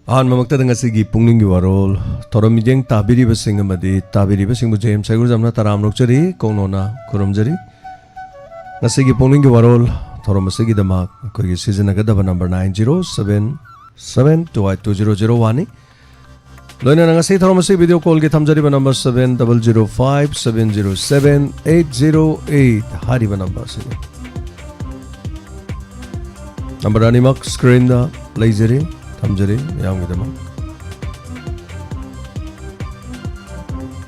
Ahan mamakta dengan segi pungning warol, thorom mijeng tabiri basing amadi tabiri basing bujem sagur jamna taram lokjari kongnona kurum jari. Ngasigi pungning warol, thorom segi damak koi season agada number 9077728200 Loina nangasi thorom segi video call ke thamjari number 7005707808 hari number segi. Number animak screen da laser Tamjari yang kita mah.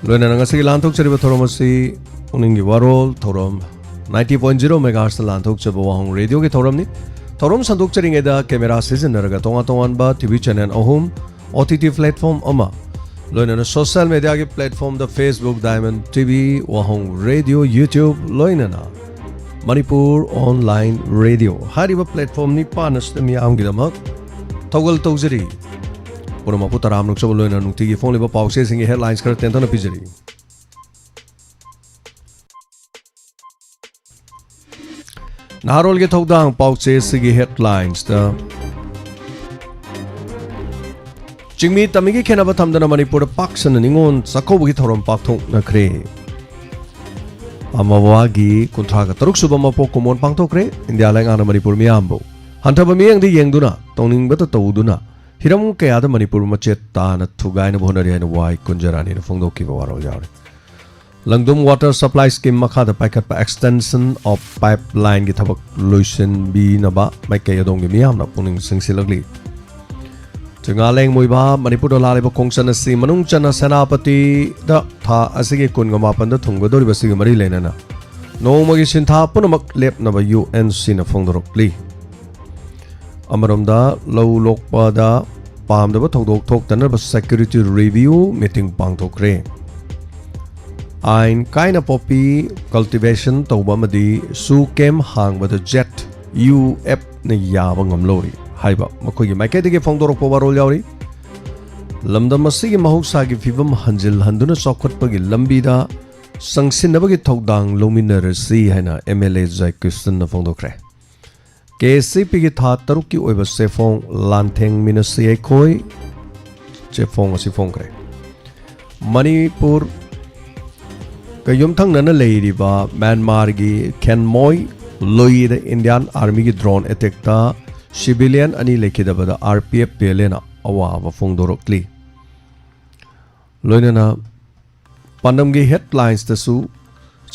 Loina nangasi lantok cari thorom masih uningi warol thorom 90.0 megahertz lantok cari WAHONG radio ke thorom ni. Thorom santuk cari ngeda kamera season naraga tongan ba TV channel ahum OTT platform ama. Loina na social media ke platform da Facebook Diamond TV WAHONG radio YouTube loina na Manipur online radio. Hari ba platform ni panas demi yang kita mah. Toggle Togzeri. Pura mapu taram nuk sabalo na nung tigi phone liba pause singi headlines kar tento na pijeri. Naharol ke thogdang pause singi headlines ta. Jingmi tamigi kena ba thamdana Manipur paksan ningon sakobu ki thorom pakthong na kre. Amawagi kontra ka taruk suba mapo kumon pangthok kre India lang ana Manipur miyambo. Hantaba miyang di yengduna tongning bata tawduna hiram kaya da Manipur machet ta na thugai na bhonari hai na wai kunjarani na phongdo ki warol jawre langdum water supply scheme makha da paikat pa extension of pipeline gi thabak loisin bi na ba mai kaya dong gi miyam na puning singsilagli chengaleng moiba Manipur da lale ba kongsan si manung chana senapati da tha asigi kun ga mapan da thungga dori basigi mari lena na no magi sintha punamak lep na ba UNC na phongdorokli Amaramda low lokpada palm the thok thok tanar ba security review meeting pangthokre ain kaina poppy cultivation tawba madi su kem hang ba the jet UF na yawa ngamlori haiba makoi maike de phongdorok warol yauri lamda masigi mahuksa gi fibam hanjil handuna chokhat pagi lambi da sangsin na bagi thokdang lominar si haina MLA Jai Krishnan na phongdokre KCP ki tha taruk ki oiba sefong lantheng minasi koi chefong asi fong kre Manipur ka yumthang nana leiri ba Myanmar gi Khenmoi loi the Indian army gi drone attack ta civilian ani lekhida ba RPF pelena awa ba fong dorokli loina na pandam gi headlines ta su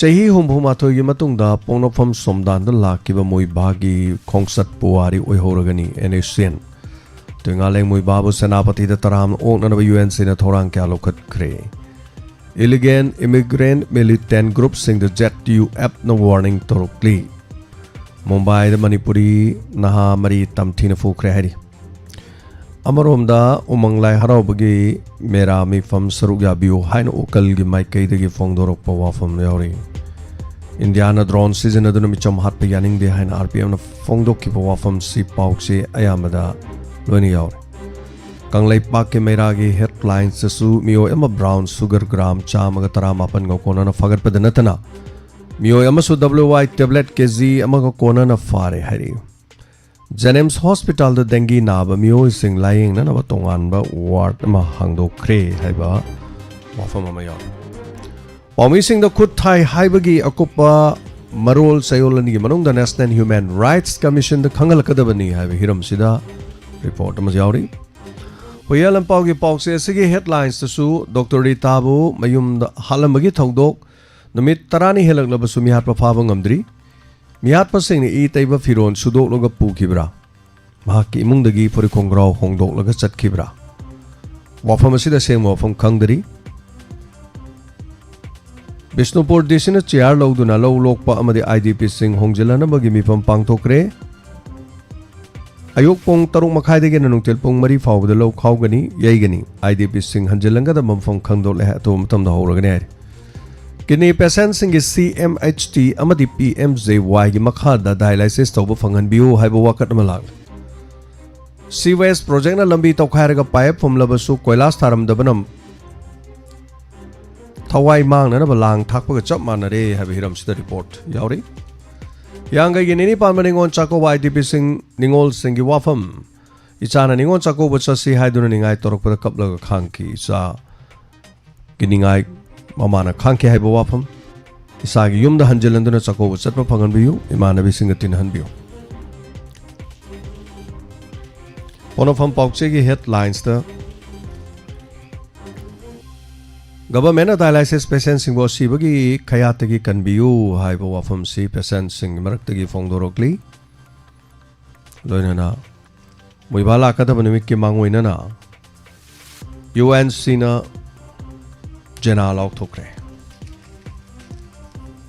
Chahi humhumathoi gi matungda pongnofam somdan da lakiba moi bagi khongsat puari oihoragani NSN tungaleng moi babu senapati da taram ongna ba UNC na thorang kya lokhat khre illegal immigrant militant group sing the jet UF no warning torokli Mumbai da Manipuri naha mari tamthina fukhre hari Amaromda umanglai harobagi mera mi fam sarugya biu hain ukal gi mai kai de gi phongdorok pawa fam yauri Indiana drone season aduna mi chom hat yaning de hain RPM na phongdok ki pawa fam si pauk si ayamada loni yauri kanglai pak ke mera gi headlines su mio ema brown sugar gram chama ga tarama pan go kona na fagar padanatana mio ema su WY tablet kg ama go kona na fare hari Janems Hospital the dengue naba mio sing lying na ba tongan ba ward ma hangdo kre haiba wafam ma ya Pami sing the khut thai haibagi akupa marol sayolani manung the National Human Rights Commission the khangal kadabani haiba hiram sida report ma yauri hoyalam pau gi pau se sigi headlines su Dr. Ritabu mayum da halamagi thogdok namit tarani helak la basumi hat pa phaba ngamdri Miat pasing ni itaiba firon sudok loga pu kibra. Mahaki imung dagi puri kongrau hongdok loga chat kibra. Wafam asida seng wafam kangdari. Bisnupur disina ciar logduna low lokpa amadi IDP sing hongjilana bagi mifam pangtokre. Ayok pong tarung makai dagi nanung telpong mari fawda low kawgani yaygani IDP sing hanjilanga da mamfam kangdok leha to matam da hawragani Kini patient sing CMHT amadi PMJY gi makhada dialysis tawba phangan biu haiba wakat malak CWS project na lambi tawkhairaga pipe from labasu koilas tharam dabanam thawai mang na balang thakpa ga chap manare haiba hiram sida report yauri yang ga ginini palmaningon chako YDP sing ningol sing gi wafam ichana ningon chakko bacha si haiduna ningai torok pada kapla khang ki icha kiningai mamana khang ki haibo wafam isa gi yumda hanjelanduna chakko bacha pa phangan biu imana bi singatin han biu ponofam paukche gi headlines ta government dialysis patients sing bo sibagi khayatagi kanbiu haibo wafam si patients sing maraktagi fongdorokli loinana muibala kadaba nimik ki mangoina na UNC na jena lok thokre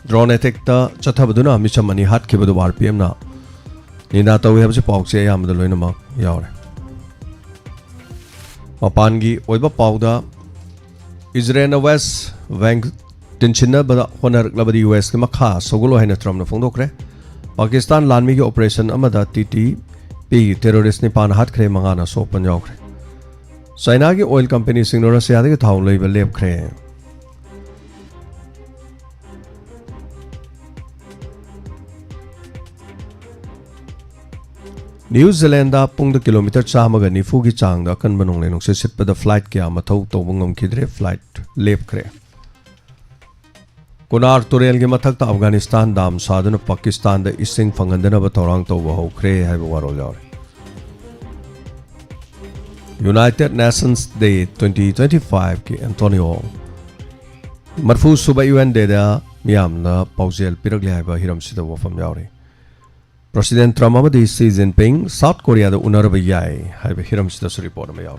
drone attack ta chathabaduna michamani hat khibadu RPM na nina tawi habse paukche yamda loina ma yaure mapangi oiba pauda Israel West Bank tinchina bada honar labadi US ke makha sogolo haina tram na fongdokre Pakistan lanmi ki operation amada TTP terrorist ni pan hat khre mangana so panjokre China ki oil company sing Russia de thaw leiba lep khre New Zealand da pung da kilometer chamaga nifu gi chang da kan banong le nong se sit pa da flight kya mathau to bungam khidre flight lep khre Kunar Turel gi mathak ta Afghanistan dam saduna Pakistan da ising phangandana ba torang to ba ho khre hai ba warol yaw United Nations Day 2025 ki Antonio Marfu suba UN Day da miyam na paujel pirak le hai ba hiram sida wa fam yaw President Trump amadi Xi Jinping South Korea da unar ba yai hai ba hiram sida su report ma yaw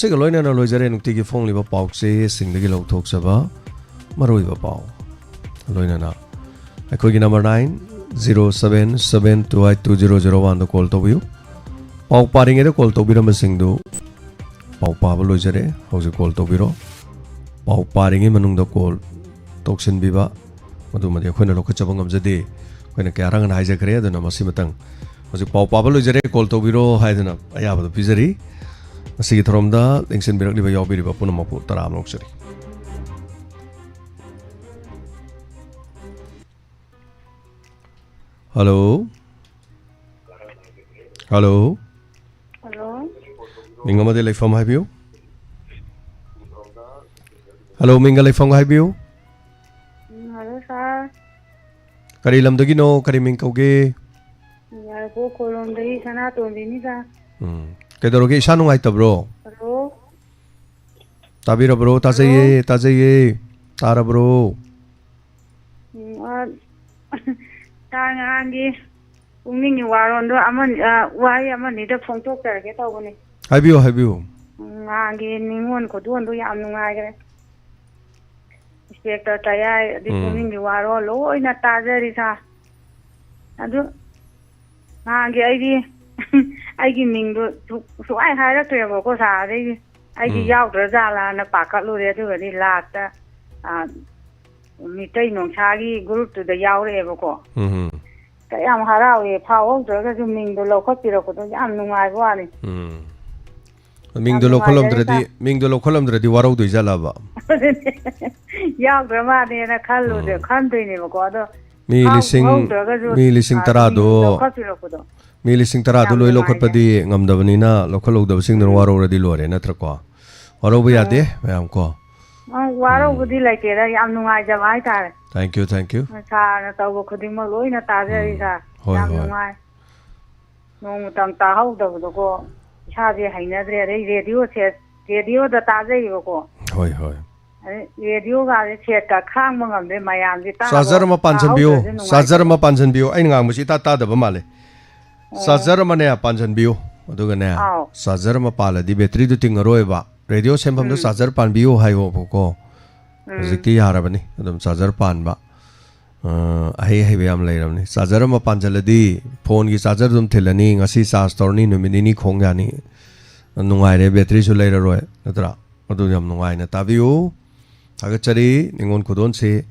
se ga loina na loizare nukti gi phone li ba paukse sing da gi lok thok sa ba maroi ba pau loina na akoi gi number 9077282001 da call to biu pau paring e call to biram sing du pau pa ba loizare hauji call to biro pau paring e manung da call toksin bi ba madu ma de khoina lok chabang am jade khoina kya rang na haije kare da na masi matang hauji pau pa ba loizare call to biro haidana aya ba pizari asi gi thorom da tension birak li ba yaw bi ba punam pu taram lok sari Hello. Hello. Hello. Minga made lai phone hai biu. Hello minga lai phone hai biu. Hello sir. Kari lam dagi no kari ming kauge. Yar ko kolom dagi sana to bini sa. Kedoroge isanu ngai tabro. Hello. Tabira bro tajaye tara bro. Tangangi PUKNING WAROL do aman wai aman ni da phone to kar ke taw bani. Hai biu. Ngangi ningon ko don do yam nungai gare. Inspector tayai di PUKNING WAROL loina tajari sa. Adu ngangi aigi ming do su ai haira to yabo ko sa dei aigi yaw dra jala na pakat lu re du ni lata mi tai nong chagi group to da yaw re ba ko kayam harawe phaw dra ga ming do lo ko piro ko do yam nungai ba ni Ming do lo kholam dradi warau do jala ba yaw dra ma ne na khallu de khan dei ni ba ko do mi lising tara do loi lo khot padi ngam da bani na lo kholo da sing no warau radi lo re na tra ko warau ba yade mayam ko warau budi like ra yam nungai ja bai ta Thank you sa na taw ko khuding ma loi na ta ja ri sa yam nungai nong tam ta hau da do ko sa je haina dre radio da ta ja yi ko hoi radio ga che ka khang ma ngam de mayam ji ta Sajar ma panjan bio ai ngam musi ta da ba male Sajar ma ne panjan bio adu ga ne Sajar ma pala di battery du ting roi ba radio sempam do Sajar pan bio hai ho ko zikti yara bani adum Sajar pan ba ai bayam lai ram ni Sajar ma panjal di phone gi Sajar dum thilani ngasi charge torni numini ni khong ya ni nungai re battery su lai roi atra adu yam nungai na ta bio agachari ningon kudon se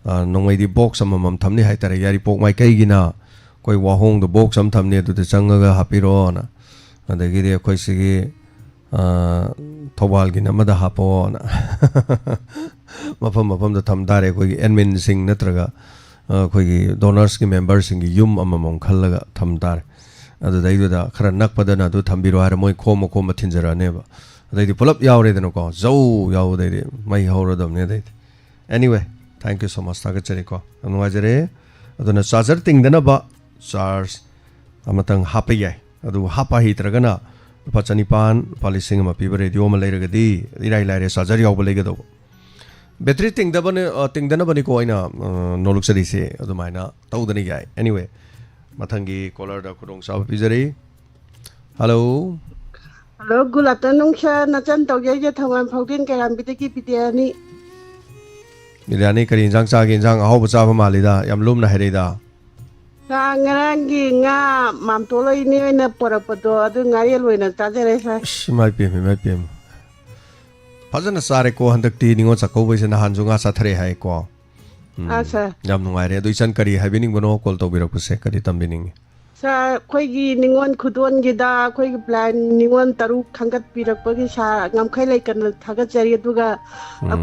nongai di box amam thamni hai tare yari pok mai kai gina koi wahong the box am thamne du te changaga hapiro na adagi de koi sigi thobal gina mada hapo na mafam da thamdare koi admin sing natraga koi donors ki members sing yum amamong khallaga thamdar ꯑꯗꯨꯗꯩꯗꯨꯗ ꯈꯔ ꯅꯛꯄꯗꯅ ꯑꯗꯨ ꯊꯝꯕꯤꯔꯣ ꯍꯥꯏꯔ ꯃꯣꯏ ꯈꯣꯝꯃ ꯊꯤꯟꯖꯔꯛꯑꯅꯦꯕ ꯑꯗꯩꯗꯤ ꯄꯨꯂꯞ ꯌꯥꯎꯔꯦꯗꯅꯀꯣ ꯖꯧ ꯌꯥꯎꯕꯗꯩꯗꯤ ꯃꯩ ꯍꯧꯔꯗꯕꯅꯦ ꯑꯗꯩꯗꯤ anyway thank you so much ꯊꯥꯒꯠꯆꯔꯤꯀꯣ ꯌꯥꯝ ꯅꯨꯡꯉꯥꯏꯖꯔꯦ ꯑꯗꯨꯅ ꯆꯥꯔꯖꯔ ꯇꯤꯡꯗꯅꯕ ꯆꯥꯔꯖ ꯑꯃꯇꯪ ꯍꯥꯞꯄ ꯌꯥꯏ ꯑꯗꯨ ꯍꯥꯞꯄ ꯍꯩꯇ꯭ꯔꯒꯅ ꯂꯨꯄꯥ 9,000 ꯂꯨꯄꯥ 1,000 ꯄꯤꯕ ꯔꯦꯗꯤꯑꯣ ꯑꯃ ꯂꯩꯔꯒꯗꯤ ꯏꯔꯥꯏ ꯂꯥꯏꯔꯦ ꯆꯥꯔꯖꯔ ꯌꯥꯎꯕ ꯂꯩꯒꯗꯧꯕ ꯕꯦꯇ꯭ꯔꯤ ꯇꯤꯡꯗꯅꯕꯅꯤꯀꯣ ꯑꯩꯅ ꯅꯣꯂꯨꯛꯆꯔꯤꯁꯦ ꯑꯗꯨꯃꯥꯏꯅ ꯇꯧꯗꯅ ꯌꯥꯏ anyway ꯃꯊꯪꯒꯤ ꯀꯣꯂꯔꯗ ꯈꯨꯗꯣꯡꯆꯥꯕ ꯄꯤꯖꯔꯤ hello Hello, good afternoon, sir. Nachan tawjay thawan phawdin karambi bidiyani. Biryani ꯀꯔꯤ ꯏꯟꯖꯥꯡ ꯆꯥꯒꯦ ꯏꯟꯖꯥꯡ ꯑꯍꯥꯎꯕ ꯆꯥꯕ ꯃꯥꯜꯂꯤꯗ ꯌꯥꯝ ꯂꯨꯝꯅ ꯍꯥꯏꯔꯛꯏꯗ Sa ngarangi nga mamtolo ini na porapado adu ngari loina tajare sa. ꯏꯃꯥꯏ ꯄꯦꯝ ꯐꯖꯅ ꯆꯥꯔꯦꯀꯣ ꯍꯟꯗꯛꯇꯤ ꯅꯤꯉꯣꯜ ꯆꯥꯛꯀꯧꯕꯩꯁꯦ ꯅꯍꯥꯟꯁꯨ ꯉꯥ ꯆꯥꯊꯔꯦ ꯍꯥꯏꯀꯣ Asa. ꯌꯥꯝ ꯅꯨꯡꯉꯥꯏꯔꯦ ꯑꯗꯨ ꯏꯆꯟ ꯀꯔꯤ ꯍꯥꯏꯕꯤꯅꯤꯡꯕꯅꯣ ꯀꯣꯜ ꯇꯧꯕꯤꯔꯛꯄꯁꯦ ꯀꯔꯤ ꯇꯝꯕꯤꯅꯤꯡꯉꯤ Sa khoigi ningon khudon gida khoigi plan ningon taru khangat pirakpagi sa ngamkhai laikan thagatjari aduga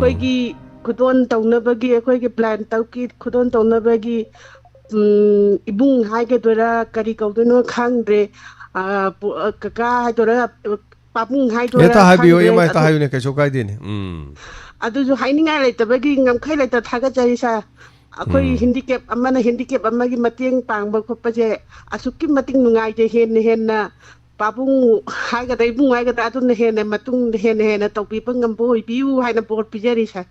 khoigi khudon taunabagi khoigi plan tauki khudon taunabagi ibung haigedora kari kaudino khangdre kaka haidora papung haidora ꯍꯦꯛꯇ ꯍꯥꯏꯕꯤꯌꯣ khangdre ꯏꯃꯥ ꯍꯦꯛꯇ ꯍꯥꯏꯌꯨꯅꯦ ꯀꯩꯁꯨ ꯀꯥꯏꯗꯦꯅꯦ ꯑꯗꯨꯁꯨ ꯍꯥꯏꯅꯤꯡꯉꯥꯏ ꯂꯩꯇꯕꯒꯤ ꯉꯝꯈꯩ ꯂꯩꯇ ꯊꯥꯒꯠꯆꯔꯤ ꯁꯥꯔ ꯑꯩꯈꯣꯏ ꯍꯦꯟꯗꯤꯀꯦꯞ ꯑꯃꯅ ꯍꯦꯟꯗꯤꯀꯦꯞ ꯑꯃꯒꯤ ꯃꯇꯦꯡ ꯄꯥꯡꯕ ꯈꯣꯠꯄꯁꯦ ꯑꯁꯨꯛꯀꯤ ꯃꯇꯤꯛ ꯅꯨꯡꯉꯥꯏꯖꯩ ꯍꯦꯟꯅ ꯄꯥꯕꯨꯡ ꯍꯥꯏꯒꯗ꯭ꯔꯥ ꯏꯕꯨꯡ ꯍꯥꯏꯒꯗ꯭ꯔꯥ ꯑꯗꯨꯅ ꯍꯦꯟꯅ ꯃꯇꯨꯡꯗ ꯍꯦꯟꯅ ꯇꯧꯕꯤꯕ ꯉꯝꯕ ꯑꯣꯏꯕꯤꯌꯨ ꯍꯥꯏꯅ ꯕꯣꯔ ꯄꯤꯖꯔꯤ ꯁꯥꯔ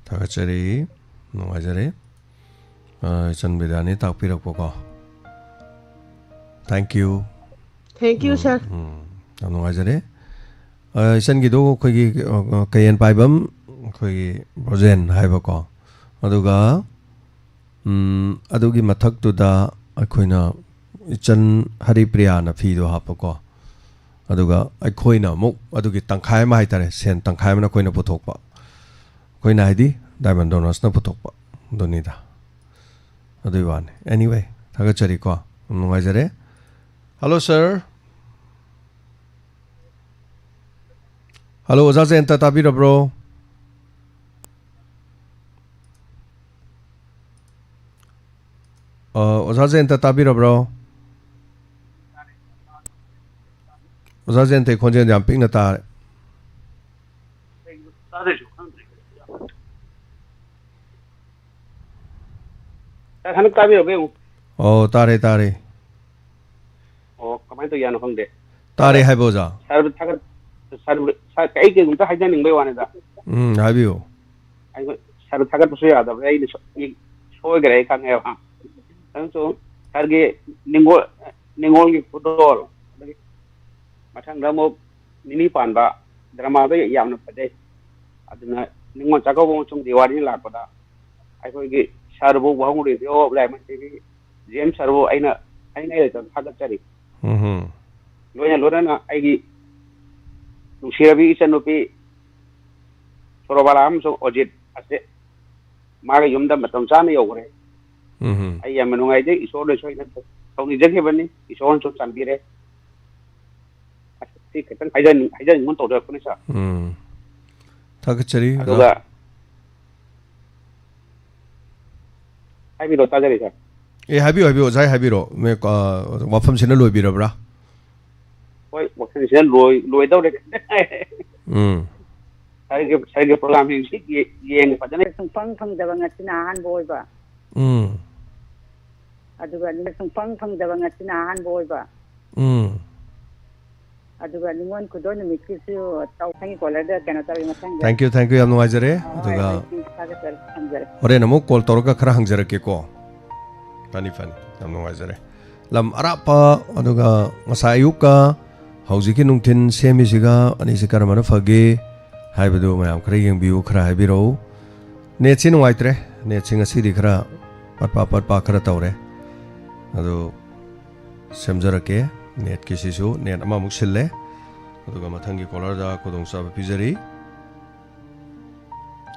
ꯊꯥꯒꯠꯆꯔꯤ ꯅꯨꯡꯉꯥꯏꯖꯔꯦ ꯏꯆꯟ ꯕꯤꯗ꯭ꯌꯥꯅꯤ ꯇꯥꯛꯄꯤꯔꯛꯄꯀꯣ ꯊꯦꯡꯛ ꯌꯨ ꯊꯦꯡꯛ ꯌꯨ ꯁꯥꯔ ꯌꯥꯝ ꯅꯨꯡꯉꯥꯏꯖꯔꯦ ꯏꯆꯟꯒꯤꯗꯣ ꯑꯩꯈꯣꯏꯒꯤ ꯀꯌꯦꯟ ꯄꯥꯏꯕꯝ ꯑꯩꯈꯣꯏꯒꯤ ꯕ꯭ꯔꯣꯖꯦꯟ ꯍꯥꯏꯕꯀꯣ ꯑꯗꯨꯒ ꯑꯗꯨꯒꯤ ꯃꯊꯛꯇꯨꯗ ꯑꯩꯈꯣꯏꯅ ꯏꯆꯟ ꯍꯔꯤꯄ꯭ꯔꯤꯌꯥꯅ ꯐꯤꯗꯣ ꯍꯥꯞꯄꯀꯣ ꯑꯗꯨꯒ ꯑꯩꯈꯣꯏꯅ ꯑꯃꯨꯛ ꯑꯗꯨꯒꯤ ꯇꯪꯈꯥꯏ ꯑꯃ ꯍꯥꯏꯇꯥꯔꯦ ꯁꯦꯟ ꯇꯪꯈꯥꯏ ꯑꯃꯅ ꯑꯩꯈꯣꯏꯅ ꯄꯨꯊꯣꯛꯄ ꯑꯩꯈꯣꯏꯅ ꯍꯥꯏꯗꯤ ꯗꯥꯏꯃꯟ ꯗꯣꯅꯔꯁꯅ ꯄꯨꯊꯣꯛꯄ ꯑꯗꯨꯅꯤꯗ ꯑꯗꯨꯒꯤ ꯋꯥꯅꯤ anyway ꯊꯥꯒꯠꯆꯔꯤꯀꯣ ꯌꯥꯝ ꯅꯨꯡꯉꯥꯏꯖꯔꯦ ꯍꯜꯂꯣ ꯁꯔ ꯍꯜꯂꯣ ꯑꯣꯖꯥ ꯖꯌꯟꯇ ꯇꯥꯕꯤꯔꯕ꯭ꯔꯣ ꯑꯣꯖꯥ ꯖꯌꯟꯇ ꯇꯥꯕꯤꯔꯕ꯭ꯔꯣ ꯑꯣꯖꯥ ꯖꯌꯟꯇ ꯈꯣꯟꯖꯦꯜ ꯌꯥꯝ ꯄꯤꯛꯅ ꯇꯥꯔꯦ ꯍꯟꯗꯛ ꯇꯥꯕꯤꯔꯕ ꯌꯦꯡꯉꯨ ꯑꯣ ꯇꯥꯔꯦ ꯑꯣ ꯀꯃꯥꯏꯅ ꯇꯧꯌꯥꯅꯣ ꯈꯪꯗꯦ ꯇꯥꯔꯦ ꯍꯥꯏꯕ ꯑꯣꯖꯥ ꯁꯥꯔꯕꯨ ꯊꯥꯒꯠ ꯑꯩ ꯀꯩꯒꯨꯝꯇ ꯍꯥꯏꯖꯅꯤꯡꯕꯩ ꯋꯥꯅꯤꯗ ꯍꯥꯏꯕꯤꯌꯨ ꯁꯥꯔꯕꯨ ꯊꯥꯒꯠꯄꯁꯨ ꯌꯥꯗꯕꯅꯦ ꯑꯩꯅ ꯁꯣꯏꯈ꯭ꯔꯦ ꯑꯩ ꯈꯪꯉꯦꯕ ꯑꯗꯨꯁꯨ ꯁꯥꯔꯒꯤ ꯅꯤꯡꯉꯣꯜꯒꯤ ꯈꯨꯗꯣꯜ ꯑꯗꯒꯤ ꯃꯊꯪꯗ ꯑꯃꯨꯛ ꯅꯤꯅꯤ ꯄꯥꯟꯕ ꯗ꯭ꯔꯃꯥꯗꯣ ꯌꯥꯝꯅ ꯐꯖꯩ ꯑꯗꯨꯅ ꯅꯤꯡꯉꯣꯜ ꯆꯥꯛꯀꯧꯕ ꯑꯃꯁꯨꯡ ꯗꯤꯋꯥꯂꯤ ꯂꯥꯛꯄꯗ ꯑꯩꯈꯣꯏꯒꯤ ꯁꯥꯔꯕꯨ ꯋꯥꯍꯣꯡ ꯔꯦꯗꯤꯑꯣ ꯂꯥꯏꯃꯟ ꯇꯤꯚꯤ ꯖꯦꯝ ꯁꯥꯔꯕꯨ ꯑꯩꯅ ꯊꯥꯒꯠꯆꯔꯤ ꯂꯣꯏꯅꯅ ꯑꯩꯒꯤ ꯅꯨꯡꯁꯤꯔꯕꯤ ꯏꯆꯟꯅꯨꯄꯤ ꯁꯣꯔꯣꯕꯥꯂꯥ ꯑꯃꯁꯨꯡ ꯑꯣꯖꯤꯠ ꯑꯁꯦ ꯃꯥꯒꯤ ꯌꯨꯝꯗ ꯃꯇꯝ ꯆꯥꯅ ꯌꯧꯈ꯭ꯔꯦ ꯑꯩ ꯌꯥꯝꯅ ꯅꯨꯡꯉꯥꯏꯖꯩ ꯏꯁꯣꯔꯗꯁꯨ ꯑꯩꯅ ꯇꯧꯅꯤꯖꯈꯤꯕꯅꯤ ꯏꯁꯣꯔꯅꯁꯨ ꯆꯥꯟꯕꯤꯔꯦ ꯁꯤ ꯈꯤꯇꯪ ꯍꯥꯏꯖꯅꯤꯡꯕ ꯇꯧꯖꯔꯛꯄꯅꯤ ꯁꯥꯔ ꯊꯥꯒꯠꯆꯔꯤ ꯑꯗꯨꯒ ꯍꯥꯏꯕꯤꯔꯣ ꯇꯥꯖꯔꯤ ꯁꯥꯔ ꯍꯥꯏꯕꯤꯌꯨ ꯑꯣꯖꯥ ꯍꯥꯏꯕꯤꯔꯣ ꯋꯥꯐꯝꯁꯤꯅ ꯂꯣꯏꯕꯤꯔꯕ꯭ꯔꯥ ꯍꯣꯏ ꯋꯥꯈꯜꯁꯤꯅ ꯂꯣꯏꯗꯧꯔꯦ ꯁꯥꯔꯒꯤ ꯄ꯭ꯔꯣꯒ꯭ꯔꯥꯝꯁꯤꯡꯁꯤ ꯌꯦꯡꯉ ꯐꯖꯅ ꯁꯨꯡꯐꯪ ꯐꯪꯗꯕ ꯉꯁꯤꯅ ꯑꯍꯥꯟꯕ ꯑꯣꯏꯕ ꯑꯗꯨꯒ ꯁꯨꯡꯐꯪ ꯐꯪꯗꯕ ꯉꯁꯤꯅ ꯑꯍꯥꯟꯕ ꯑꯣꯏꯕ ꯑꯗꯨꯒ ꯅꯤꯉꯣꯜ ꯈꯨꯗꯣꯜ ꯅꯨꯃꯤꯠꯀꯤꯁꯨ ꯇꯧꯈꯪꯒꯤ ꯀꯣꯂꯔꯗ ꯀꯩꯅꯣ ꯇꯧꯋꯤ ꯃꯊꯪꯗ ꯊꯦꯡꯛ ꯌꯨ ꯌꯥꯝ ꯅꯨꯡꯉꯥꯏꯖꯔꯦ ꯑꯗꯨꯒ ꯊꯝꯖꯔꯦ ꯍꯣꯔꯦꯟ ꯑꯃꯨꯛ ꯀꯣꯜ ꯇꯧꯔꯒ ꯈꯔ ꯍꯪꯖꯔꯛꯀꯦꯀꯣ ꯐꯅꯤ ꯌꯥꯝ ꯅꯨꯡꯉꯥꯏꯖꯔꯦ ꯂꯝ ꯑꯔꯥꯞꯄ ꯑꯗꯨꯒ ꯉꯁꯥꯏ ꯑꯌꯨꯛꯀ ꯍꯧꯖꯤꯛꯀꯤ ꯅꯨꯡꯊꯤꯟ ꯁꯦꯝꯃꯤꯁꯤꯒ ꯑꯅꯤꯁꯤ ꯀꯔꯝꯕꯅ ꯐꯒꯦ ꯍꯥꯏꯕꯗꯨ ꯃꯌꯥꯝ ꯈꯔ ꯌꯦꯡꯕꯤꯌꯨ ꯈꯔ ꯍꯥꯏꯕꯤꯔꯛꯎ ꯅꯦꯠꯁꯤ ꯅꯨꯡꯉꯥꯏꯇ꯭ꯔꯦ ꯅꯦꯠꯁꯤ ꯉꯁꯤꯗꯤ ꯈꯔ ꯄꯠꯄ ꯈꯔ ꯇꯧꯔꯦ ꯑꯗꯨ ꯁꯦꯝꯖꯔꯛꯀꯦ ꯅꯦꯠꯀꯤꯁꯤꯁꯨ ꯅꯦꯠ ꯑꯃꯃꯨꯛ ꯁꯤꯜꯂꯦ ꯑꯗꯨꯒ ꯃꯊꯪꯒꯤ ꯀꯣꯂꯔꯗ ꯈꯨꯗꯣꯡꯆꯥꯕ ꯄꯤꯖꯔꯤ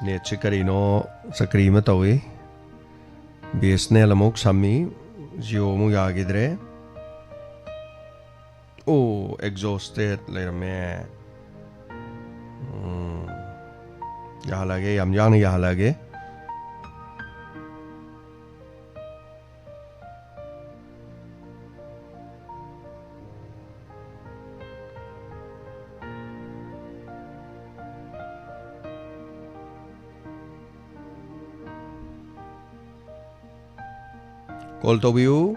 ꯅꯦꯠꯁꯤ ꯀꯔꯤꯅꯣ ꯆꯀ꯭ꯔꯤ ꯑꯃ ꯇꯧꯏ BSNL ꯑꯃꯨꯛ ꯁꯝꯃꯤ ꯖꯤꯑꯣ ꯑꯃꯨꯛ ꯌꯥꯈꯤꯗ꯭ꯔꯦ ꯑꯣ ꯑꯦꯛꯖꯣꯁꯇꯦꯠ ꯂꯩꯔꯝꯃꯦ ꯌꯥꯍꯜꯂꯒꯦ ꯌꯥꯝ ꯌꯥꯡꯅ ꯌꯥꯍꯜꯂꯒꯦ ꯫ Call to you.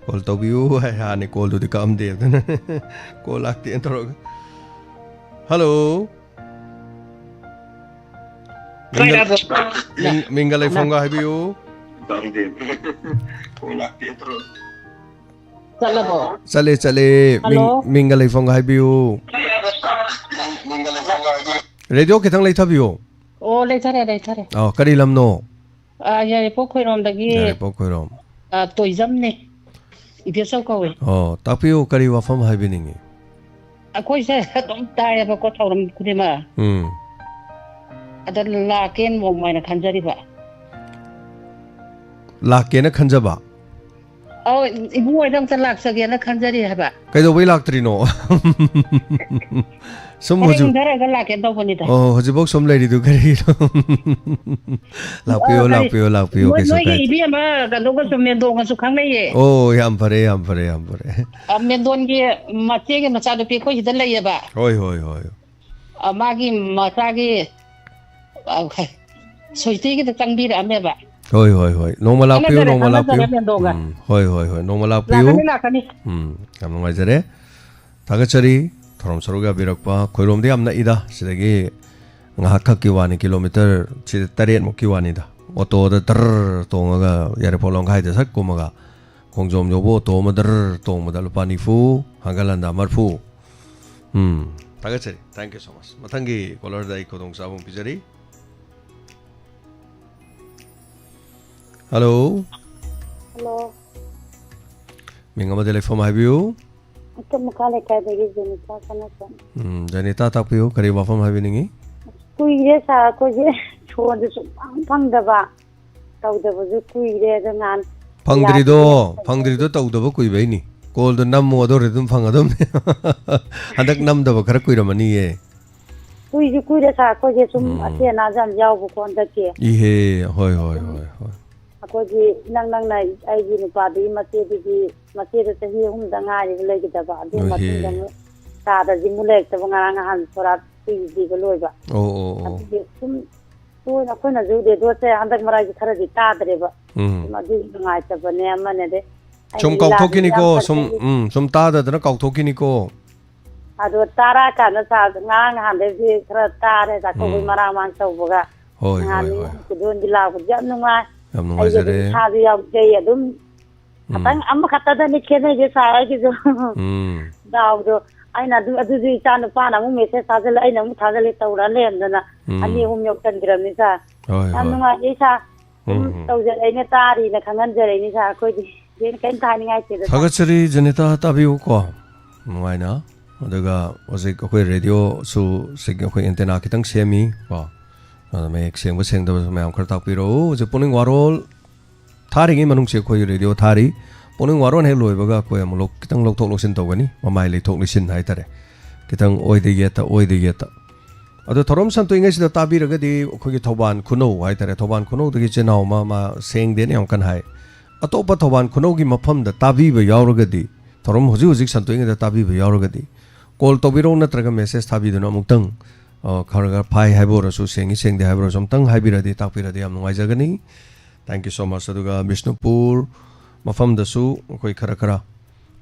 Call to you. Hay ni call to the kam de. Call lakti entro. Hello. Mingalay fonga have you? Chale. Mingalay fonga have you? Radio kitang late have you? Oh, later. Oh, karilam no. Yeah, Pokorom the Yeah, Pokorom. Toizamne. If you're so going. Oh, tapio kariwa from having. A course, don't die of a cotorum Kudima. At the Lakin won't mind a Kanjariba. Lakena Kanjaba. Oh, if you don't relax again, a Kanjariba. Kayo way lactrino. Some was you. Oh, has a box some lady to carry. Lapio. Oh, Yampare. A Mendongi, Mateg and Masada Pico is the layaba. Hoi. A Maggie Matagi. So you take the Tangi Ameba. Hoi. Normal lapio. Hoi. Normal lapio. I'm like that. Tagachari. From Saruga Birakpa, Korom de Amna Ida, Sidagi, Hakaki kilometer, Chitarian Mokiwanida, Otto the Ter, Tonga, Yarepolong Hide, Sakumaga, Kongjom Yobo, Tomadar, Tomadalpani Fu, Hangalanda Marfu. Tagachari, thank you so much. Matangi, Color the Kodong Sabum Pizari. Hello. Mingamadele from have you? Janita Tapio, Kariba from having Kuire sa koje chod su pangdaba tawdaba kuire da nan Pangdrido tawdaba kuibeni call the num or rhythm fangadum Hadak nam the Karakuramani ye kuire sa koje sum atena jam jaw bu kon da ke Ihe hoi Koji nang na ai ji pa di mate da tahi hum da ngai le gi da ba di mate da ta da ji mulek ta ngang han sora ti di ga loi ba oh sum to na ko na ju de do te andak mara ji khara di ta dre ba ma di ngai ta ba ne ma ne de Sum kau thokini ko sum ta da na kau thokini ko ado tara ka na sa ngang han de ji khara ta re da ko mara man sa bu ga hoi ku don di la ku jam nu ngai I'm no wiser. How do you say it? I'm a catada Nikene, dog. I know do the Tan of Pana, who may say Tazal, I know Tazal Tauralem, and you whom you can gramisa. I'm not Isa, so that any tari in a commander in Isa could be tiny. I said, Tagachari, Janita Tabiuko. Why now? Odaga was a radio, so Sigaki and Tenakitang Semi. May saying was saying there was my uncle Tapiro, the pulling warol, tarring him among Sequoia radio tari, pulling waron hello, Bagaquam look, Kitang look talks in Togani, or my little listen haitare. Kitang oidegeta. Other Torom something is the Tabiragadi, Toban Kuno, Haitare Toban Kuno, the kitchen now, Mamma saying the young can high. A topa Toban Kunogi Mapum, the Tabi Yauragadi, Torom Hosuzik something the Tabi Yauragadi. Call Tobirona Tragameses Tabi the Namutang. Karaga Pai Habora, so saying the Habro something, Hybira de Tapira de Amwazagani. Thank you so much, Saduga, Bishnupur, Mafam the Su, Koi Karakara,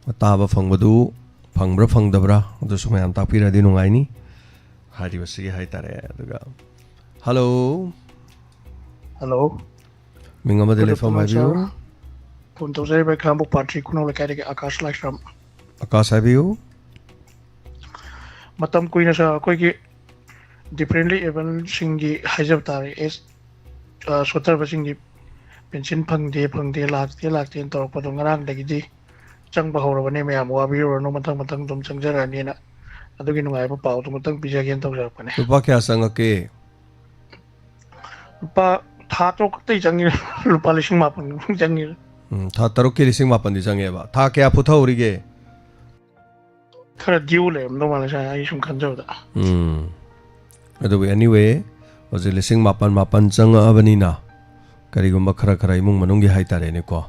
Taba Fangadu, Pangbra Fangdabra, the Suman Tapira de Nungaini. How do you see Haitare? Hello. Mingamadele from my view. Punto by Cambo Patrick Kunola Akash like from Akas have you? Matam Queen as a quickie. Differently even singi hijab tari is sotar basingi pension pangde lak tin tor padong ngarang dagidi chang bahora bane me am wabi ro no matang dum changjara ni na adugi nungai pa pau tum tang pija gen tor jak pane Lupa kya sanga ke pa tha to tai changi lupa lising mapun changi Tha taruk ke lising mapan di change ba tha kya phutha urige khara diu le no mala sa ai sum khanjau da Anyway, Hoji lising mapan chang abanina karigumba khara imung manunggi haitare ni ko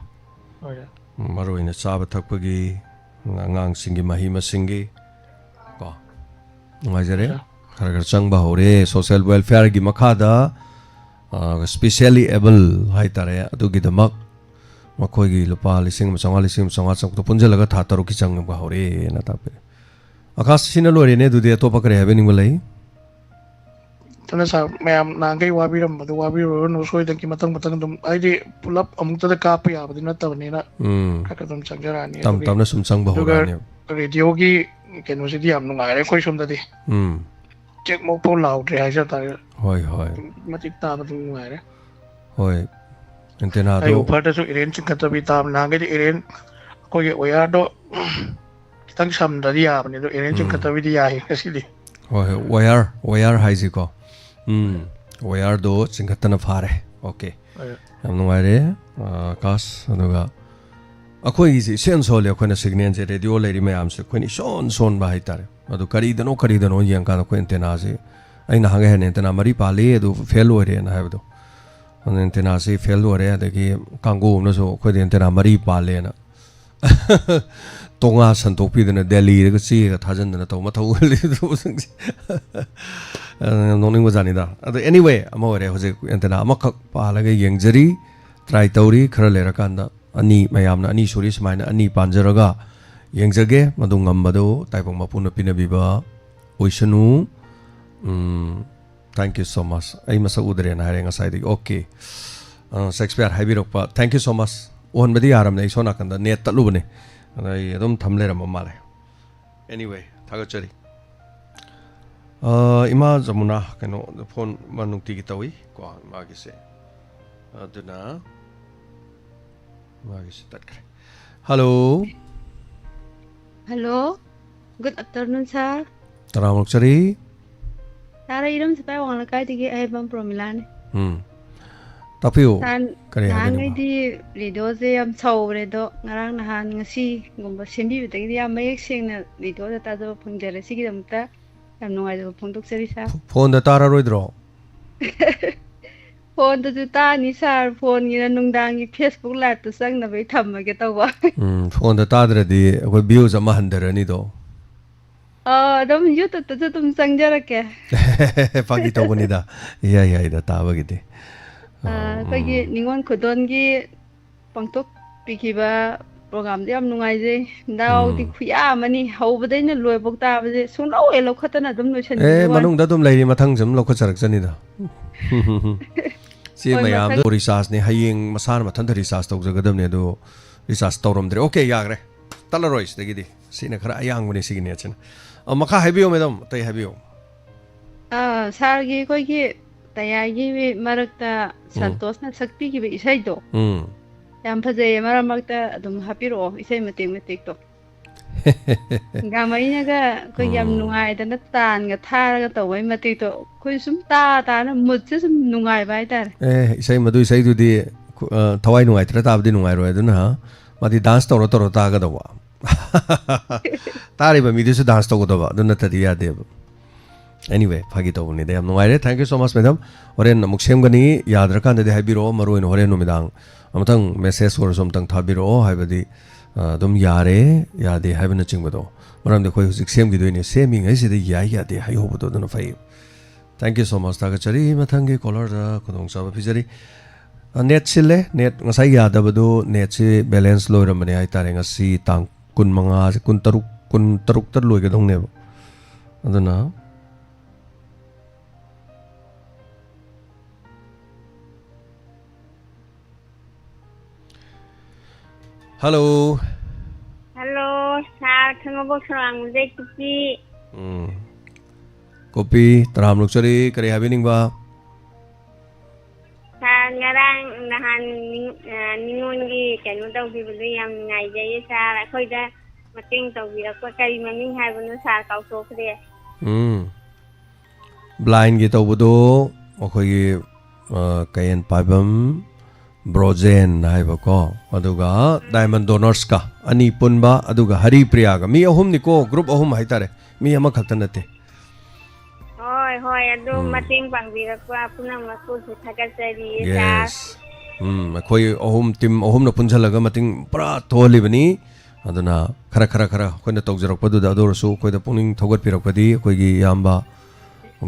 maroina chaba thakpagi ngang singi mahima singi ko ngajare khara changba hore social welfare gi makhada specially able haitare adugi damak makoigi lupa lising changa to punjalaga tha taru ki changba hore na tape akas sinalore ne dude to pakare happening balai tana sa mayam nangai wabiram madu wabiro no soi dang ki matang dum ai di pull up amuk ta ka pa ya badina tabne na ka dum changjara ni tam na sum chang ba hora ni radio gi kenu si di am nu ngai koi sum da di check mo po law tre ai sa ta hoi matik ta ba du ngai re hoi antena ai do upar ta su iren ching ka ta bi tam nangai di iren ko ye oya do kitang sam da di ya ne do iren ching ka ta bi di ya hi kasi di hoi wire haisi ko wire do chingkatana phare okay am nungaire kas anuga akoi ji sen sol ya khona signal je radio leri mayam se khoni son ba haitare adu kari dano yang ka ko antena je aina hanga hen antena mari pale adu fail ore na habdo antena se fail ore adagi kango no so khoi antena mari pale na tonga santopi dana delhi ga chi ga thajan dana to mathau le do sang noning wa jani da anyway amore hoje antena amakak pala ga yengjari try tauri khara lera kanda ani mayamna ani suri smaina ani panjaraga yengjage madung ngambado taipong mapuna pinabiba oisanu thank you so much ai masa udre na harenga saidi okay Shakespeare habirokpa thank you so much on badi aram nei sona kanda net talu bane ai adum thamle ram male anyway thagachari ima jamuna kano phone manukti gi tawi ko magi se aduna magi se tat kare hello good afternoon sir taramuk chari sara iram sa pa wala kai tige ai bam promilan tapiu kare ngai di video je am chawre do ngarang nahan ngasi gumba sembi bita gi am mayek sengna video da ta do phungjare sigi damta am nungai do phungtok chari sa phone da tara roidro phone da ta ni sar phone gi nungdang gi facebook live to sang na bai thamma ge tawa phone da ta dra di ko views ama handarani do dam youtube to tum sangjara ke pagi to bani da ya da ta ba gi de kagi ningon khodon gi pangtok pikiba program de am nungai je daw di khuya mani hobadai na loi bok ta ba je sunau elo khatana dum no chan manung da dum lairi mathang jam lo khacharak chani da si mayam do research ne hayeng masan mathan da research tau jagadam ne do research tawram dre okay yagre talarois de gi di sina khara ayang bani sigine chen makha habiyo madam tai habiyo sar gi koi gi tayagi marakta santos na sakpi gi isai do yam phajai marakta adum hapiro isai matik to gamai na ga ko yam nungai da na tan ga thar ga to wai matik to koi sum ta na mut se sum nungai bai tar isai madu isai du di thawai nungai tra ta abdi nungai roi dun ha madi dance to ta ga da wa tari ba mi du se dance to go da ba dun ta dia de anyway phagi to ni de am nungai re thank you so much madam oren namuk sem gani yad rakan de habiro maroin hore no midang amatang message or som tang thabiro haibadi dum yare yade haibna chingbodo maram de khoi husik sem gi doini seming ai sida ya de hayo bodo no fai thank you so much ta chari mathang ge caller da kodong sa ba fijari net sile net ngasai ya da bodo net si balance loiram mane ai tare ngasi tang kun manga kun taruk tar loi ge dong ne aduna hello sa thangabok sarang de kupi kopi taram luksari kare habining ba sa ngarang nahan ningon gi kanu taw bi bu yam ngai jai sa la khoi da mating taw bi ko kari maming hai bu sa kaw so khre blind gi taw bodo okhoi kayen pabam brojen hai ba ko aduga diamond donors ka ani punba aduga hari priya ga mi ahum ni ko group ahum hai tare mi ama khatanate hoi ꯍꯣꯏ ꯍꯣꯏ ꯑꯗꯨ ꯃꯇꯦꯡ ꯄꯥꯡꯕꯤꯔꯛꯄ ꯄꯨꯝꯅꯃꯛꯄꯨꯁꯨ ꯊꯥꯒꯠꯆꯔꯤ ꯁꯥꯔ yes ꯑꯩꯈꯣꯏ team ꯑꯍꯨꯝꯅ ꯄꯨꯟꯁꯤꯜꯂꯒ ꯃꯇꯦꯡ ꯄꯨꯔꯥ ꯊꯣꯛꯍꯜꯂꯤꯕꯅꯤ ꯑꯗꯨꯅ ꯈꯔ ꯑꯩꯈꯣꯏꯅ ꯇꯧꯖꯔꯛꯄꯗꯨꯗ ꯑꯗꯨ ꯑꯣꯏꯔꯁꯨ ꯑꯩꯈꯣꯏꯗ ꯄꯨꯛꯅꯤꯡ ꯊꯧꯒꯠꯄꯤꯔꯛꯄꯗꯤ ꯑꯩꯈꯣꯏꯒꯤ ꯏꯌꯥꯝꯕ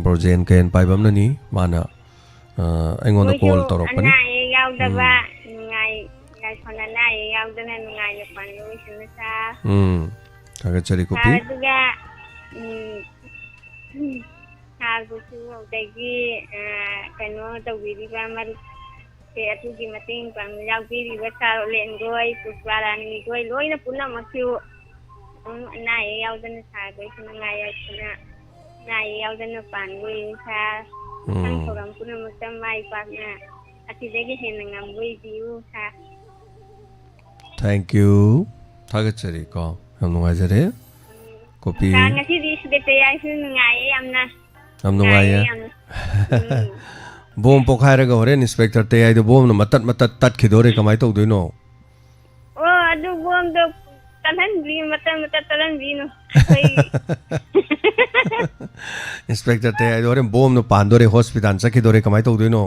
ꯕ꯭ꯔꯣꯖꯦꯟ ꯀꯦꯟ ꯄꯥꯏꯕ ꯑꯃꯅꯅꯤ ꯃꯥꯅ ꯑꯩꯉꯣꯟꯗ ꯀꯣꯜ ꯇꯧꯔꯛꯄꯅꯤ ꯑꯅꯥ ꯑꯌꯦꯛ ꯌꯥꯎꯗꯕ ꯅꯨꯡꯉꯥꯏ ꯌꯥꯏꯐꯅ ꯑꯅꯥ ꯑꯌꯦꯛ ꯌꯥꯎꯗꯅ ꯅꯨꯡꯉꯥꯏꯅ ꯄꯥꯟꯕꯤꯁꯅꯨ ꯁꯥꯔ ꯊꯥꯒꯠꯆꯔꯤ ꯀꯣꯄꯤ ꯁꯥꯔ ꯑꯗꯨꯒ ꯁꯥꯔꯕꯨꯁꯨ ꯑꯗꯒꯤ ꯀꯩꯅꯣ ꯇꯧꯕꯤꯔꯤꯕ ꯃꯔꯨꯞꯁꯦ ꯑꯗꯨꯒꯤ ꯃꯇꯦꯡ ꯌꯥꯎꯕꯤꯔꯤꯕ ꯁꯥꯔ ꯑꯣꯂꯦꯟꯈꯣꯏ ꯄꯨꯁꯄꯥꯔꯥꯅꯤꯈꯣꯏ ꯂꯣꯏꯅ ꯄꯨꯝꯅꯃꯛꯁꯨ ꯑꯅꯥ ꯑꯌꯦꯛ ꯌꯥꯎꯗꯅ ꯁꯥꯔꯈꯣꯏꯁꯨ ꯅꯨꯡꯉꯥꯏ ꯌꯥꯏꯐꯅ ꯑꯅꯥ ꯑꯌꯦꯛ ꯌꯥꯎꯗꯅ ꯄꯥꯟꯕꯣꯏ ꯁꯥꯔ ꯃꯊꯪ ꯊꯧꯔꯝ ꯄꯨꯝꯅꯃꯛꯇ ꯃꯥꯏ ꯄꯥꯛꯅ ꯑꯁꯤꯗꯒꯤ ꯍꯦꯟꯅ ꯉꯝꯕ ꯑꯣꯏꯕꯤꯌꯨ ꯁꯥꯔ thank you ꯊꯥꯒꯠꯆꯔꯤ ꯀꯣ ꯌꯥꯝ ꯅꯨꯡꯉꯥꯏꯖꯔꯦ ꯀꯣꯄꯤ ꯁꯥꯔ ꯉꯁꯤꯗꯤ ꯁꯤꯗ ꯇꯌꯥꯏꯁꯨ ꯅꯨꯡꯉꯥꯏꯌꯦ ꯌꯥꯝꯅ ꯌꯥꯝ ꯅꯨꯡꯉꯥꯏꯌꯦ ꯕꯣꯝ ꯄꯣꯈꯥꯏꯔꯒ ꯍꯣꯔꯦꯟ ꯏꯟꯁꯄꯦꯛꯇꯔ ꯇꯌꯥꯏꯗꯣ ꯕꯣꯝꯅ ꯃꯇꯠ ꯇꯠꯈꯤꯗꯣꯔꯦ ꯀꯃꯥꯏꯅ ꯇꯧꯗꯣꯏꯅꯣ ꯑꯣ ꯑꯗꯨ ꯕꯣꯝꯗꯣ ꯇꯠꯍꯟꯕꯤꯌꯨ ꯃꯇꯠ ꯇꯠꯍꯟꯕꯤꯅꯨ इंस्पेक्टर ते होरे बोम न पांदोरे हॉस्पिटल चखिदोरे कमाई तौदोइनो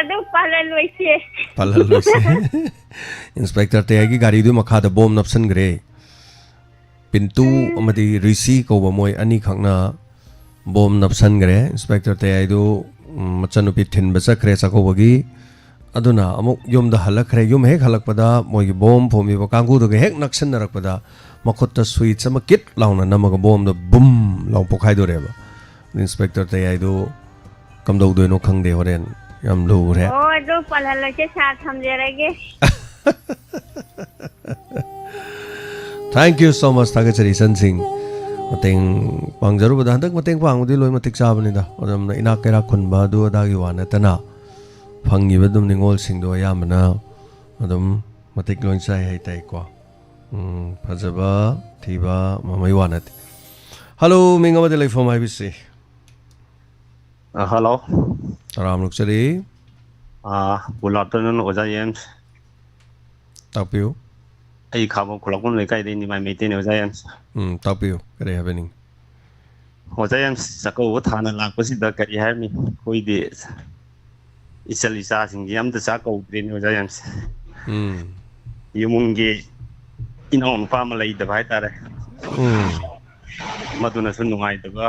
अदु पाललोइसे इंस्पेक्टर ते की गाड़ी दु मखादा बोम नपसनग्रे पिंटू अमदी रिसी कोबा मोय अनि खंगना बोम नपसनग्रे इंस्पेक्टर ते आइदु मचनुपि थिनबा चखरे चकोबगी अदुना अमुक युमदा हलखरे युम हेक हलकपदा मोयगी बोम फोमिबा कांगुदुगे हेक नक्सनरकपदा मखुत्ता स्विच अमा किट लाउना नमगा बोम द बुम लाउ पोखाइदोरेबा इंस्पेक्टर ते आइदु कमदौदोइनो खंगदे होरेन याम लुरे ओ अदु पलहलके साथ थमजेरगे थैंक यू सो मच थागचरी सन सिंह मतेंग पांगजरुबदा हंदक मतेंग पांगुदि लोय मतिक चाबनिदा अदमना इना केरा खुनबा दु अदागी वानतना फंगिबा दुम निंगोल सिंगदो यामना अदम मतिक लोय चाइ हैताइ को फजबा थीबा ममई वानत हेलो मिंगमदे लेफोम आइबिसी हेलो राम लुक्चरी गुड आफ्टरनून ओजा जेम्स तापियो आई खाबो खुलकम लेकाई दे निमाय मेटेन ओजा जेम्स तापियो करे हैपनिंग ओजा जेम्स सको थाना लाकपसि द करी हैमी कोई दे इसल इसा सिंग यम द चा कौद्रेन ओजा जेम्स युमुंगे इनाउ नुपा मा लैदबा हाइतारे मदुनसु नुंगाइदबा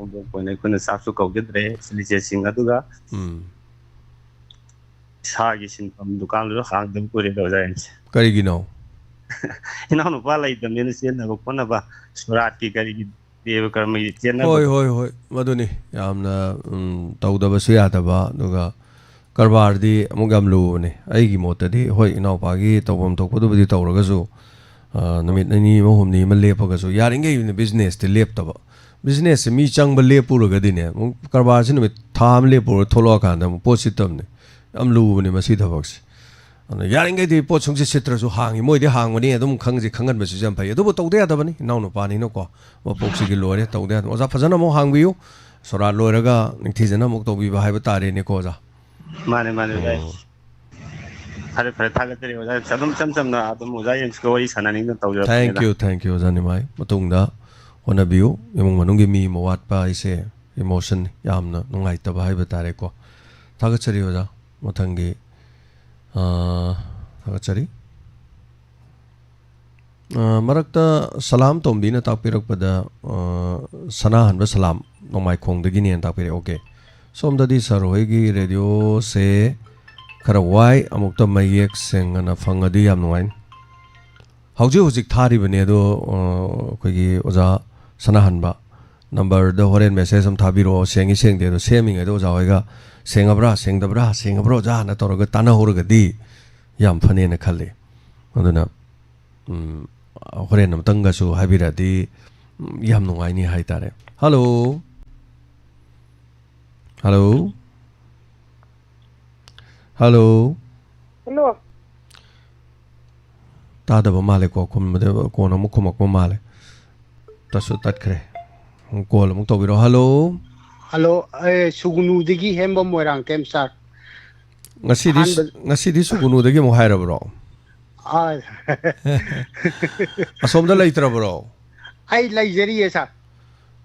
ओदो कोने कोने सासु कौगद्रे सिलिचे सिंग अदुगा सागी सिनफम दुकान लो हांगदम पुरे ओजा जेम्स करिगिनो इनाउ नुपा लैदमेन सेनबा कोनबा सुरात की करिगी देव कर्म चेनबा होय मदुनी यामना तौदबसु यादबा दुगा करबारदी अमुक याम लुबने अइगी मोतदी होय इनाउपागी तौबम तोकपदुबदी तौरगसु नमित ननी महुमनी म लेपगसु यारिंगे बिजनेस ते लेपतबा बिजनेस मी चंगब लेपुरगदिने करबार से नमित थाम लेपुर थोलो कांदा पोसितमने याम लुबने मसी थबक्स यारिंगे दि पोत सुंगसि सित्रसु हांगी मोइदि हांगबनी अदुम खंगजि खंगनबसु जम फै अदुबो तौदे यादबनी नाउनो पानी नको वपोक्सिगी लोरे तौदे ओजा फजना मो हांगबियु सोरा लोरगा निथिजना मुक तौबिबा हाइबा तारेने को ओजा माने फरे थागतरी ओजा सदम चमचमना अदुम ओजा यंसको वरी सनानिंग तौजर थैंक यू ओजा निमाय मतुंगदा होनबियु इमुंग मनुंगी मी मवाटपा इसे इमोशन यामना नुंगाइतबा हाइबा तारे को थागतरी ओजा मथंगी थागतरी मरक्ता सलाम तोंबीना ताकपिरकपदा सना हनबा सलाम नोमाय खोंगदगिनि ताकपिरे ओके सोमददी सर होइगी रेडियो से खरा वाई अमुक्ता मयेक सेंगना फंगदी याम नुवाइन हौजिक थारिबने दो कोइगी ओजा सनाहनबा नंबर द होरेन मेसेज हम थाबिरो सेंगी सेंगदे दो सेमिंग दो ओजा होइगा सेंगब्रा सेंगब्रो जा ना तोरगा ताना होरगदी याम फनेना खल्ले अदुना होरेन नमतंगसु हाबिरादी याम नुवाइनी हाइतारे हेलो हेलो हेलो हेलो तादब माले को खुमदे कोन अमुक खुमक माले तसु तत्खरे कोल अमुक तोबिरो हेलो हेलो सुगुनुदगी हेमबम मोइरांग टेम सर ngasi sugunuदगी मो हायरबरो असोमदा लैत्रबरो आई लैजरी sir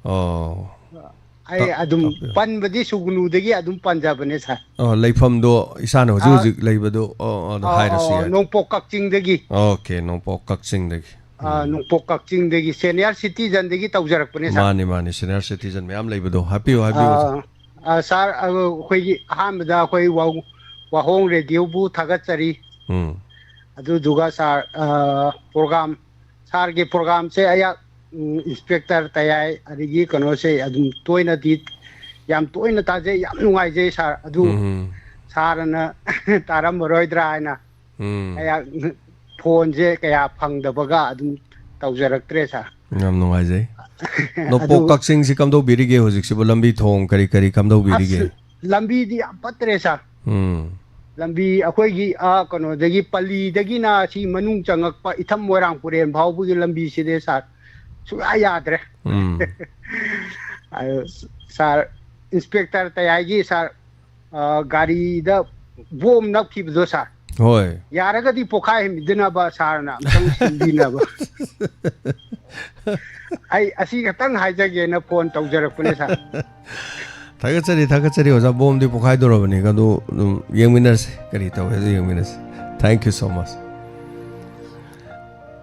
Oh. ai adum pan badi sugnu degi adum panjabane sa Oh, leifam do isana hoji leibado hairasi ya. nong pokak ching degi Okay, nong pokak ching degi. nong pokak ching degi senior citizen degi tawjarak pane sa Mani senior citizen mayam leibado happy sar khoi hamda khoi wahong radio bu thagat chari adu duga sar program sar ge program se aya inspector tayai adigi kano se adum toina di yam toina ta je yam nungai je sar adu sarana taram roidra na aya phone je kaya phangda baga adum tawjarak tre sa yam nungai je no pokak sing si kam do birige hojik si lambi thong kari kam do birige lambi di apatre sa lambi akhoi gi kano dagi pali dagi na si manung changak pa itham morang puren bhau bu gi lambi si de sa su ayadre sar inspector tayagi sar gari da bom nak ki do sa hoy yaraga di pokhai midna ba sar na tang sindina ba ai asi katang haijage na phone tawjarak pune sa Thagachari oja bom di pokhai do robani ka do yengminers kari taw yengminers. Thank you so much.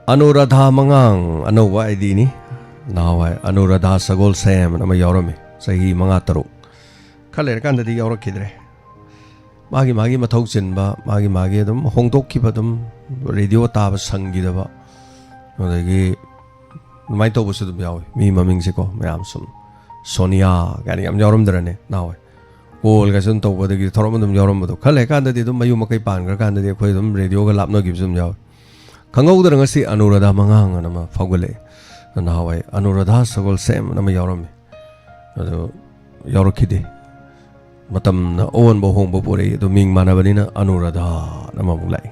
Anuradha mangang anowa idini nawai Anuradha sagol sam nama yorami sahi manga taruk khaler kan di yorok kidre magi mathau chinba magi dum hongdok ki badum radio ta ba sangi da ba odagi mai to busu dum yawi mi maming se ko mayam sum Sonia gani am yorom drane nawai kol ga sun to bodagi thorom dum yorom bodo khale kan di dum mayu makai pan ga kan di khoi dum radio ga lapno gi sum yawi khangau ngasi Anuradha mangang nama fagule nawai Anuradha sagol sem nama yorami ado yorokide matam na on bo hong bo pore do ming mana banina Anuradha nama mulai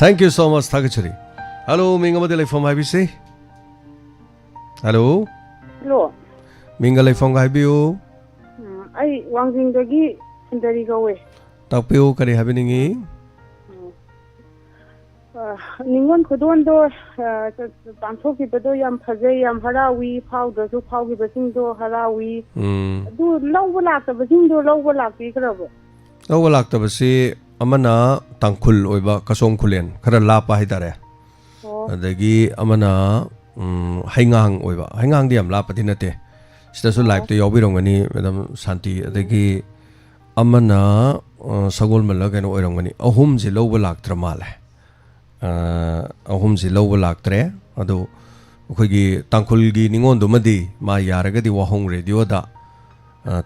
thank you so much thagachari hello minga madele from ibc hello minga le from ibu ai wangjing dagi sindari gawe tapio kari habiningi ningon khudon do tanthok ki bedo yam phajai yam harawi phau do su phau ki basing do harawi du lawla ta basing do lawla pi krabo lawla ta basi amana tangkhul oiba kasong khulen khara la pa haidare adagi amana haingang oiba haingang di am la pa dinate sida su live to yobi rongani madam santi adagi amana sagol mala keno oirongani ahum ji lawla tra male ahum si lawba laktre ado khoi tangkhul gi ningon do madi ma yaraga di wahong radio da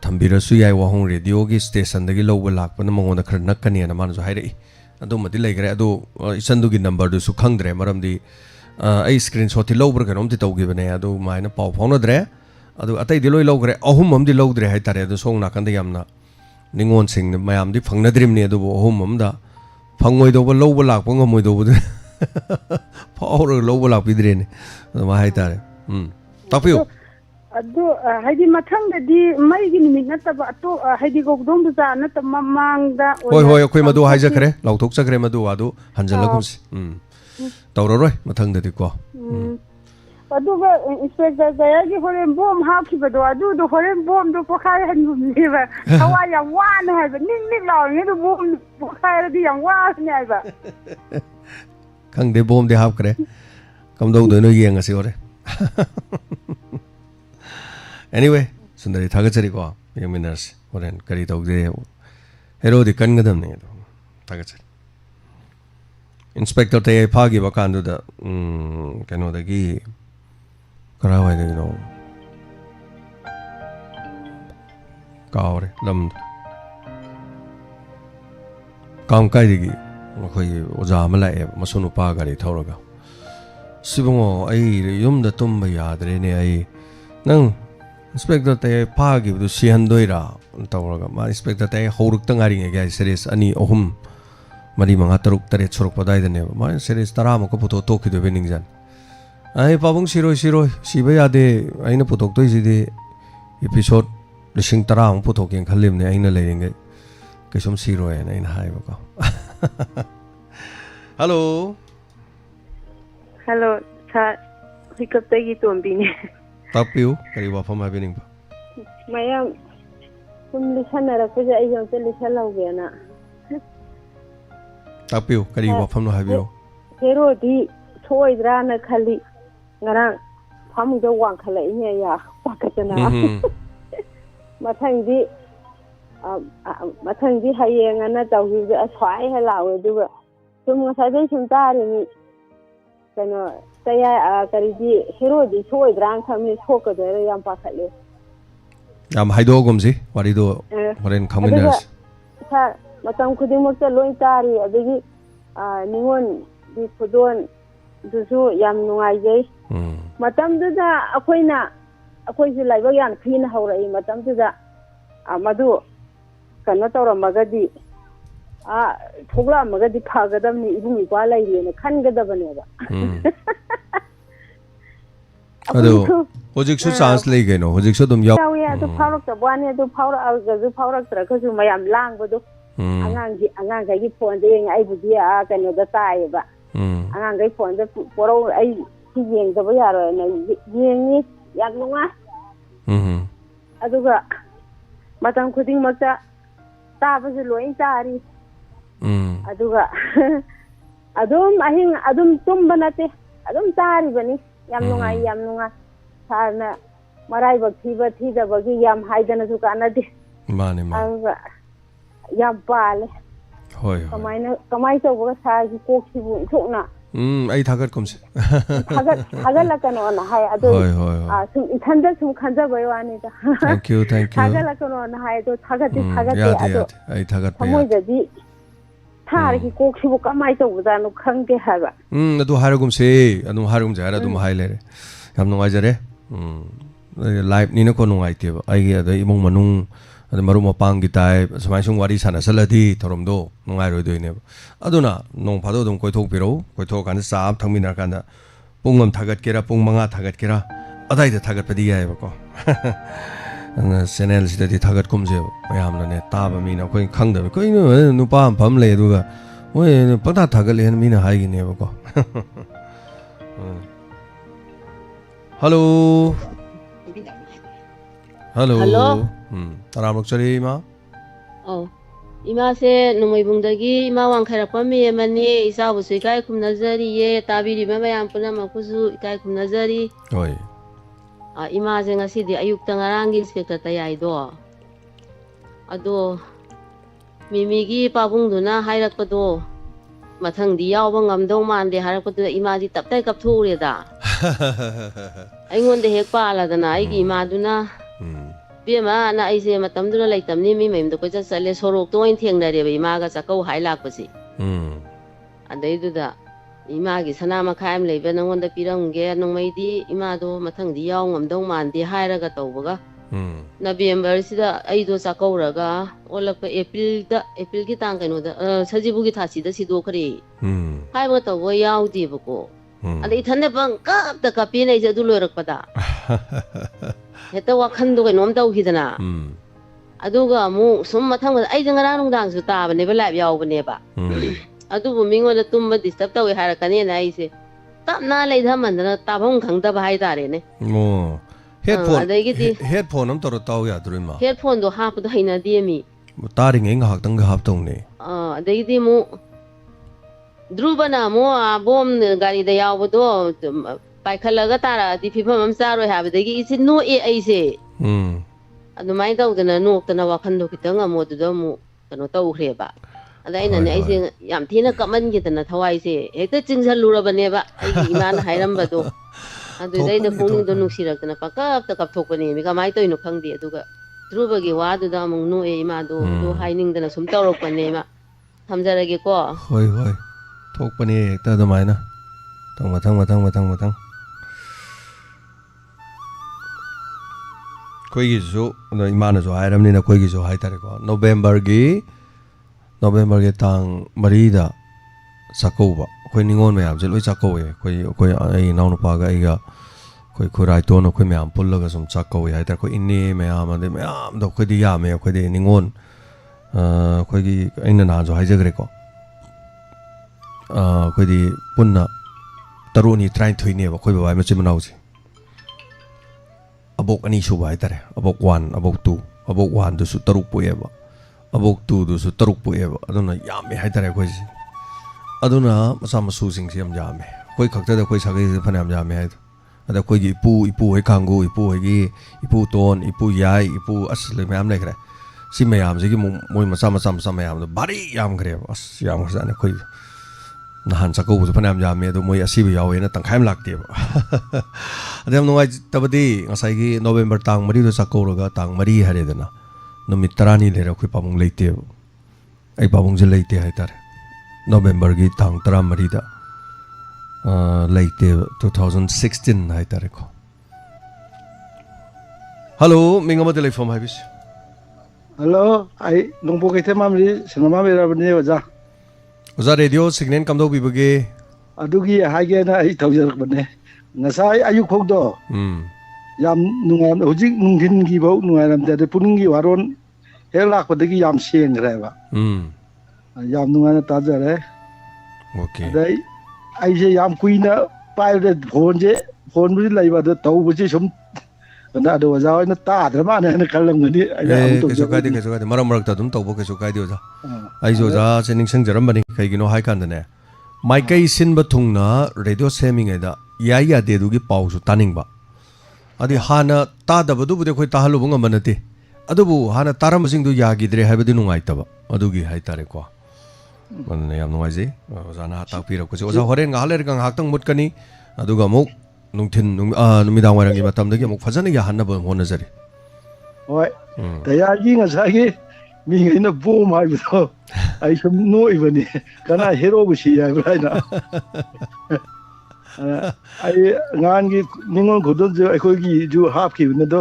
thambira su yai wahong radio gi station da gi lawba lakpa na mangon da khar nakani na man zo hairei ado madi laigre ado isandu gi number du su khangdre maram di ai screenshot ti lawbra kanom ti tawgi bane ado maina paw phone dre ado atai di loi lawgre ahum am di lawdre hai tare ado song nakanda yamna ningon sing mayam di phangna drim ni ado ahum am da phangoi do ba lawba lakpa ngamoi do bu power lawba lakpi dre ni ma hai tare tapiu adu haidi mathang da di mai gi nimit na ta ba to haidi gogdom bu za na ta mamang da hoi khoi madu hai ja kare lauthok chakre madu adu hanjal lakum si tawro roi mathang da di ko adu ba inspector da gi horen bom ha ki ba do adu do horen bom do pokhai han ni ba hawa ya wa na hai ba ning law ni do bom pokhai di yang wa ni hai ba kang de bom de hap kare kam do do no yeng asi ore anyway sundari thagachari ko yeminars horen kari tawde hero di kan gadam ne thagachari inspector te phagi ba kan da kano da gi kara wa de no kaore lam kam kai di khoi oja ma la e masunu pa gari thoraga sibungo ai yum da tum ba ya dre ne ai nang inspector te phagi du sihan doira tawraga ma inspector te horuk tangari nge gai series ani ohum mari manga taruk tare chorok padai dane ma series tara ma ko photo to ki do bening jan ai pabung siroi siba ya de aina photo to ji de episode lising tara ang photo ken khalim ne aina leing ke som siroi na aina hai ba ko hello sa hikap tagi to ambini ꯇꯥꯛꯄꯤꯌꯨ ꯀꯔꯤ ꯋꯥꯐꯝ ꯍꯥꯏꯕꯤꯅꯤꯡꯕ ꯃꯌꯥꯝ ꯁꯨꯝ ꯂꯤꯁꯟꯅꯔꯛꯄꯁꯦ ꯑꯩꯁꯨ ꯑꯝꯇ ꯂꯤꯁꯜꯍꯧꯒꯦꯅ ꯇꯥꯛꯄꯤꯌꯨ ꯀꯔꯤ ꯋꯥꯐꯝꯅꯣ ꯍꯥꯏꯕꯤꯌꯨ ꯍꯦꯔꯣꯗꯤ ꯁꯣꯏꯗ꯭ꯔꯥꯅ ꯈꯜꯂꯤ ꯉꯔꯥꯡ ꯐꯃꯨꯡꯗ ꯋꯥꯡꯈꯠꯂꯛꯏꯅꯦ ꯌꯥ ꯄꯥꯈꯠꯇꯅ ꯃꯊꯪꯗꯤ ꯍꯌꯦꯡ ꯑꯅ ꯇꯧꯈꯤꯕꯗ ꯑꯁ꯭ꯋꯥꯏ ꯍꯦꯛ ꯂꯥꯎꯋꯦ ꯑꯗꯨꯒ ꯁꯨꯝ ꯉꯁꯥꯏꯗꯩ ꯁꯨꯝ ꯇꯥꯔꯤꯅꯤ ꯀꯩꯅꯣ ꯀꯔꯤꯗꯤ ꯍꯦꯔꯣꯗꯤ ꯁꯣꯏꯗ꯭ꯔꯥꯅ ꯈꯟꯕꯅꯤ ꯁꯣꯛꯀꯗꯣꯏꯔꯥ ꯌꯥꯝ ꯄꯥꯈꯠꯂꯦ ꯌꯥꯝ ꯍꯥꯏꯗꯣꯛꯑꯒꯨꯝꯁꯤ ꯋꯥꯔꯤꯗꯣ ꯍꯣꯔꯦꯟ ꯈꯪꯃꯤꯟꯅꯔꯁꯤ ꯁꯥꯔ ꯃꯇꯝ ꯈꯨꯗꯤꯡꯃꯛꯇ ꯂꯣꯏ ꯇꯥꯔꯤ ꯑꯗꯒꯤ ꯅꯤꯉꯣꯜꯒꯤ ꯈꯨꯗꯣꯟꯗꯨꯁꯨ ꯌꯥꯝ ꯅꯨꯡꯉꯥꯏꯖꯩ ꯃꯇꯝꯗꯨꯗ ꯑꯩꯈꯣꯏꯁꯨ ꯂꯥꯏꯕꯛ ꯌꯥꯝ ꯊꯤꯅ ꯍꯧꯔꯛꯏ ꯃꯇꯝꯗꯨꯗ ꯃꯗꯨ ꯀꯩꯅꯣ ꯇꯧꯔꯝꯃꯒꯗꯤ ꯊꯣꯛꯂꯛꯑꯝꯃꯒꯗꯤ ꯐꯒꯗꯕꯅꯤ ꯏꯕꯨꯡ ꯏꯄ꯭ꯋꯥ ꯂꯩꯔꯦꯅ ꯈꯟꯒꯗꯕꯅꯦꯕ ꯑꯗꯣ ꯍꯧꯖꯤꯛꯁꯨ ꯆꯥꯟꯁ ꯂꯩ ꯀꯩꯅꯣ ꯍꯧꯖꯤꯛꯁꯨ ꯑꯗꯨꯝ ꯌꯥꯎꯋꯦ ꯑꯗꯨ ꯐꯥꯎꯔꯛꯇꯕ ꯋꯥꯅꯤ ꯑꯗꯨ ꯐꯥꯎꯔꯛꯑꯒꯁꯨ ꯐꯥꯎꯔꯛꯇ꯭ꯔꯒꯁꯨ ꯃꯌꯥꯝ ꯂꯥꯡꯕꯗꯣ ꯑꯉꯥꯡꯈꯩꯒꯤ ꯐꯣꯟꯗ ꯌꯦꯡꯉꯦ ꯑꯩꯕꯨꯗꯤ ꯀꯩꯅꯣꯗ ꯇꯥꯏꯌꯦꯕ ꯑꯉꯥꯡꯈꯩ ꯐꯣꯟꯗ ꯄꯣꯔꯧ ꯑꯩ ꯁꯤ ꯌꯦꯡꯗꯕ ꯌꯥꯔꯣꯏꯅ ꯌꯦꯡꯉꯤ ꯌꯥꯝ ꯅꯨꯡꯉꯥꯏ ꯑꯗꯨꯒ ꯃꯇꯝ ꯈꯨꯗꯤꯡꯃꯛꯇ ꯇꯥꯕꯁꯨ ꯂꯣꯏ ꯇꯥꯔꯤ ꯑꯗꯨꯒ ꯑꯗꯨꯝ ꯑꯍꯤꯡ ꯑꯗꯨꯝ ꯇꯨꯝꯕ ꯅꯠꯇꯦ ꯑꯗꯨꯝ ꯇꯥꯔꯤꯕꯅꯤ ꯌꯥꯝ ꯅꯨꯡꯉꯥꯏ ꯌꯥꯝ ꯅꯨꯡꯉꯥꯏ ꯁꯥꯔꯅ ꯃꯔꯥꯏꯕꯛ ꯊꯤꯕ ꯊꯤꯗꯕꯒꯤ ꯌꯥम ꯍꯥꯏꯗꯅꯁꯨ ꯀꯥꯟꯅꯗꯦ ꯃꯥꯅꯦ ꯑꯗꯨꯒ ꯌꯥꯝ ꯄꯥꯜꯂꯦ ꯍꯣꯏ ꯀꯃꯥꯏꯅ ꯇꯧꯕꯒ ꯁꯥꯔꯒꯤ ꯀꯣꯛꯁꯤꯕꯨ ꯏꯟꯊꯣꯛꯅ ꯑꯩ ꯊꯥꯒꯠꯀꯨꯝꯁꯤ ꯊꯥꯒꯠꯂꯛꯀꯅꯣꯅ ꯍꯥꯏ ꯑꯗꯨ ꯁꯨꯝ ꯏꯊꯟꯗ ꯁꯨꯝ ꯈꯟꯖꯕꯩ ꯋꯥꯅꯤꯗ ꯊꯥꯒꯠꯂꯛꯀꯅꯣꯅ ꯍꯥꯏ ꯑꯗꯣ ꯊꯥꯒꯠꯇꯦ ꯑꯗꯣ ꯊꯃꯣꯏꯗꯗꯤ ꯁꯥꯔꯒꯤ ꯀꯣꯛꯁꯤꯕꯨ ꯀꯃꯥꯏꯅ ꯇꯧꯕꯖꯥꯠꯅꯣ ꯈꯪꯗꯦ ꯍꯥꯏꯕ ꯑꯗꯨ ꯍꯥꯏꯔꯒꯨꯝꯁꯤ ꯍꯥꯏꯔ ꯑꯗꯨꯝ ꯍꯥꯏ ꯂꯩꯔꯦ ꯌꯥꯝ ꯅꯨꯡꯉꯥꯏꯖꯔꯦ ꯂꯥꯏꯞꯅꯤꯅꯀꯣ ꯅꯨꯡꯉꯥꯏꯇꯦꯕ ꯑꯩꯒꯤ ꯑꯗꯩ ꯏꯃꯨꯡ ꯃꯅꯨꯡ ꯑꯗꯩ ꯃꯔꯨꯞ ꯃꯄꯥꯡꯒꯤ ꯇꯥꯏꯞ ꯁꯨꯃꯥꯏꯅ ꯁꯨꯝ ꯋꯥꯔꯤ ꯁꯥꯟꯅꯁꯜꯂꯗꯤ ꯊꯧꯔꯝꯗꯣ ꯅꯨꯡꯉꯥꯏꯔꯣꯏꯗꯣꯏꯅꯦꯕ ꯑꯗꯨꯅ ꯅꯣꯡ ꯐꯥꯗꯣꯛ ꯑꯗꯨꯝ ꯀꯣꯏꯊꯣꯛꯄꯤꯔꯛꯎ ꯀꯣꯏꯊꯣꯛꯑꯀꯥꯟꯗ ꯆꯥ ꯑꯃ ꯊꯛꯃꯤꯟꯅꯔꯀꯥꯟꯗ ꯄꯨꯡ ꯑꯃ ꯊꯥꯒꯠꯀꯦꯔꯥ ꯄꯨꯡ 5 ꯊꯥꯒꯠꯀꯦꯔꯥ ꯑꯗꯥꯏꯗ ꯊꯥꯒꯠꯄꯗꯤ ꯌꯥꯏꯑꯕꯀꯣ ꯆꯦꯅꯦꯜꯁꯤꯗꯗꯤ ꯊꯥꯒꯠꯀꯨꯝꯁꯦꯕ ꯃꯌꯥꯝꯅꯅꯦ ꯇꯥꯕ ꯃꯤꯅ ꯑꯩꯈꯣꯏ ꯈꯪꯗꯕ ꯀꯩꯅꯣ ꯅꯨꯄꯥ ꯑꯃ ꯐꯝ ꯂꯩ ꯑꯗꯨꯒ ꯃꯣꯏ ꯄꯪꯊꯥ ꯊꯥꯒꯠꯂꯦꯅ ꯃꯤꯅ ꯍꯥꯏꯒꯤꯅꯦꯕꯀꯣ ꯍꯜꯂꯣ ꯍꯜꯂꯣ ꯇꯔꯥꯃꯨꯛꯆꯔꯤ ꯏꯃꯥ ꯏꯃꯥꯁꯦ ꯅꯣꯡꯃꯩꯕꯨꯡꯗꯒꯤ ꯏꯃꯥ ꯋꯥꯡꯈꯩꯔꯛꯄ ꯃꯦꯝꯕꯅꯤ ꯏꯆꯥꯕꯨꯁꯨ ꯏꯀꯥꯏ ꯈꯨꯝꯅꯖꯔꯤꯌꯦ ꯇꯥꯕꯤꯔꯤꯕ ꯃꯌꯥꯝ ꯄꯨꯝꯅꯃꯛꯄꯨꯁꯨ ꯏꯀꯥꯏ ꯈꯨꯝꯅꯖꯔꯤ ꯍꯣꯏ ꯏꯃꯥꯁꯦ ꯉꯁꯤꯗꯤ ꯑꯌꯨꯛꯇ ꯉꯔꯥꯡꯒꯤ ꯏꯟꯁꯄꯦꯛꯇꯔ ꯇꯌꯥꯏꯗꯣ ꯑꯗꯣ ꯃꯤꯃꯤꯒꯤ ꯄꯥꯕꯨꯡꯗꯨꯅ ꯍꯥꯏꯔꯛꯄꯗꯣ ꯃꯊꯪꯗꯤ ꯌꯥꯎꯕ ꯉꯝꯗꯧ ꯃꯥꯟꯗꯦ ꯍꯥꯏꯔꯛꯄꯗꯨꯗ ꯏꯃꯥꯗꯤ ꯇꯞꯇꯥꯏ ꯀꯞꯊꯣꯛꯎꯔꯦꯗ ꯑꯩꯉꯣꯟꯗ ꯍꯦꯛ ꯄꯥꯜꯂꯗꯅ ꯑꯩꯒꯤ ꯏꯃꯥꯗꯨꯅ ꯕꯦꯝꯃꯅ ꯑꯩꯁꯦ ꯃꯇꯝꯗꯨꯗ ꯂꯩꯇꯕꯅꯤ ꯃꯤ ꯃꯌꯨꯝꯗ ꯀꯣꯏꯆꯠ ꯆꯠꯂꯦ ꯁꯣꯔꯣꯛꯇ ꯑꯣꯏꯅ ꯊꯦꯡꯅꯔꯦꯕ ꯏꯃꯥꯒ ꯆꯥꯛꯀꯧ ꯍꯥꯏ ꯂꯥꯛꯄꯁꯦ ꯑꯗꯩꯗꯨꯗ 이마기 사나마 카임 레이베 너원데 비랑게 농메이디 이마도 마탕디 야옹 엄동 만디 하이라가 떠오버가 나비엠버시다 아이도 사코우라가 올라가 에필기 땅가노다 서지부기 다시다 시도 그리 하이버 떠고 야우디 보고 근데 이탄네 방 깝다 까피네 이제 둘러럭바다 했다 와칸도 그놈 다우히드나 아두가 뭐 숨마탕은 아이등가 농당수 따바네 별라 야우버네바 아두부 민원에 tumma disturb tawi harakani na ise tapna leidhamandana tabhong khangdaba haidare 뭐 헤드폰 좀 떨어 따오 야드르마 헤드폰도 하프도 하이나디미 뭐 따링에 학당 가 합동네 아데기디 뭐 드루바나 뭐 아봄 가리다 야오도 파이칼라가 따라 디피범 암사로 하베데기 이세 노에 아이세 아두마이 다우드나 노옥드나 와칸도 기땅 아모드도 뭐 그노 따우크레바 ada ina ne aise yam thina kaman gi tana thawai se hekta chingsal lurabane ba ai iman hairam ba do adu dai da phone do nusirak tana pakap ta kap thokpani mi kamai to ino khangdi aduga druba gi wa du da mung no e ima do haining dana sum tawrok pane ma thamjarage ko hoi hoi thokpani hekta da maina matang koi gi jo imana jo hairam ni na koi gi jo hai tare ko November gi November के तांग मरीदा साकोबा कोई निगोन में आप जल्दी साकोए कोई I now नुपा का इगा कोई राइटो न कोई में आप पुल्ला का सम साकोए है तर कोई इन्ने में आप दो कोई दिया में कोई दे निगोन कोई की इन ना जो है जगरे को कोई दी पुन्ना तरुणी ट्राइन थुई ने कोई बाय में चिमनाउ जी abok ani suba haitare abok 1 abok 2 abok 1 du su taruk poeba abok 2 du su taruk poeba aduna yame haitare koi aduna masa masu sing siam yame koi khakta da koi sagai phanam yame hai ada koi gi ipu hai kangu ipu hai gi ipu ton ipu yai ipu asle mayam lekre si mayam ji gi moi masa mayam do bari yam kre as yam khana koi nahan sakau bu phanam yame do moi asibi yawe na tangkhaim lakte ba adam nongai tabadi ngasai gi November tang mari do sakau roga tang mari hare dana numit tarani lera khoi pamung leite ai pamung je leite hai tar November gi tang tara mari da leite 2016 hai tar ko hello mingama telephone hai bis hello ai nongbo ke thema mari sinama mera bani oja oja radio signal kam do bibage adugi haige na ai thaujar bane ngasai ayuk khok do yam nungam hojik nungthin gi bau nungairam de puning gi waron helak padagi yam seng reba yam nungana tajare okay dai ai je yam kuina pai de phone bri laiba de tau bu sum na do ja na ta drama na kalang ni ai ke so kai de maram marak ta dum tau bo ke so kai de oja ai jo ja chening sang jaram bani kai gi no hai kan ne mai kai sin ba thung na radio seming ai da ya ya de du gi pau su taning ba adi hana ta da bu de khoi ta halu bunga manate adubu hana taram sing du ya gi dre hai ba di nungai ta ba adu gi hai tare ko man yam nungai je oja na ta pi ra ko oja horen ga haler gang hak tang mut kani adu ga muk nungthin numidang warang gi matam da gi muk phajana ya hanna ba hona jari oi ta ya gi nga sa gi mi ngai na bo mai bu ai sum no ibani kana hero bu si ya bra na ai ngan gi ningon godon je ai khoi gi ju hap ki na do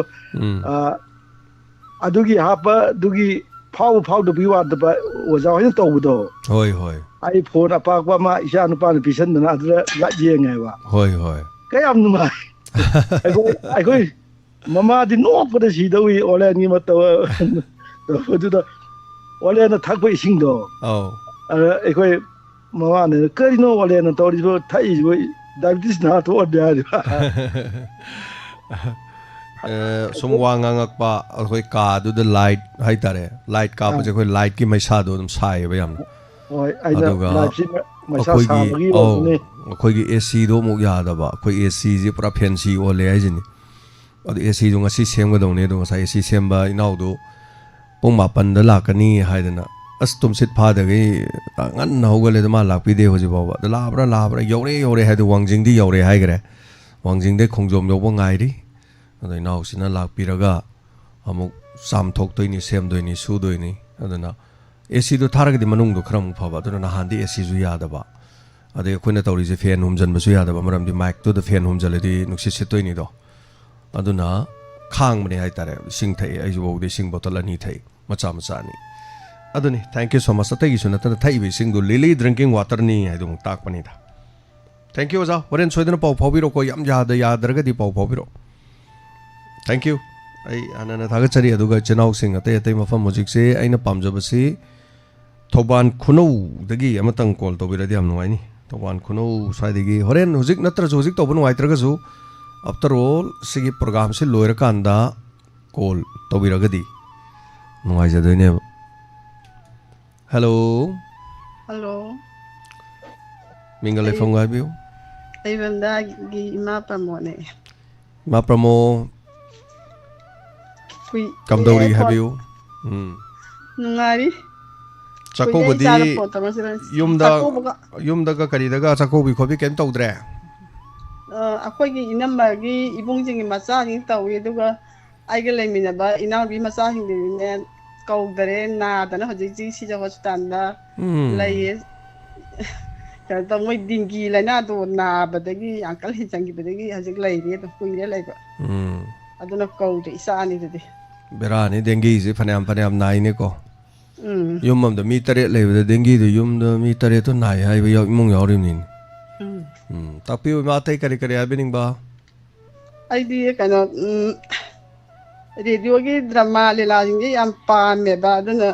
adugi hapa dugi phau do bi wa da ba oja hin to bu do hoi ai phone apak ba ma isa nu pa ni pisan na adra la je ngai wa hoi kayam nu mai ai khoi mama di no pa da si do wi ole ni ma to do do ole na thak ba sing do ai khoi mama ne kari no ole na to ri bo thai bo diabetes na to odya sumwa ngangak pa khoi ka du the light hai tare light ka pa je khoi light ki mai sa do dum sai ba yam oi ai da light si mai sa sa gi ne khoi gi AC do mu ya da ba khoi AC ji pura fancy ole ai jini ad AC do ngasi sem ga dong ne do sai AC sem ba inau do pung ma pan da la ka ni hai da na as tum sit pha da gi ngan na ho ga le da ma la pi de ho ji ba ba da la bra yore hai do wangjing di yore hai gre wangjing de khongjom yo ba ngai ri adai nau sina lak pi ra ga amuk sam thok toi ni sem doi ni su doi ni adana AC do thar ga di manung do khram pha ba do na han di AC ju ya da ba ade khoina tawri je fan hum jan ba su ya da ba maram di mic to the fan hum jale di nuksi se toi ni do aduna khang mane hai tare sing thai ai ju bo de sing bottle ani thai macha ni aduni thank you so much atai gi suna ta thai bi sing do lily drinking water ni ai do tak pani da thank you za horen soidana pau phobiro ko yam ja da ya darga di pau phobiro thank you ai anana thaga chari aduga chenau sing atai mafam music se aina pamjaba si thoban khunou dagi amatang call to biradi am nuai ni thoban khunou sai dagi horen hujik natra hujik to bunu aitraga su after all sigi program se loira kanda call to biragadi nuai jadoine hello mingale phonga biu ai vanda gi ma pamone ma promo Kamdori have you? Nungari. Chako budi yum da ka kari da ga chako bi khobi kem tau dre. Akhoi gi inamba gi ibung jing gi macha gi tau ye duga ai ge le mina ba ina bi macha hing de ne kau dare na da na hoji ji si ja hospital da lai ta ta moi dingi la na do na ba da gi ankal hin chang gi ba da gi hajik lai ri to kui re lai ba aduna kau de isa ni de berani dengi je phanam nai ne ko yum am da mi tare le da dengi de yum da mi tare to nai hai ba mung yaw rim nin tapi ma tai kari happening ba ai di kana radio gi drama le la jing yam pa me ba aduna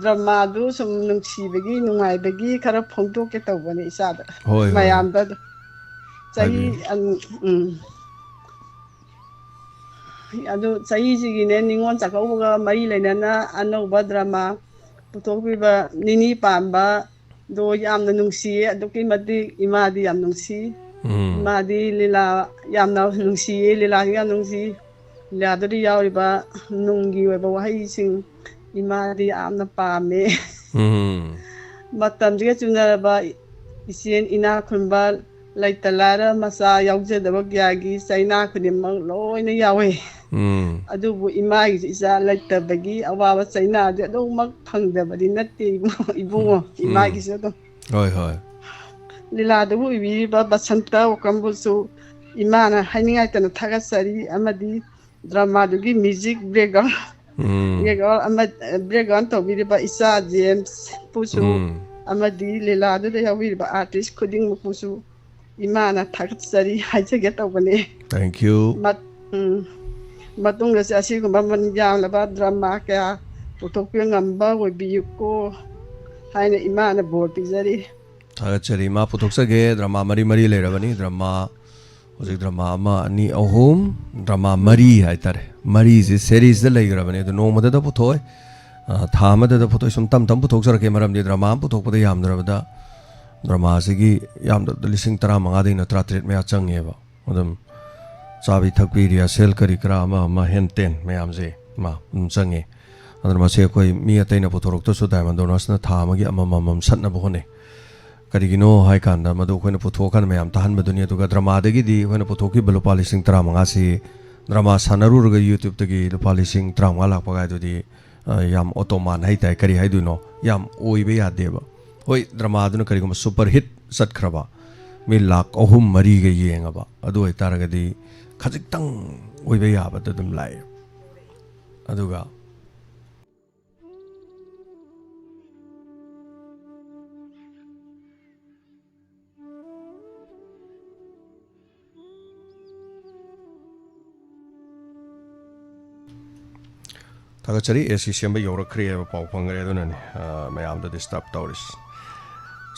drama du sum nung si bagi nungai bagi khara phongto ke taw bani isa da mayam da chai an ꯑꯗꯨ ꯆꯍꯤꯁꯤꯒꯤꯅꯦ ꯅꯤꯉꯣꯜ ꯆꯥꯛꯀꯧꯕꯒ ꯃꯔꯤ ꯂꯩꯅꯅ ꯑꯅꯧꯕ drama ꯄꯨꯊꯣꯛꯄꯤꯕ ꯅꯤꯅꯤ ꯄꯥꯟꯕꯗꯣ ꯌꯥꯝꯅ ꯅꯨꯡꯁꯤꯌꯦ ꯑꯗꯨꯛꯀꯤ ꯃꯇꯤꯛ ꯏꯃꯥꯗꯤ ꯌꯥꯝ ꯅꯨꯡꯁꯤ ꯏꯃꯥꯗꯤ ꯂꯤꯂꯥ ꯌꯥꯝꯅ ꯅꯨꯡꯁꯤꯌꯦ ꯂꯤꯂꯥꯁꯤ ꯌꯥꯝ ꯅꯨꯡꯁꯤ ꯂꯤꯂꯥꯗꯨꯗ ꯌꯥꯎꯔꯤꯕ ꯅꯨꯡꯒꯤ ꯑꯣꯏꯕ ꯋꯥꯍꯩꯁꯤꯡ ꯏꯃꯥꯗꯤ ꯌꯥꯝꯅ ꯄꯥꯝꯃꯦ ꯃꯇꯝꯁꯤꯒ ꯆꯨꯅꯔꯕ ꯏꯆꯦꯜ ꯏꯅꯥꯛ ꯈꯨꯟꯕ ꯂꯩꯇ ꯂꯥꯏꯔ ꯃꯆꯥ ꯌꯥꯎꯖꯗꯕ ꯀꯌꯥꯒꯤ ꯆꯩꯅꯥ ꯈꯨꯗꯤꯡꯃꯛ ꯂꯣꯏꯅ ꯌꯥꯎꯋꯦ ꯑꯗꯨꯕꯨ ꯏꯃꯥꯒꯤꯁꯨ ꯏꯆꯥ ꯂꯩꯇꯕꯒꯤ ꯑꯋꯥꯕ ꯆꯩꯅꯥꯗꯤ ꯑꯗꯨꯃꯛ ꯐꯪꯗꯕꯗꯤ ꯅꯠꯇꯦ ꯏꯕꯨꯡꯉꯣ ꯏꯃꯥꯒꯤꯁꯨ ꯑꯗꯨꯝ ꯍꯣꯏ ꯍꯣꯏ ꯂꯤꯂꯥꯗꯨꯕꯨ ꯏꯕꯤꯔꯤꯕ ꯕꯁꯟꯇ ꯋꯥꯀꯝꯕꯨꯁꯨ ꯏꯃꯥꯅ ꯍꯥꯏꯅꯤꯡꯉꯥꯏꯇꯅ ꯊꯥꯒꯠꯆꯔꯤ ꯑꯃꯗꯤ ꯗ꯭ꯔꯃꯥꯗꯨꯒꯤ ꯃ꯭ꯌꯨꯖꯤꯛ ꯕꯦꯛꯒ꯭ꯔꯥꯎꯟ ꯇꯧꯕꯤꯔꯤꯕ ꯏꯆꯥ ꯖꯦꯝꯁꯄꯨꯁꯨ ꯑꯃꯗꯤ ꯂꯤꯂꯥꯗꯨꯗ ꯌꯥꯎꯕꯤꯔꯤꯕ ꯑꯥꯔꯇꯤꯁ ꯈꯨꯗꯤꯡꯃꯛꯄꯨꯁꯨ ꯏꯃꯥꯅ ꯊꯥꯒꯠꯆꯔꯤ ꯍꯥꯏꯖꯒꯦ ꯇꯧꯕꯅꯦ ꯊꯦꯡꯛ ꯌꯨ ꯃꯇꯨꯡꯗꯁꯨ ꯑꯁꯤꯒꯨꯝꯕ ꯃꯃꯜ ꯌꯥꯝꯂꯕ ꯗ꯭ꯔꯃꯥ ꯀꯌꯥ ꯄꯨꯊꯣꯛꯄꯤꯕ ꯉꯝꯕ ꯑꯣꯏꯕꯤꯌꯨꯀꯣ ꯍꯥꯏꯅ ꯏꯃꯥꯅ ꯕꯣꯔ ꯄꯤꯖꯔꯤ ꯊꯥꯒꯠꯆꯔꯤ ꯏꯃꯥ ꯄꯨꯊꯣꯛꯆꯒꯦ ꯗ꯭ꯔꯃꯥ ꯃꯔꯤ ꯂꯩꯔꯕꯅꯤ ꯗ꯭ꯔꯃꯥ ꯍꯧꯖꯤꯛ ꯗ꯭ꯔꯃꯥ ꯑꯃ ꯑꯅꯤ ꯑꯍꯨꯝ ꯗ꯭ꯔꯃꯥ ꯃꯔꯤ ꯍꯥꯏꯇꯥꯔꯦ ꯃꯔꯤꯁꯤ ꯁꯦꯔꯤꯁꯇ ꯂꯩꯈ꯭ꯔꯕꯅꯤ ꯑꯗꯨ ꯅꯣꯡꯃꯗ ꯄꯨꯊꯣꯛꯑꯦ ꯊꯥ ꯑꯃꯗ ꯄꯨꯊꯣꯛꯑꯦ ꯁꯨꯝ ꯇꯝ ꯄꯨꯊꯣꯛꯆꯔꯛꯀꯦ ꯃꯔꯝꯗꯤ ꯗ꯭ꯔꯃꯥ ꯑꯃ ꯄꯨꯊꯣꯛꯄꯗ ꯌꯥꯝꯗ꯭ꯔꯕꯗ ꯗ꯭ꯔꯃꯥꯁꯤꯒꯤ ꯌꯥꯝꯗ꯭ꯔꯕꯗ 13,000ꯗꯩꯅ 17 ꯃꯌꯥ ꯆꯪꯉꯦꯕ ꯑꯗꯨꯝ ꯆꯥꯕꯤ ꯊꯛꯄꯤ ꯔꯤꯍꯔꯁꯦꯜ ꯀꯔꯤ ꯀꯔꯥ ꯑꯃ ꯍꯦꯟ ꯇꯦꯟ ꯃꯌꯥꯝꯁꯦ ꯑꯗꯨꯝ ꯆꯪꯉꯦ ꯑꯗꯨꯅ ꯃꯁꯤ ꯑꯩꯈꯣꯏ ꯃꯤ ꯑꯇꯩꯅ ꯄꯨꯊꯣꯔꯛꯇꯁꯨ ꯗꯥꯏꯃꯟ ꯗꯣꯅꯔꯁꯅ ꯊꯥ ꯑꯃꯒꯤ ꯑꯃꯃꯝ ꯁꯠꯅꯕ ꯍꯣꯠꯅꯩ ꯀꯔꯤꯒꯤꯅꯣ ꯍꯥꯏ ꯀꯥꯟꯗ ꯃꯗꯨ ꯑꯩꯈꯣꯏꯅ ꯄꯨꯊꯣꯛꯑꯀꯥꯟꯗ ꯃꯌꯥꯝ ꯇꯥꯍꯟꯕꯗꯨꯅꯤ ꯑꯗꯨꯒ ꯗ꯭ꯔꯃꯥꯗꯒꯤꯗꯤ ꯑꯩꯈꯣꯏꯅ ꯄꯨꯊꯣꯛꯈꯤꯕ ꯂꯨꯄꯥ 15,000ꯁꯤ ꯗ꯭ꯔꯃꯥ ꯁꯥꯟꯅꯔꯨꯔꯒ ꯌꯨꯇ꯭ꯌꯨꯕꯇꯒꯤ ꯂꯨꯄꯥ 15,000 ꯂꯥꯛꯄ ꯀꯥꯏꯗꯨꯗꯤ ꯌꯥꯝ ꯑꯣꯇꯣꯃꯥꯟ ꯍꯥꯏꯇꯥꯔꯦ ꯀꯔꯤ ꯍꯥꯏꯗꯣꯏꯅꯣ ꯌꯥꯝ ꯑꯣꯏꯕ ꯌꯥꯗꯦꯕ ꯍꯣꯏ ꯗ꯭ꯔꯃꯥꯗꯨꯅ ꯀꯔꯤꯒꯨꯝꯕ ꯁꯨꯄꯔ ꯍꯤꯠ ꯆꯠꯈ꯭ꯔꯕ ꯃꯤ 3,00,000-4,000ꯒ ꯌꯦꯡꯉꯕ ꯑꯗꯨ ꯑꯣꯏꯇꯥꯔꯒꯗꯤ ꯈꯖꯤꯛꯇꯪ ꯑꯣꯏꯕ ꯌꯥꯕꯗ ꯑꯗꯨꯝ ꯂꯥꯛꯑꯦ ꯑꯗꯨꯒ ꯊꯥꯒꯠꯆꯔꯤ ꯑꯦꯁꯤ ꯁꯦꯝꯕ ꯌꯧꯔꯛꯈ꯭ꯔꯦ ꯍꯥꯏꯕ ꯄꯥꯎ ꯐꯪꯈ꯭ꯔꯦ ꯑꯗꯨꯅꯅꯤ ꯃꯌꯥꯝꯗ ꯗꯤꯁꯇꯔꯕ ꯇꯧꯔꯤꯁꯤ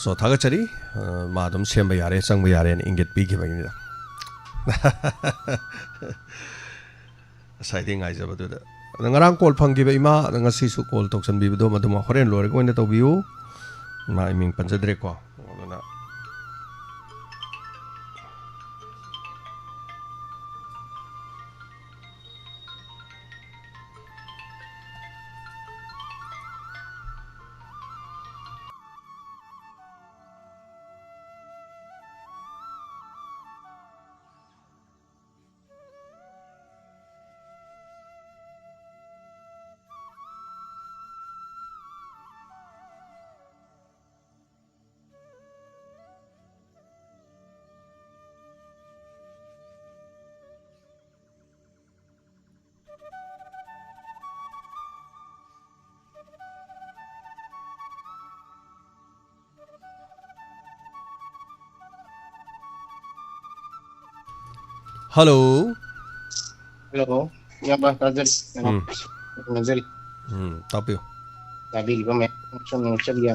ꯁꯣ ꯊꯥꯒꯠꯆꯔꯤ ꯃꯥ ꯑꯗꯨꯝ ꯁꯦꯝꯕ ꯌꯥꯔꯦ ꯆꯪꯕ ꯌꯥꯔꯦꯅ ꯏꯪꯒꯤꯠ ꯄꯤꯈꯤꯕꯒꯤꯅꯤꯗ ꯉꯁꯥꯏꯗꯩ ꯉꯥꯏꯖꯕꯗꯨꯗ ꯑꯗ ꯉꯔꯥꯡ ꯀꯣꯜ ꯐꯪꯈꯤꯕ ꯏꯃꯥ ꯑꯗ ꯉꯁꯤꯁꯨ ꯀꯣꯜ ꯇꯧꯁꯟꯕꯤꯕꯗꯣ ꯃꯗꯨꯃ ꯍꯣꯔꯦꯟ ꯂꯣꯏꯔꯒ ꯑꯣꯏꯅ ꯇꯧꯕꯤꯌꯨ ꯏꯃꯥ ꯏꯃꯤꯡ ꯄꯟꯖꯗ꯭ꯔꯦꯀꯣ ꯑꯗꯨꯅ Hello. Hello. Ya Pak Tajir. Najari. Tapi. Tapi di bawah macam dia.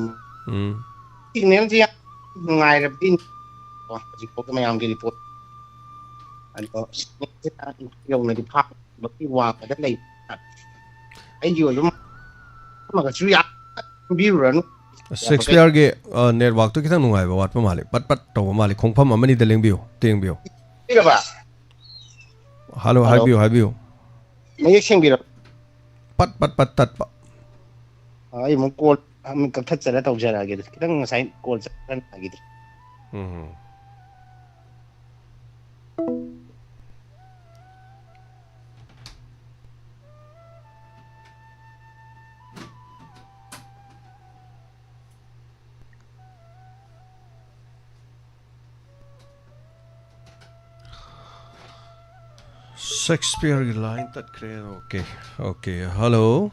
Ini dia ngai rapin. Wah, jika kau yang di report. Ada yang nanti pak bagi wah pada lain. Ayo lu maka cuya biuran. Shakespeare ge network tu kita nungai bawa apa malik. Pat tahu malik kongpam amani deleng biu, tiang biu. Iya Pak. Halo, habiu. Mayek sing biro. Pat tat pak. Ay mo call am kapat sala tau jara gitu. Kita ngasih call kan gitu. Shakespeare line tat kre. Okay. Hello.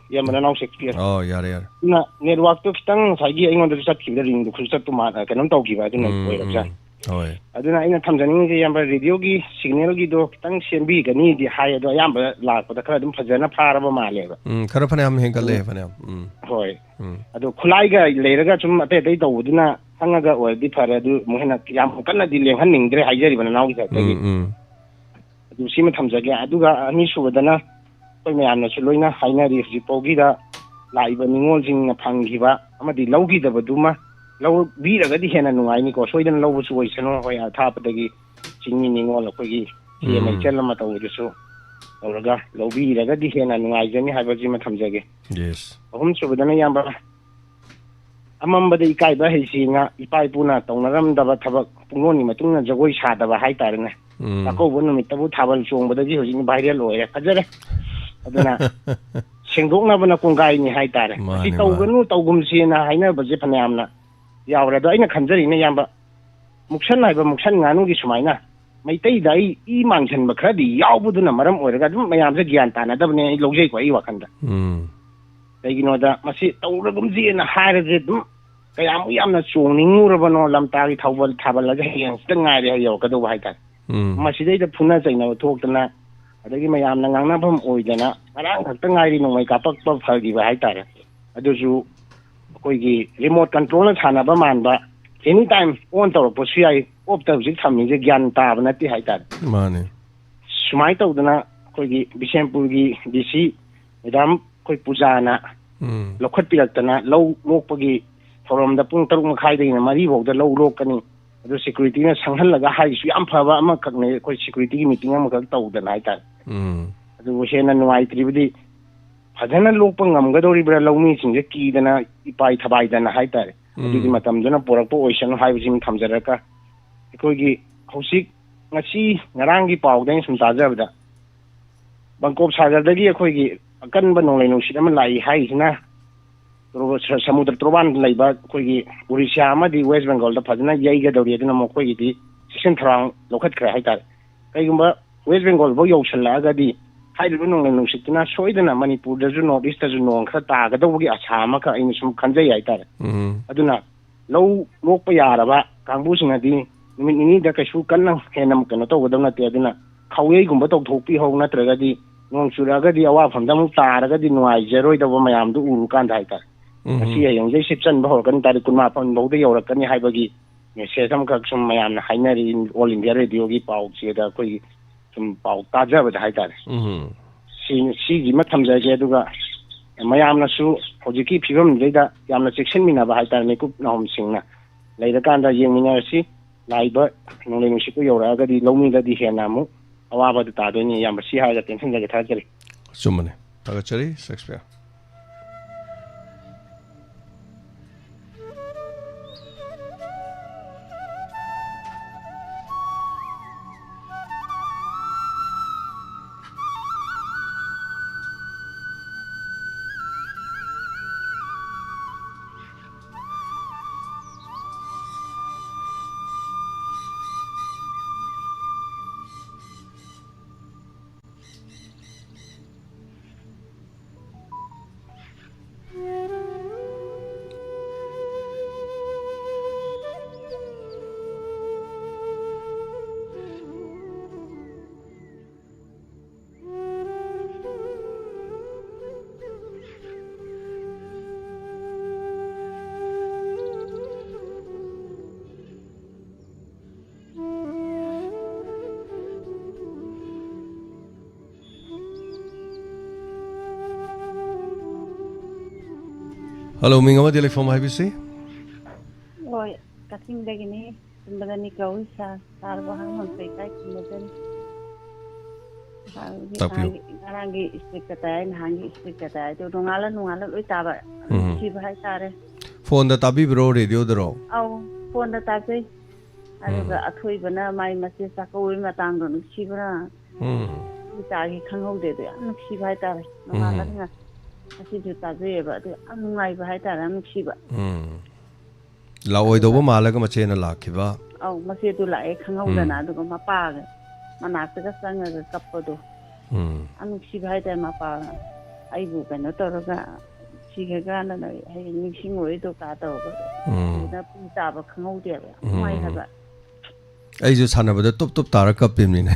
Ya mana nau Shakespeare. Oh, yar. Na network tu kita ngasih ay ngon dari sat kita ring tu khusus tu mana kan tahu kita tu nak boleh raja. Oi. Aduna ina thamjani je yamba radio gi signal gi do kitang sembi gani di hai do yamba la ko da khara dum phajana phara ba male ba. Khara phane am hengale phane am. Hoi. Ado khulai ga leiraga chum ate dai tawuduna sangaga oi di phara du mohena yam kanna di lenghan ningdre haijari bana nau gi ta gi. ꯑꯗꯨ ꯁꯤꯃ ꯊꯝꯖꯒꯦ ꯑꯗꯨꯒ ꯑꯅꯤꯁꯨꯕꯗꯅ ꯑꯩꯈꯣꯏ ꯃꯌꯥꯝꯅꯁꯨ ꯂꯣꯏꯅ ꯍꯥꯏꯅꯔꯤ ꯍꯧꯖꯤꯛꯐꯥꯎꯒꯤꯗ ꯂꯥꯛꯏꯕ ꯅꯤꯉꯣꯜꯁꯤꯡꯅ ꯐꯪꯈꯤꯕ ꯑꯃꯗꯤ ꯂꯧꯈꯤꯗꯕꯗꯨꯃ ꯂꯧꯕꯤꯔꯒꯗꯤ ꯍꯦꯟꯅ ꯅꯨꯡꯉꯥꯏꯅꯤꯀꯣ ꯁꯣꯏꯗꯅ ꯂꯧꯕꯁꯨ ꯑꯣꯏꯁꯅꯨ ꯍꯣꯏ ꯑꯊꯥꯞꯄꯗꯒꯤ ꯆꯤꯡꯃꯤ ꯅꯤꯉꯣꯜ ꯑꯩꯈꯣꯏꯒꯤ ꯆꯦ ꯏꯆꯜ ꯑꯃ ꯇꯧꯕꯗꯨꯁꯨ ꯇꯧꯔꯒ ꯂꯧꯕꯤꯔꯒꯗꯤ ꯍꯦꯟꯅ ꯅꯨꯡꯉꯥꯏꯖꯅꯤ ꯍꯥꯏꯕꯁꯤꯃ ꯊꯝꯖꯒꯦ ꯑꯍꯨꯝꯁꯨꯕꯗꯅ ꯏꯌꯥꯝꯕ ꯑꯃꯝꯕꯗ ꯏꯀꯥꯏꯕ ꯍꯩꯁꯤꯅ ꯏꯄꯥ ꯏꯄꯨꯅ ꯇꯧꯅꯔꯝꯗꯕ ꯊꯕꯛ ꯄꯨꯡꯂꯣꯟꯒꯤ ꯃꯇꯨꯡꯏꯟꯅ ꯖꯒꯣꯏ ꯁꯥꯗꯕ ꯍꯥꯏꯇꯥꯔꯦꯅꯦ ꯆꯥꯛꯀꯧꯕ ꯅꯨꯃꯤꯠꯇꯕꯨ ꯊꯥꯕꯜ ꯆꯣꯡꯕꯗꯒꯤ ꯍꯧꯖꯤꯛ ꯚꯥꯏꯔꯦꯜ ꯑꯣꯏꯔꯦ ꯐꯖꯔꯦ ꯑꯗꯨꯅ ꯁꯦꯡꯗꯣꯛꯅꯕꯅ ꯀꯣꯡꯒꯥꯏꯅꯤ ꯍꯥꯏꯇꯥꯔꯦ ꯃꯁꯤ ꯇꯧꯒꯅꯨ ꯇꯧꯒꯨꯝꯁꯦꯅ ꯍꯥꯏꯅꯕꯁꯦ ꯐꯅꯌꯥꯝꯅ ꯌꯥꯎꯔꯦ ꯑꯗꯣ ꯑꯩꯅ ꯈꯟꯖꯔꯤꯅꯦ ꯏꯌꯥꯝꯕ ꯃꯨꯛꯁꯟ ꯍꯥꯏꯕ ꯃꯨꯛꯁꯟ ꯉꯥꯅꯨꯒꯤ ꯁꯨꯃꯥꯏꯅ ꯃꯩꯇꯩꯗ ꯑꯩ ꯏ ꯃꯥꯡꯁꯤꯟꯕ ꯈꯔꯗꯤ ꯌꯥꯎꯕꯗꯨꯅ ꯃꯔꯝ ꯑꯣꯏꯔꯒ ꯑꯗꯨꯝ ꯃꯌꯥꯝꯁꯦ ꯒ꯭ꯌꯥꯟ ꯇꯥꯅꯗꯕꯅꯦ ꯑꯩ ꯂꯧꯖꯩꯀꯣ ꯑꯩ ꯋꯥꯈꯟꯗ ꯀꯩꯒꯤꯅꯣꯗ ꯃꯁꯤ ꯇꯧꯔꯒꯨꯝꯁꯦꯅ ꯍꯥꯏꯔꯁꯦ ꯑꯗꯨꯝ ꯀꯌꯥꯃꯨꯛ ꯌꯥꯝꯅ ꯆꯣꯡꯅꯤꯡꯉꯨꯔꯕꯅꯣ ꯂꯝꯇꯥꯒꯤ ꯊꯥꯕꯜꯂꯒ ꯍꯌꯦꯡ ꯈꯤꯇꯪ ꯉꯥꯏꯔꯦ ꯌꯧꯔꯛꯀꯗꯧꯕ ꯍꯥꯏꯇꯥꯔꯦ ꯃꯁꯤꯗꯩꯗ ꯐꯨꯅ ꯆꯩꯅꯕ ꯊꯣꯛꯇꯅ ꯑꯗꯒꯤ ꯃꯌꯥꯝꯅ ꯉꯥꯡꯅꯐꯝ ꯑꯣꯏꯗꯅ ꯉꯔꯥꯡ ꯈꯛꯇ ꯉꯥꯏꯔꯤ ꯅꯣꯡꯃꯩ ꯀꯥꯞꯄꯛꯄ ꯐꯈꯤꯕ ꯍꯥꯏꯇꯥꯔꯦ ꯑꯗꯨꯁꯨ ꯑꯩꯈꯣꯏꯒꯤ ꯔꯤꯃꯣꯠ ꯀꯟꯇ꯭ꯔꯣꯜꯅ ꯁꯥꯟꯅꯕ ꯃꯥꯟꯕ ꯑꯦꯅꯤ ꯇꯥꯏꯝ ꯑꯣꯟ ꯇꯧꯔꯛꯄꯁꯨ ꯌꯥꯏ ꯑꯣꯐꯇ ꯍꯧꯖꯤꯛ ꯊꯝꯃꯤꯁꯦ ꯒ꯭ꯌꯥꯟ ꯇꯥꯕ ꯅꯠꯇꯦ ꯍꯥꯏꯇꯥꯔꯦ ꯃꯥꯅꯦ ꯁꯨꯃꯥꯏꯅ ꯇꯧꯗꯅ ꯑꯩꯈꯣꯏꯒꯤ ꯕꯤꯁꯦꯝꯄꯨꯔꯒꯤ ꯗꯤ ꯁꯤ ꯃꯦꯗꯥꯝ ꯑꯩꯈꯣꯏ ꯄꯨꯖꯥꯅ ꯂꯧꯈꯠꯄꯤꯔꯛꯇꯅ ꯂꯧ ꯂꯣꯛꯄꯒꯤ ꯊꯧꯔꯝꯗ ꯄꯨꯡ 6:30ꯗꯒꯤꯅ 4 ꯂꯧ ꯂꯣꯛꯀꯅꯤ ꯑꯗꯨ ꯁꯦꯀ꯭ꯌꯨꯔꯤꯇꯤꯅ ꯁꯪꯍꯜꯂꯒ ꯍꯥꯏꯔꯤꯁꯨ ꯌꯥꯝ ꯐꯕ ꯑꯃꯈꯛꯅꯦ ꯑꯩꯈꯣꯏ ꯁꯦꯀ꯭ꯌꯨꯔꯤꯇꯤꯒꯤ ꯃꯤꯇꯤꯡ ꯑꯃꯈꯛ ꯇꯧꯗꯅ ꯍꯥꯏꯇꯥꯔꯦ ꯑꯗꯨꯕꯨ ꯍꯦꯟꯅ ꯅꯨꯡꯉꯥꯏꯇ꯭ꯔꯤꯕꯗꯤ ꯐꯖꯅ ꯂꯣꯛꯄ ꯉꯝꯒꯗꯧꯔꯤꯕ꯭ꯔꯥ ꯂꯧꯃꯤꯁꯤꯡꯁꯦ ꯀꯤꯗꯅ ꯏꯄꯥꯏ ꯊꯕꯥꯏꯗꯅ ꯍꯥꯏꯇꯥꯔꯦ ꯑꯗꯨꯒꯤ ꯃꯇꯝꯗꯨꯅ ꯄꯣꯔꯛꯄ ꯑꯣꯏꯁꯅꯨ ꯍꯥꯏꯕꯁꯤꯃ ꯊꯝꯖꯔꯒ ꯑꯩꯈꯣꯏꯒꯤ ꯍꯧꯖꯤꯛ ꯉꯁꯤ ꯉꯔꯥꯡꯒꯤ ꯄꯥꯎꯗ ꯑꯩꯅ ꯁꯨꯝ ꯇꯥꯖꯕꯗ ꯕꯪꯀꯣꯞ ꯁꯥꯒꯔꯗꯒꯤ ꯑꯩꯈꯣꯏꯒꯤ ꯑꯀꯟꯕ ꯅꯣꯡꯂꯩ ꯅꯨꯡꯁꯤꯠ ꯑꯃ ꯂꯥꯛꯏ ꯍꯥꯏꯔꯤꯁꯤꯅ ꯁꯃꯨꯗ꯭ꯔ ꯇꯣꯔꯕꯥꯟꯗ ꯂꯩꯕ ꯑꯩꯈꯣꯏꯒꯤ ꯎꯔꯤꯁ꯭ꯌꯥ ꯑꯃꯗꯤ ꯋꯦꯁ ꯕꯦꯡꯒꯣꯜꯗ ꯐꯖꯅ ꯌꯩꯒꯗꯧꯔꯤ ꯑꯗꯨꯅ ꯃꯈꯣꯏꯒꯤꯗꯤ ꯆꯦꯛꯁꯤꯟ ꯊꯧꯔꯥꯡ ꯂꯧꯈꯠꯈ꯭ꯔꯦ ꯍꯥꯏꯇꯥꯔꯦ ꯀꯩꯒꯨꯝꯕ ꯋꯦꯁ ꯕꯦꯡꯒꯣꯜꯐꯥꯎ ꯌꯧꯁꯜꯂꯛꯑꯒꯗꯤ ꯍꯥꯏꯔꯤꯕ ꯅꯣꯡꯂꯩ ꯅꯨꯡꯁꯤꯠꯇꯨꯅ ꯁꯣꯏꯗꯅ ꯃꯅꯤꯄꯨꯔꯗꯁꯨ ꯅꯣꯔꯠ ꯏꯁꯇꯁꯨ ꯅꯣꯡ ꯈꯔ ꯇꯥꯒꯗꯧꯕꯒꯤ ꯑꯁꯥ ꯑꯃꯈꯛ ꯑꯩꯅ ꯁꯨꯝ ꯈꯟꯖꯩ ꯍꯥꯏꯇꯥꯔꯦ ꯑꯗꯨꯅ ꯂꯧ ꯂꯣꯛꯄ ꯌꯥꯔꯕ ꯀꯥꯡꯕꯨꯁꯤꯡꯅꯗꯤ ꯅꯨꯃꯤꯠ ꯅꯤꯅꯤꯗ ꯀꯩꯁꯨ ꯀꯟꯅ ꯍꯦꯟꯅ ꯀꯩꯅꯣ ꯇꯧꯒꯗꯕ ꯅꯠꯇꯦ ꯑꯗꯨꯅ ꯈꯥꯎꯌꯩꯒꯨꯝꯕ ꯇꯧꯊꯣꯛꯄꯤꯍꯧ ꯅꯠꯇ꯭ꯔꯒꯗꯤ ꯅꯣꯡ ꯆꯨꯔꯛꯑꯒꯗꯤ ꯑꯋꯥꯐꯝꯗ ꯑꯃꯨꯛ ꯇꯥꯔꯒꯗꯤ ꯅꯨꯡꯉꯥꯏꯖꯔꯣꯏꯗꯕ ꯃꯌꯥꯝꯗꯨ ꯎꯔꯨꯀꯥꯟꯗ ꯍꯥꯏꯇꯥꯔꯦ ꯉꯁꯤ ꯍꯌꯦꯡꯗꯩ ꯁꯤꯠꯆꯟꯕ ꯍꯧꯔꯛꯀꯅꯤ ꯇꯥꯔꯤꯛ 19ꯐꯥꯎꯗ ꯌꯧꯔꯛꯀꯅꯤ ꯍꯥꯏꯕꯒꯤ ꯃꯦꯁꯦꯖ ꯑꯃꯈꯛ ꯁꯨꯝ ꯃꯌꯥꯝꯅ ꯍꯥꯏꯅꯔꯤ ꯑꯣꯜ ꯏꯟꯗꯤꯌꯥ ꯔꯦꯗꯤꯑꯣꯒꯤ ꯄꯥꯎꯆꯦꯗ ꯑꯩꯈꯣꯏꯒꯤ ꯁꯨꯝ ꯄꯥꯎ ꯇꯥꯖꯕꯗ ꯍꯥꯏꯇꯥꯔꯦ ꯁꯤꯒꯤꯃ ꯊꯝꯖꯒꯦ ꯑꯗꯨꯒ ꯃꯌꯥꯝꯅꯁꯨ ꯍꯧꯖꯤꯛꯀꯤ ꯐꯤꯕꯝꯗꯩꯗ ꯌꯥꯝꯅ ꯆꯦꯛꯁꯤꯟꯃꯤꯟꯅꯕ ꯍꯥꯏꯇꯥꯔꯦ ꯃꯤꯀꯨꯞ ꯅꯥꯍꯨꯝꯁꯤꯡꯅ ꯂꯩꯔꯀꯥꯟꯗ ꯌꯦꯡꯃꯤꯟꯅꯔꯁꯤ ꯂꯥꯛꯏꯕ ꯅꯣꯡꯂꯩ ꯅꯨꯡꯁꯤꯠꯇꯨ ꯌꯧꯔꯛꯑꯒꯗꯤ ꯂꯧꯃꯤꯗꯗꯤ ꯍꯦꯟꯅ ꯑꯃꯨꯛ ꯑꯋꯥꯕꯗꯨ ꯇꯥꯗꯣꯏꯅꯤ ꯏꯌꯥꯝꯕ ꯁꯤ ꯍꯥꯏꯔꯒ ꯇꯦꯟꯁꯤꯟꯖꯒꯦ ꯊꯥꯒꯠꯆꯔꯤ ꯆꯨꯝꯕꯅꯦ ꯊꯥꯒꯠꯆꯔꯤ Shakespeare Hello, Minga telephone IBC. Oi, kasing begini, sebenarnya kau bisa taruh hang kai kemudian hangi istri kata hangi istri kata itu nungalan oi taba si bahai tare. Phone da tabi bro radio daro. Au, phone da tabi. Aduga athui bana mai masih sakoi matang don si bana. Kita lagi kanghau de de, anu si bahai tare. Nungalan nga. ꯑꯁꯤꯁꯨ ꯇꯥꯖꯩꯑꯕ ꯑꯗꯨ ꯌꯥꯝ ꯅꯨꯡꯉꯥꯏꯕ ꯍꯥꯏꯇꯥꯔꯦ ꯌꯥꯝ ꯅꯨꯡꯁꯤꯕ ꯂꯥꯛꯑꯣꯏꯗꯧꯕ ꯃꯥꯜꯂꯒ ꯃꯆꯦꯅ ꯂꯥꯛꯈꯤꯕ ꯑꯧ ꯃꯆꯦꯗꯨ ꯂꯥꯛꯑꯦ ꯈꯪꯍꯧꯗꯅ ꯑꯗꯨꯒ ꯃꯄꯥꯒ ꯃꯅꯥꯛꯇꯒ ꯆꯪꯉꯒ ꯀꯞꯄꯗꯣ ꯌꯥꯝ ꯅꯨꯡꯁꯤꯕ ꯍꯥꯏꯇꯥꯔꯦ ꯃꯄꯥꯒ ꯑꯩꯕꯨ ꯀꯩꯅꯣ ꯇꯧꯔꯒ ꯁꯤꯈ꯭ꯔꯒꯥꯟꯗ ꯍꯌꯦꯡ ꯅꯤꯡꯁꯤꯡꯉꯣꯏꯗꯣ ꯀꯥ ꯇꯧꯔꯒ ꯑꯗꯨꯅ ꯄꯨꯡ ꯇꯥꯕ ꯈꯪꯍꯧꯗꯦꯕ ꯌꯥꯝ ꯅꯨꯡꯉꯥꯏ ꯍꯥꯏꯕ ꯑꯩꯁꯨ ꯁꯥꯟꯅꯕꯗ ꯇꯨꯞ ꯇꯨꯞ ꯇꯥꯔ ꯀꯞꯄꯤꯕꯅꯤꯅꯦ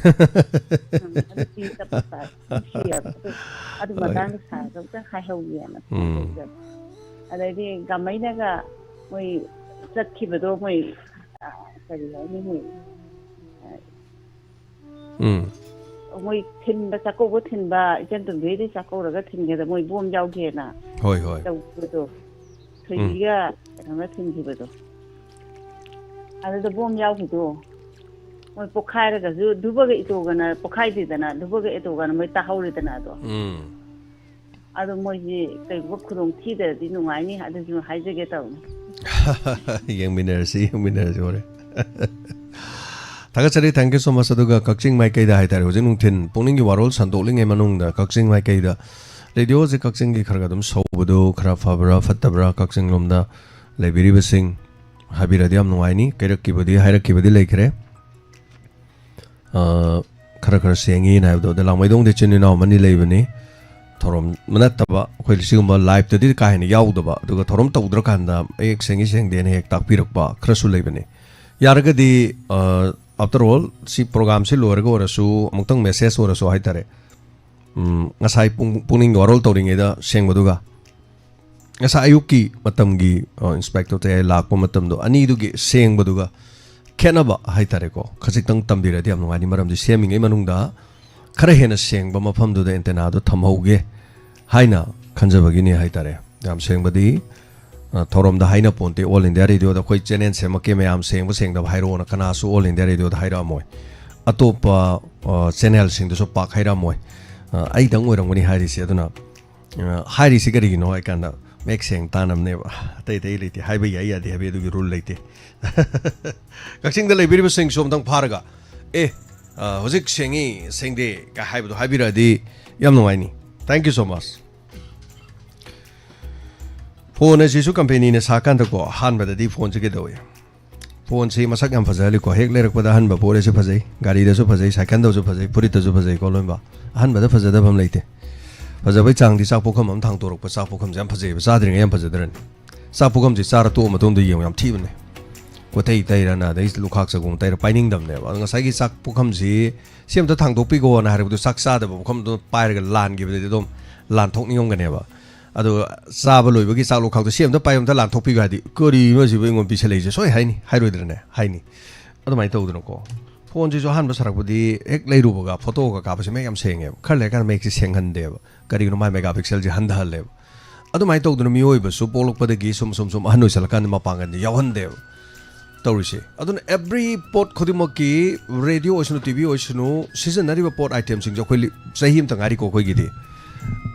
ꯑꯗꯨ ꯃꯇꯥꯡꯗ ꯁꯥꯔꯒ ꯍꯥꯏꯍꯧꯒꯦꯅ ꯑꯗꯩꯗꯤ ꯒꯥꯃꯩꯅꯒ ꯃꯣꯏ ꯆꯠꯈꯤꯕꯗꯣ ꯃꯣꯏ ꯀꯔꯤ ꯍꯥꯏꯅꯤ ꯃꯣꯏ ꯃꯣꯏ ꯊꯤꯟꯕ ꯆꯥꯛꯀꯧꯕ ꯊꯤꯟꯕ ꯏꯆꯟ ꯇꯣꯝꯕꯤꯗꯤ ꯆꯥꯛꯀꯧꯔꯒ ꯊꯤꯟꯒꯦꯗ ꯃꯣꯏ ꯕꯣꯝ ꯌꯥꯎꯒꯦꯅ ꯍꯣꯏ ꯍꯣꯏ ꯇꯧꯕꯗꯣ ꯊꯣꯏꯕꯤꯒ ꯀꯩꯅꯣꯒ ꯊꯤꯟꯈꯤꯕꯗꯣ ꯑꯗꯨꯗ ꯕꯣꯝ ꯌꯥꯎꯈꯤꯗꯣ ꯃꯣꯏ ꯄꯣꯛꯈꯥꯏꯔꯒꯁꯨ ꯙꯨꯕꯒ ꯏꯇꯣꯒꯅ ꯄꯣꯛꯈꯥꯏꯗꯦꯗꯅ ꯙꯨꯕꯒ ꯏꯇꯣꯒꯅ ꯃꯣꯏ ꯇꯥꯍꯧꯔꯤꯗꯅ ꯑꯗꯣ ꯑꯗꯣ ꯃꯣꯏꯁꯤ ꯀꯩꯒꯨꯝꯕ ꯈꯨꯗꯣꯡ ꯊꯤꯗ꯭ꯔꯗꯤ ꯅꯨꯡꯉꯥꯏꯅꯤ ꯑꯗꯨꯁꯨ ꯍꯥꯏꯖꯒꯦ ꯇꯧꯅꯤ ꯌꯦꯡꯃꯤꯟꯅꯔꯁꯤ ꯍꯣꯔꯦꯟ ꯊꯥꯒꯠꯆꯔꯤ ꯊꯦꯡꯛ ꯌꯨ ꯁꯣ ꯃꯆ ꯑꯗꯨꯒ ꯀꯛꯆꯤꯡ ꯃꯥꯏꯀꯩꯗ ꯍꯥꯏꯇꯥꯔꯦ ꯍꯧꯖꯤꯛ ꯅꯨꯡꯊꯤꯟ ꯄꯨꯛꯅꯤꯡꯒꯤ ꯋꯥꯔꯣꯜ ꯁꯟꯗꯣꯛꯂꯤꯉꯩ ꯃꯅꯨꯡꯗ ꯀꯛꯆꯤꯡ ꯃꯥꯏꯀꯩꯗ ꯔꯦꯗꯤꯑꯣꯁꯦ ꯀꯛꯆꯤꯡꯒꯤ ꯈꯔ ꯑꯗꯨꯝ ꯁꯧꯕꯗꯨ ꯈꯔ ꯐꯕ꯭ꯔꯥ ꯐꯠꯇꯕ꯭ꯔꯥ ꯀꯛꯆꯤꯡ ꯂꯣꯝꯗ ꯂꯩꯕꯤꯔꯤꯕꯁꯤꯡ ꯍꯥꯏꯕꯤꯔꯗꯤ ꯌꯥꯝ ꯅꯨꯡꯉꯥꯏꯅꯤ ꯀꯩꯔꯛꯈꯤꯕꯗꯤ ꯍꯥꯏꯔꯛꯈꯤꯕꯗꯤ ꯂꯩꯈ꯭ꯔꯦ ꯈꯔ ꯈꯔ ꯁꯦꯡꯉꯤꯅ ꯍꯥꯏꯕꯗꯣ ꯑꯗ ꯂꯥꯡꯃꯩꯗꯣꯡꯗ ꯏꯆꯤꯟ ꯏꯅꯥꯎ ꯑꯃꯅꯤ ꯂꯩꯕꯅꯤ ꯊꯧꯔꯝ ꯅꯠꯇꯕ ꯑꯩꯈꯣꯏ ꯁꯤꯒꯨꯝꯕ ꯂꯥꯏꯚꯇꯗꯤ ꯀꯥ ꯍꯦꯟꯅ ꯌꯥꯎꯗꯕ ꯑꯗꯨꯒ ꯊꯧꯔꯝ ꯇꯧꯗ꯭ꯔꯀꯥꯟꯗ ꯃꯌꯦꯛ ꯁꯦꯡꯉꯤ ꯁꯦꯡꯗꯦꯅ ꯍꯦꯛ ꯇꯥꯛꯄꯤꯔꯛꯄ ꯈꯔꯁꯨ ꯂꯩꯕꯅꯤ ꯌꯥꯔꯒꯗꯤ ꯑꯥꯐꯇꯔ ꯑꯣꯜ ꯁꯤ ꯄ꯭ꯔꯣꯒꯥꯝꯁꯤ ꯂꯣꯏꯔꯒ ꯑꯣꯏꯔꯁꯨ ꯑꯃꯨꯛꯇꯪ ꯃꯦꯁꯦꯖ ꯑꯣꯏꯔꯁꯨ ꯍꯥꯏꯇꯥꯔꯦ ꯉꯁꯥꯏ ꯄꯨꯛꯅꯤꯡꯒꯤ ꯋꯥꯔꯣꯜ ꯇꯧꯔꯤꯉꯩꯗ ꯁꯦꯡꯕꯗꯨꯒ ngasa ayuki matamgi inspector te lakpa matamdo anidugi sengbaduga khenaba haitareko khajitang tambiradi am nungani maramdi semingai manungda khara hena sengba mafamduda antena do thamhauge haina khanjabagini haitare yam sengbadi thorom da haina ponte all india radio da khoi channel semake mayam sengba sengda hairo na kana su all india radio da haira moy atopa channel sing da so pak haira moy ai dang oirangani hairi se aduna hairi se gari no ai kanda make seng tanam ne tai tai liti haiba yai ya de habe du rule leite kaksing da lebiri sing som dang pharaga hojik sengi sengde ka haiba do habira di yam nongai ni thank you so much phone ji su company ne sakan da ko han ba da di phone ji ge do phone si masak yam phajali ko hek lerak pada han ba pore se phajai gari da su phajai sakan da su phajai puri da su phajai ko lomba han ba da phajada bam leite फजबै चांगदी चाक पोखम हम थांग तोरक चाक पोखम जाम फजेब चाद्रिङ याम फजदरन चाक पोखम जि चारा तो मतोंद यम याम थीबने कोथै तैरना दै लुखाक सगुम तैर pining दमने बा ngसाइगी चाक पोखम जि same त थांग दोपिगो ना हारबदु चाक चादब पोखम दो पाइरग लान गिबदि दम लान थोकनियम गनेबा अदो चाब लोइबगी चाक लुखाक दो सेम त पाइम त लान थोपिगो हादि करि मजिबो इंगो बिसलेजे सोय हाइनि हाइरोइदरने हाइनि अदो माइ तौदनको फोन जी जो हान बसरकबदी एक लेरुबगा फोटो का काबसे मे याम सेंगे खरले kan make senghande करिनो माइ मेगापिक्सल जी हंदहले अदु माइ तौदनो मियोइब सु पोलकपदगी सुम अहनु सलकन मपांगन यावहंदे तौरिसे अदुन एवरी पोट खुदिमकी रेडियो ओसनु टीवी ओसनु सीजन नरिबा पोट आइटम सिंग जो खोलि सहीम तंगारी को खोगिदि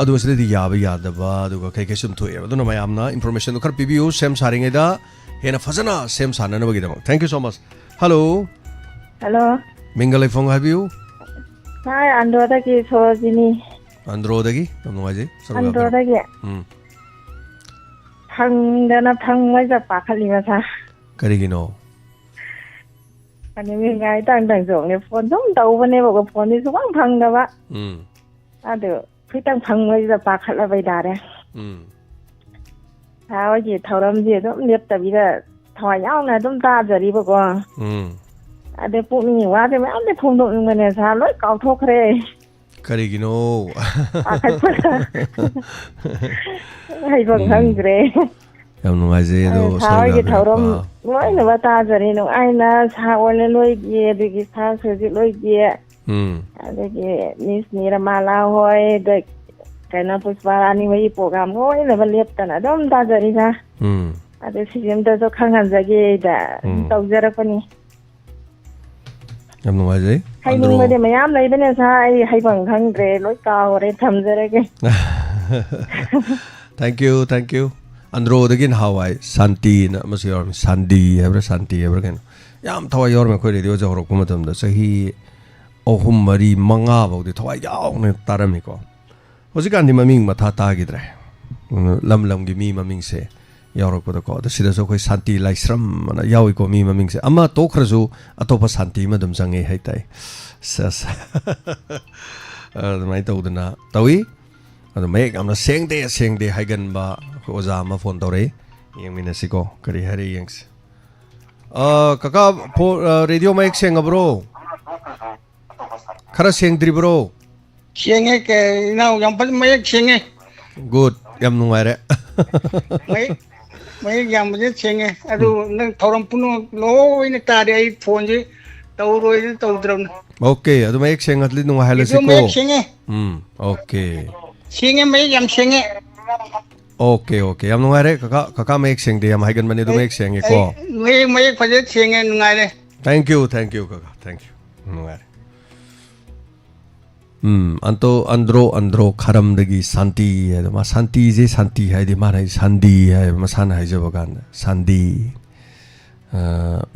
अदु असलेदि याबा यादबा अदुगा kai सुम थोए अदुन मायामना इंफॉर्मेशन खर पीबीयू सेम सारिङेदा हेना फजना सेम साननबगिदम thank you so much hello hello मिंगल फोन हाबियू हाय अंदोदगी सोजिनी अंद्रोदगी नमवाजे अंदोदगी फंगदना फंगवाजा पाखलिबा करिगिनो अनि मी गाय तांग जोंने फोन दम तौबने बगो फोन नि सुबां फंगदबा अदो खितंग फंगवाजा पाखलबाय दारे हावजी थौरमजी दम लेप्तबिदा थवा यावना दम ताजरिबको अदे पुक्निंग वादे मैमदे फोंदोंगने सा लोय काउथोखरे करिगिनो हाइबं हंग्रे याम नुवाजे दो सावगे थौरम लोयना बताजरि नु आइना सावले लोयगे दिगि सा सजि लोयगे अदगे मिस निरमाला होय द कैना पुष्पारानी वही प्रोग्राम लोयना बलेप्तना दम ताजरि सा अदे सिजम द जो खंगनजगे दा तौजरपनि yam nuwaje haibang bade mayam leibene sa ai haibang khangre loi kaore thamjarege thank you andro dagin hawai santi na masyor sandi hebra ken yam thawai yor me khoi radio ja horok matam da sahi ohum mari manga baudi thawai yaw ne tarami ko hojikan ni maming matha ta gidre lam gi mi maming se यावरक पद को सिदा जो कोई शांति लाइश्रम ना यावी को मी ममिंग से अमा तो खरजु अतोप शांति में दम संगे है ताई सस माइ तो उदना तवी अद मेक अमना सेंगदे हाइगन बा ओजा मा फोन तोरे यंग मिनसिको करी हरे यंग्स काका रेडियो माइक सेंग ब्रो खरा सेंगद्रि ब्रो सेंगे के नाउ यम पल माइक सेंगे गुड यम नुवारे मैं याम मुझे चेंगे अरु नंग थौरम पुनो लोइने तारे आई phone ji tawroy tawdram Okay, adu mayek seng atli nung hala si ko. mayek singe Okay. singe mayek yam singe Okay, okay. Yam nung are kaka mayek seng de yam haigan mani du mayek seng ko. mayek pajat singe nungare Thank you kaka. Thank you. Nung are. Anto andro karam dagi santi hai ma santi je santi hai di mana sandi hai ma san hai jabagan sandi.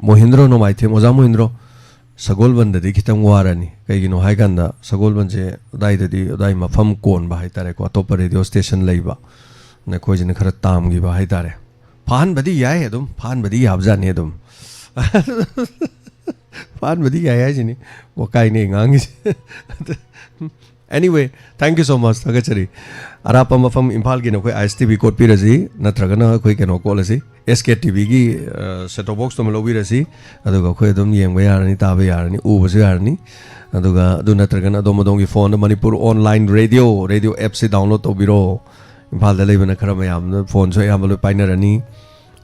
Mohindro no mai the moza mohindro sagol banda di kitang warani kai gino hai ganda sagol banje dai ma fam kon ba hai tare ko top radio station leiba na ko jin khara tam gi ba hai tare phan badi yai adum phan badi yabja ne adum phan badi yai jini wo kai ne ngang Anyway, thank you so much. Thagachari. Arapa mafam Impal gi na koi ISTV code pi raji natragana koi keno call asi SKTV gi set top box to melo wi rasi aduga koi dum yeng ba yarani ta ba yarani u ba yarani aduga du natragana domodong gi phone Manipur online radio app se download to biro Impal da lebana khara mayam phone so yam lo painarani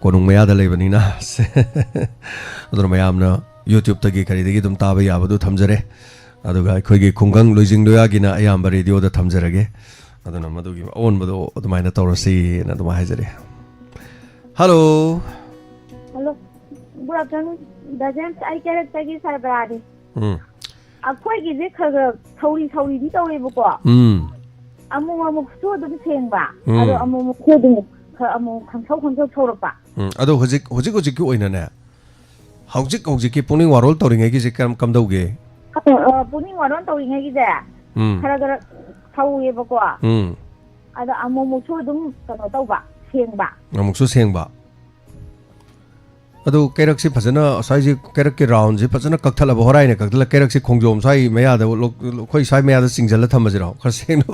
konung maya da lebani na adur mayam na YouTube tagi kari degi dum ta ba yabadu thamjare aduga khoi khungang loijing doya gina ayam radio da thamjarage aduna madugi on bado adumaina tawrasi na aduma haijare hello good afternoon dajan ai character gi sarbaradi akhoi gi je khaga thori di tawe bako amu so dum sengba ado amu khudum amu khangthau thorapa ado hojik ki oina ne hojik ki puning warol tawringai gi je kam dauge puning waron tawringai gi da khara thauye bako ada amu so dum kano tawba sengba amuksu sengba adu kerak si phajana sai ji kerak ke round ji phajana kakthala ba horai ne kakthala kerak si khongjom sai meya da khoi sai meya da singjala thamma jira khar seng no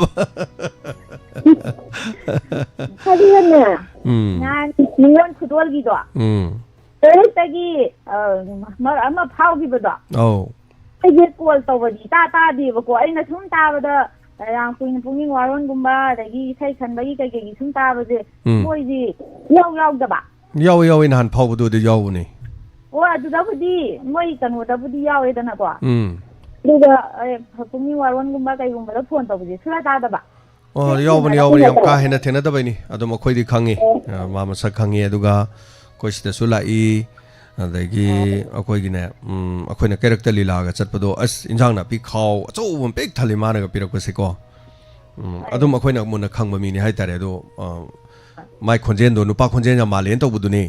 khadiyana nan ningon khudol gi do tagi ama phau gi ba do ai je kol tawadi ta di ba ko aina sum ta ba da yang puning waron gumba dagi sai khan bagi kai sum ta ba je moi ji yaw da ba yaw in han phau du de yaw ni wa du da budi moi kan da budi yaw e da na ko duga puning waron gumba kai gumba da phone ta budi sura ta da ba yaw bani yam ka hena thena da bai ni adu ma khoi di khangi ma ma sa khangi aduga koi sita sula I adagi akoi gi ne akoi na character lila ga chatpado as injang na pi khaw acho bom pek thali mana ga pirak se ko adum akoi na mun na khangba mi ni hai tare do mai khonjen do nupa khonjen ya malen to budu ni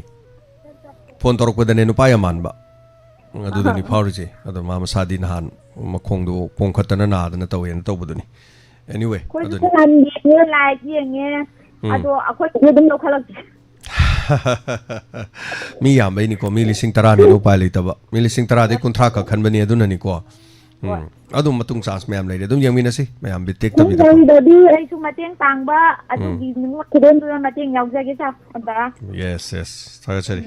phone torok podane nupa ya manba adu ni phawri adu ma ma sadi na han ma khong do pong khatana na da na to yen to budu ni anyway adu ni like yenge adu akoi dum lo khalak mi yam bai ni ko mi lising tara ni no pai leitaba mi lising tara de kunthra ka khan bani aduna ni ko adum matung chance mayam leire dum yangmi na si mayam bitek tabi da di ai su mateng tangba adu gi nu kudon du mateng yaw jage sa anda yes thaga chari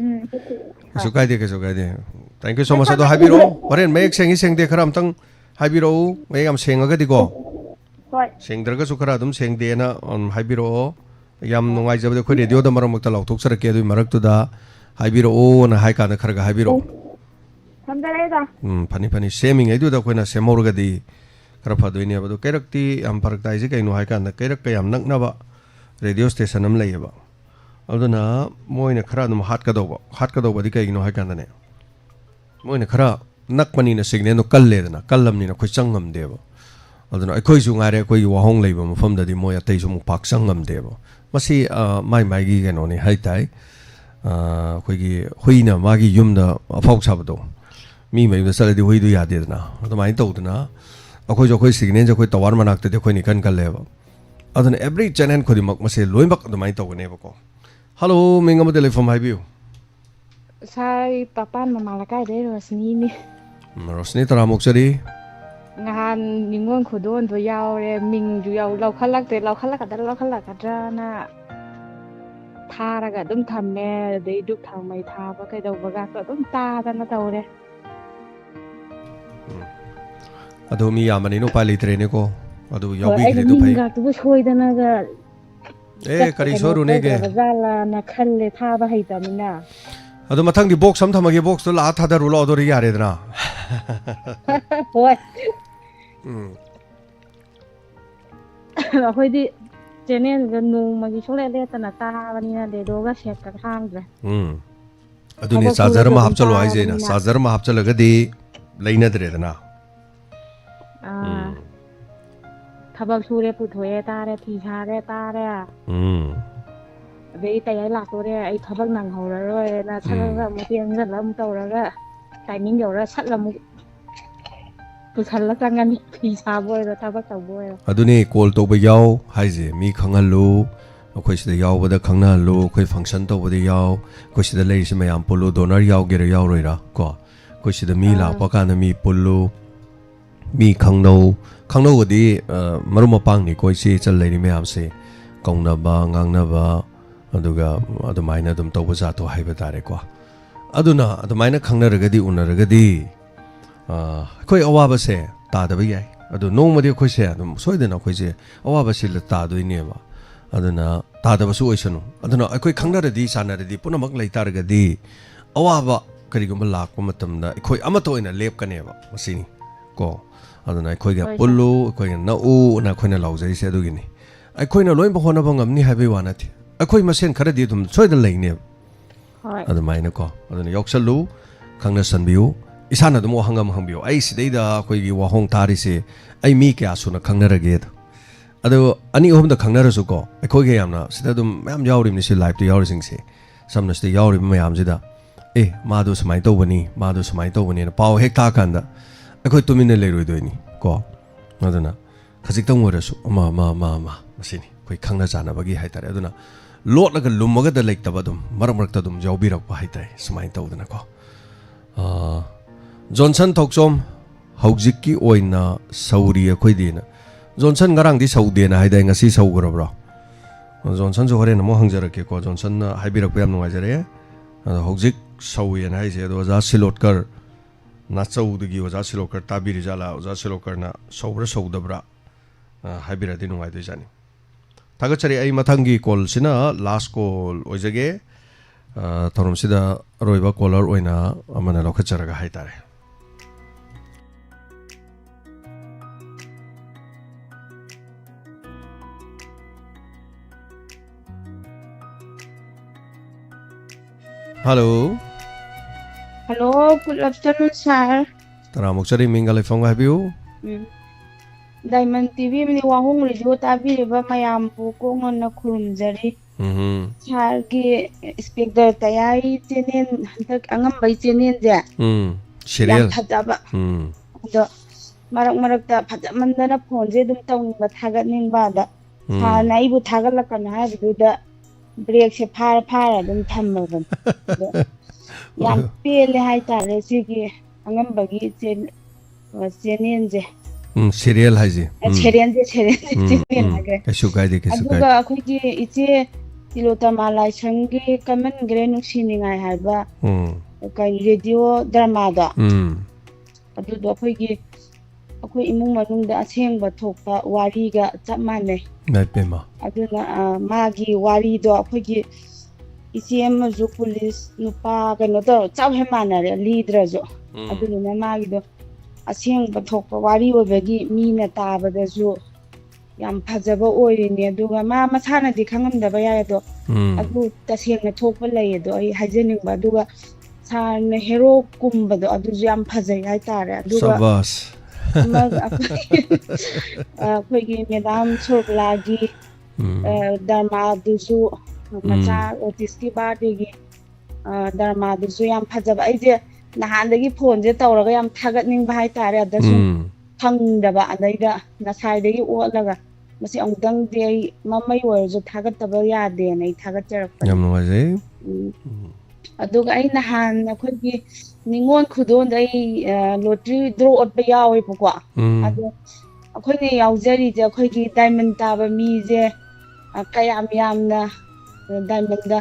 su kai de thank you so much ado habiro horen mek seng de kharam tang habiro mayam seng aga di ko hoi seng draga su khara dum seng de na habiro yam nungai jabde khoi radio da maram ta lautok sara ke du marak tu da habiro o na hai ka na khara ga habiro samdare da pani seming ai du da khoi na semor ga di khara pha du ni ba du kerak ti am parak tai ji kai nu hai ka na kerak ka yam nak na ba radio station am lai ba aduna moi na khara num hat ka do ba di kai nu hai ka na ne moi na khara nak pani na signe no kal le na kallam ni na khoi changam de ba aduna ai khoi su ngare khoi wahong lai ba mafam da di moi atai su mu pak changam de ba masi mai gi ga no ni hai tai khoi gi huina ma gi yum da afau sa ba do mi mai da sala di hui du ya de na adumai to da na akhoi jo khoi signe jo khoi tawar manak te khoi ni kan kal le ba aduna every channel khodi mak mase loi mak adumai to ne ba ko hello minga mo telefon hai biu sai papan mama la kai de rosni ni rosni tara mok chari ngahan ningon khudon do yaw re ming ju yaw lau khalak ka dra na thara ga dum thamme de duk thang mai tha ba kai do ba ga to dum ta da na taw re adu mi yamani no pali tre ne ko adu yawi gre do phai ga tu choi da na ga kari soru ne ge zala na khalle tha ba hai ta mina adu mathang di box sam thamage box to la tha da ru lo do ri yare da na ꯍꯣꯏ ꯑꯩꯈꯣꯏꯗꯤ ꯆꯦꯅꯦꯜꯒ ꯅꯣꯡꯃꯒꯤ ꯁꯨꯡꯂꯦꯞ ꯂꯦꯞꯇꯅ ꯇꯥꯕꯅꯤꯅ ꯔꯦꯗꯤꯑꯣꯒ ꯁꯦꯠꯀ ꯈꯥꯡꯗ꯭ꯔꯦ ꯑꯗꯨꯅꯤ charger ꯑꯃ ꯍꯥꯞꯆꯜꯂꯣ ꯍꯥꯏꯁꯦ ꯑꯩꯅ charger ꯑꯃ ꯍꯥꯞꯆꯜꯂꯒꯗꯤ ꯂꯩꯅꯗ꯭ꯔꯦꯗꯅ ꯊꯕꯛ ꯁꯨꯔꯦ ꯄꯨꯊꯣꯛꯑꯦ ꯇꯥꯔꯦ ꯐꯤ ꯁꯥꯔꯦ ꯇꯥꯔꯦ ꯑꯗꯩ ꯇꯌꯥꯏ ꯂꯥꯛꯇꯣꯔꯦ ꯑꯩ ꯊꯕꯛ ꯅꯪꯍꯧꯔꯔꯣꯏꯅ ꯁꯠꯂꯒ ꯑꯃꯨꯛ ꯆꯦꯟꯁꯤꯜꯂ ꯑꯃꯨꯛ ꯇꯧꯔꯒ ꯇꯥꯏꯃꯤꯡ ꯌꯧꯔꯒ ꯁꯠꯂ ꯑꯃꯨꯛ ꯄꯨꯁꯜꯂ ꯆꯪꯉꯅꯤ ꯐꯤ ꯁꯥꯕ ꯑꯣꯏꯔꯣ ꯊꯕꯛ ꯇꯧꯕ ꯑꯣꯏꯔꯣ ꯑꯗꯨꯅꯤ ꯀꯣꯜ ꯇꯧꯕ ꯌꯥꯎ ꯍꯥꯏꯁꯦ ꯃꯤ ꯈꯪꯍꯜꯂꯨ ꯑꯩꯈꯣꯏ ꯁꯤꯗ ꯌꯥꯎꯕꯗ ꯈꯪꯅꯍꯜꯂꯨ ꯑꯩꯈꯣꯏ ꯐꯪꯁꯟ ꯇꯧꯕꯗ ꯌꯥꯎ ꯑꯩꯈꯣꯏ ꯁꯤꯗ ꯂꯩꯔꯤꯁꯤ ꯃꯌꯥꯝ ꯄꯨꯜꯂꯨ ꯗꯣꯅꯔ ꯌꯥꯎꯒꯦꯔꯥ ꯌꯥꯎꯔꯣꯏꯔꯥ ꯀꯣ ꯑꯩꯈꯣꯏ ꯁꯤꯗ ꯃꯤ ꯂꯥꯛꯄ ꯀꯥꯟꯗ ꯃꯤ ꯄꯨꯜꯂꯨ ꯃꯤ ꯈꯪꯅꯧꯕꯗꯤ ꯃꯔꯨꯞ ꯃꯄꯥꯡꯅꯤꯀꯣ ꯏꯆꯦ ꯏꯆꯜ ꯂꯩꯔꯤ ꯃꯌꯥꯝꯁꯦ ꯀꯧꯅꯕ ꯉꯥꯡꯅꯕ ꯑꯗꯨꯒ ꯑꯗꯨꯃꯥꯏꯅ ꯑꯗꯨꯝ ꯇꯧꯕ ꯖꯥꯠꯇꯣ ꯍꯥꯏꯕ ꯇꯥꯔꯦꯀꯣ ꯑꯗꯨꯅ ꯑꯗꯨꯃꯥꯏꯅ ꯈꯪꯅꯔꯒꯗꯤ ꯎꯅꯔꯒꯗꯤ ꯑꯩꯈꯣꯏ ꯑꯋꯥꯕꯁꯦ ꯇꯥꯗꯕ ꯌꯥꯏ ꯑꯗꯣ ꯅꯣꯡꯃꯗꯤ ꯑꯩꯈꯣꯏꯁꯦ ꯑꯗꯨꯝ ꯁꯣꯏꯗꯅ ꯑꯩꯈꯣꯏꯁꯦ ꯑꯋꯥꯕꯁꯤ ꯇꯥꯗꯣꯏꯅꯦꯕ ꯑꯗꯨꯅ ꯇꯥꯗꯕꯁꯨ ꯑꯣꯏꯁꯅꯨ ꯑꯗꯨꯅ ꯑꯩꯈꯣꯏ ꯈꯪꯅꯔꯗꯤ ꯁꯥꯟꯅꯔꯗꯤ ꯄꯨꯝꯅꯃꯛ ꯂꯩꯇꯥꯔꯒꯗꯤ ꯑꯋꯥꯕ ꯀꯔꯤꯒꯨꯝꯕ ꯂꯥꯛꯄ ꯃꯇꯝꯗ ꯑꯩꯈꯣꯏ ꯑꯃꯠꯇ ꯑꯣꯏꯅ ꯂꯦꯞꯀꯅꯦꯕ ꯃꯁꯤꯅꯤ ꯀꯣ ꯑꯗꯨꯅ ꯑꯩꯈꯣꯏꯒ ꯄꯨꯜꯂꯨ ꯑꯩꯈꯣꯏꯒ ꯅꯛꯎꯅ ꯑꯩꯈꯣꯏꯅ ꯂꯥꯎꯖꯔꯤꯁꯦ ꯑꯗꯨꯒꯤꯅꯤ ꯑꯩꯈꯣꯏꯅ ꯂꯣꯏꯅ ꯍꯣꯠꯅꯕ ꯉꯝꯅꯤ ꯍꯥꯏꯕꯒꯤ ꯋꯥ ꯅꯠꯇꯦ ꯑꯩꯈꯣꯏ ꯃꯁꯦꯟ ꯈꯔꯗꯤ ꯑꯗꯨꯝ ꯁꯣꯏꯗꯅ ꯂꯩꯅꯦꯕ ꯑꯗꯨꯃꯥꯏꯅꯀꯣ ꯑꯗꯨꯅ ꯌꯥꯎꯁꯜꯂꯨ ꯈꯪꯅꯁꯟꯕꯤꯌꯨ ꯏꯁꯥꯅ ꯑꯗꯨꯝ ꯋꯥꯍꯪ ꯑꯃ ꯍꯪꯕꯤꯌꯨ ꯑꯩ ꯁꯤꯗꯩꯗ ꯑꯩꯈꯣꯏꯒꯤ ꯋꯥꯍꯣꯡ ꯊꯥꯔꯤꯁꯦ ꯑꯩ ꯃꯤ ꯀꯌꯥ ꯁꯨꯅ ꯈꯪꯅꯔꯒꯦꯗꯣ ꯑꯗꯣ ꯑꯅꯤ ꯑꯍꯨꯝꯗ ꯈꯪꯅꯔꯁꯨꯀꯣ ꯑꯩꯈꯣꯏꯒ ꯌꯥꯝꯅ ꯁꯤꯗ ꯑꯗꯨꯝ ꯃꯌꯥꯝ ꯌꯥꯎꯔꯤꯕꯅꯤ ꯁꯤ ꯂꯥꯏꯚꯇ ꯌꯥꯎꯔꯤꯁꯤꯡꯁꯦ ꯁꯝꯅ ꯁꯤꯗ ꯌꯥꯎꯔꯤꯕ ꯃꯌꯥꯝꯁꯤꯗ ꯃꯥꯗꯣ ꯁꯨꯃꯥꯏꯅ ꯇꯧꯕꯅꯤ ꯃꯥꯗꯣ ꯁꯨꯃꯥꯏꯅ ꯇꯧꯕꯅꯤꯅ ꯄꯥꯎ ꯍꯦꯛ ꯇꯥꯀꯥꯟꯗ ꯑꯩꯈꯣꯏ ꯇꯨꯃꯤꯟꯅ ꯂꯩꯔꯣꯏꯗꯣꯏꯅꯤ ꯀꯣ ꯑꯗꯨꯅ ꯈꯖꯤꯛꯇꯪ ꯑꯣꯏꯔꯁꯨ ꯑꯃ ꯃꯁꯤꯅꯤ ꯑꯩꯈꯣꯏ ꯈꯪꯅ ꯆꯥꯟꯅꯕꯒꯤ ꯍꯥꯏꯇꯥꯔꯦ ꯑꯗꯨꯅ ꯂꯣꯠꯂꯒ ꯂꯨꯝꯃꯒꯗ ꯂꯩꯇꯕ ꯑꯗꯨꯝ ꯃꯔꯛ ꯃꯔꯛꯇ ꯑꯗꯨꯝ ꯌꯥꯎꯕꯤꯔꯛꯄ ꯍꯥꯏꯇꯥꯔꯦ ꯁꯨꯃꯥꯏꯅ ꯇꯧꯗꯅꯀꯣ ꯖꯣꯟꯁꯟ ꯊꯣꯛꯆꯣꯝ ꯍꯧꯖꯤꯛꯀꯤ ꯑꯣꯏꯅ ꯁꯧꯔꯤ ꯑꯩꯈꯣꯏꯗꯤꯅ ꯖꯣꯟꯁꯟ ꯉꯔꯥꯡꯗꯤ ꯁꯧꯗꯦꯅ ꯍꯥꯏꯗꯥꯏ ꯉꯁꯤ ꯁꯧꯈ꯭ꯔꯕ꯭ꯔꯣ ꯖꯣꯟꯁꯟꯁꯨ ꯍꯣꯔꯦꯟ ꯑꯃꯨꯛ ꯍꯪꯖꯔꯛꯀꯦꯀꯣ ꯖꯣꯟꯁꯟꯅ ꯍꯥꯏꯕꯤꯔꯛꯄ ꯌꯥꯝ ꯅꯨꯡꯉꯥꯏꯖꯔꯦ ꯑꯗꯣ ꯍꯧꯖꯤꯛ ꯁꯧꯋꯦꯅ ꯍꯥꯏꯁꯦ ꯑꯗꯣ ꯑꯣꯖꯥ ꯁꯤꯂꯣꯠꯀꯔ ꯅꯥꯆꯧꯗꯒꯤ ꯑꯣꯖꯥ ꯁꯤꯂꯣꯠꯀꯔ ꯇꯥꯕꯤꯔꯤꯖꯥꯠꯂꯥ ꯑꯣꯖꯥ ꯁꯤꯂꯣꯠꯀꯔꯅ ꯁꯧꯕ꯭ꯔꯥ ꯁꯧꯗꯕ꯭ꯔꯥ ꯍꯥꯏꯕꯤꯔꯗꯤ ꯅꯨꯡꯉꯥꯏꯗꯣꯏꯖꯥꯠꯅꯤ ꯊꯥꯒꯠꯆꯔꯤ ꯑꯩ ꯃꯊꯪꯒꯤ ꯀꯣꯜꯁꯤꯅ ꯂꯥꯁ ꯀꯣꯜ ꯑꯣꯏꯖꯒꯦ ꯊꯧꯔꯝꯁꯤꯗ ꯑꯔꯣꯏꯕ ꯀꯣꯂꯔ ꯑꯣꯏꯅ ꯑꯃꯅ ꯂꯧꯈꯠꯆꯔꯒ ꯍꯥꯏꯇꯥꯔꯦ Halo. Hello, good afternoon, sir. Taramuksari mingga lefong habiu. Diamond TV mini wahong radio tabiriba mayambu ko ngona khurumjari. Sargi speaker tayari chenen hantak angambai chenen ja. Serial. Yam phajaba. Do marak ta phajamandana phone je dum tawninga thagatningba da. Ha naibu thagalakana habiduda break se phara dum thammaban. Yam pele haitare sigi angambagi chenen je. Serial haji. Serial chenen hage. Kasu kaide kasu kaide. Aduga akhoi iche tilota malai sangi kaman gre nuksiningai haiba. Kai radio drama da. Adudo akhoi imung manungda asengba thokpa wari ga chap manai. Nai pema. Aduna magi wari do akhoi iche amaju police nupa kano to chap he manare leader jo. Aduna magi do asengba thokpa wari obagi mina tabadasu yam phajaba oirine aduga ma masana di khangamdaba yae do adu tasengna thokpa lay do ai hajeningba aduga sarna hero kumbado aduju yam phajai hai tare aduga sabas akhoi madam sorlagi dharma dusu macha otiski bardegi dharma dusu yam phajaba aije nahandagi phone je tawraga yam thagatningba hai tare adasu phangdaba adaida nasaidagi otlaga masi amdang de mamai oirju thagataba yade nei thagatjarappa yam nuwaje aduga ai nahan akhoi ningon khudon dai lottery draw otba yawe poko adu akhoi ne yaujari je akhoi gi diamond taba mi je kayam yamna diamond da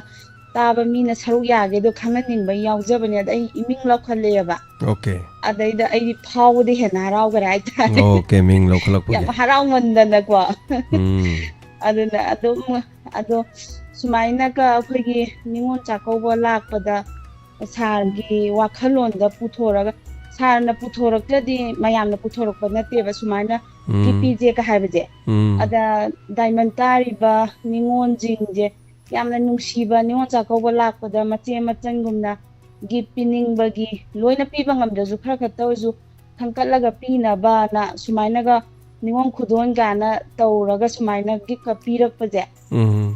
taba mi na saru yage do khanganing ba yaujabani ai iming lokhaleba okay adaida ai phawde hena haraw gara ai ta okay ming lokhalakpu ya haraw mandana ko aduna ado sumaina ka akhoi gi ningon chakauba lakpada sargi wakhalon da puthora sarna puthoraqtadi mayamna puthoraqpa natteba sumaina PPJ ka haibaje ada diamond tariba ningon jingje yamna nungsiba ningon chakauba lakpada mache machangumna gift piningbagi loina piba ngamdasu khara khatawju thangkatlaga pinaba na sumaina ga ningon khudon gana tawraga sumaina gift ka pirakpaje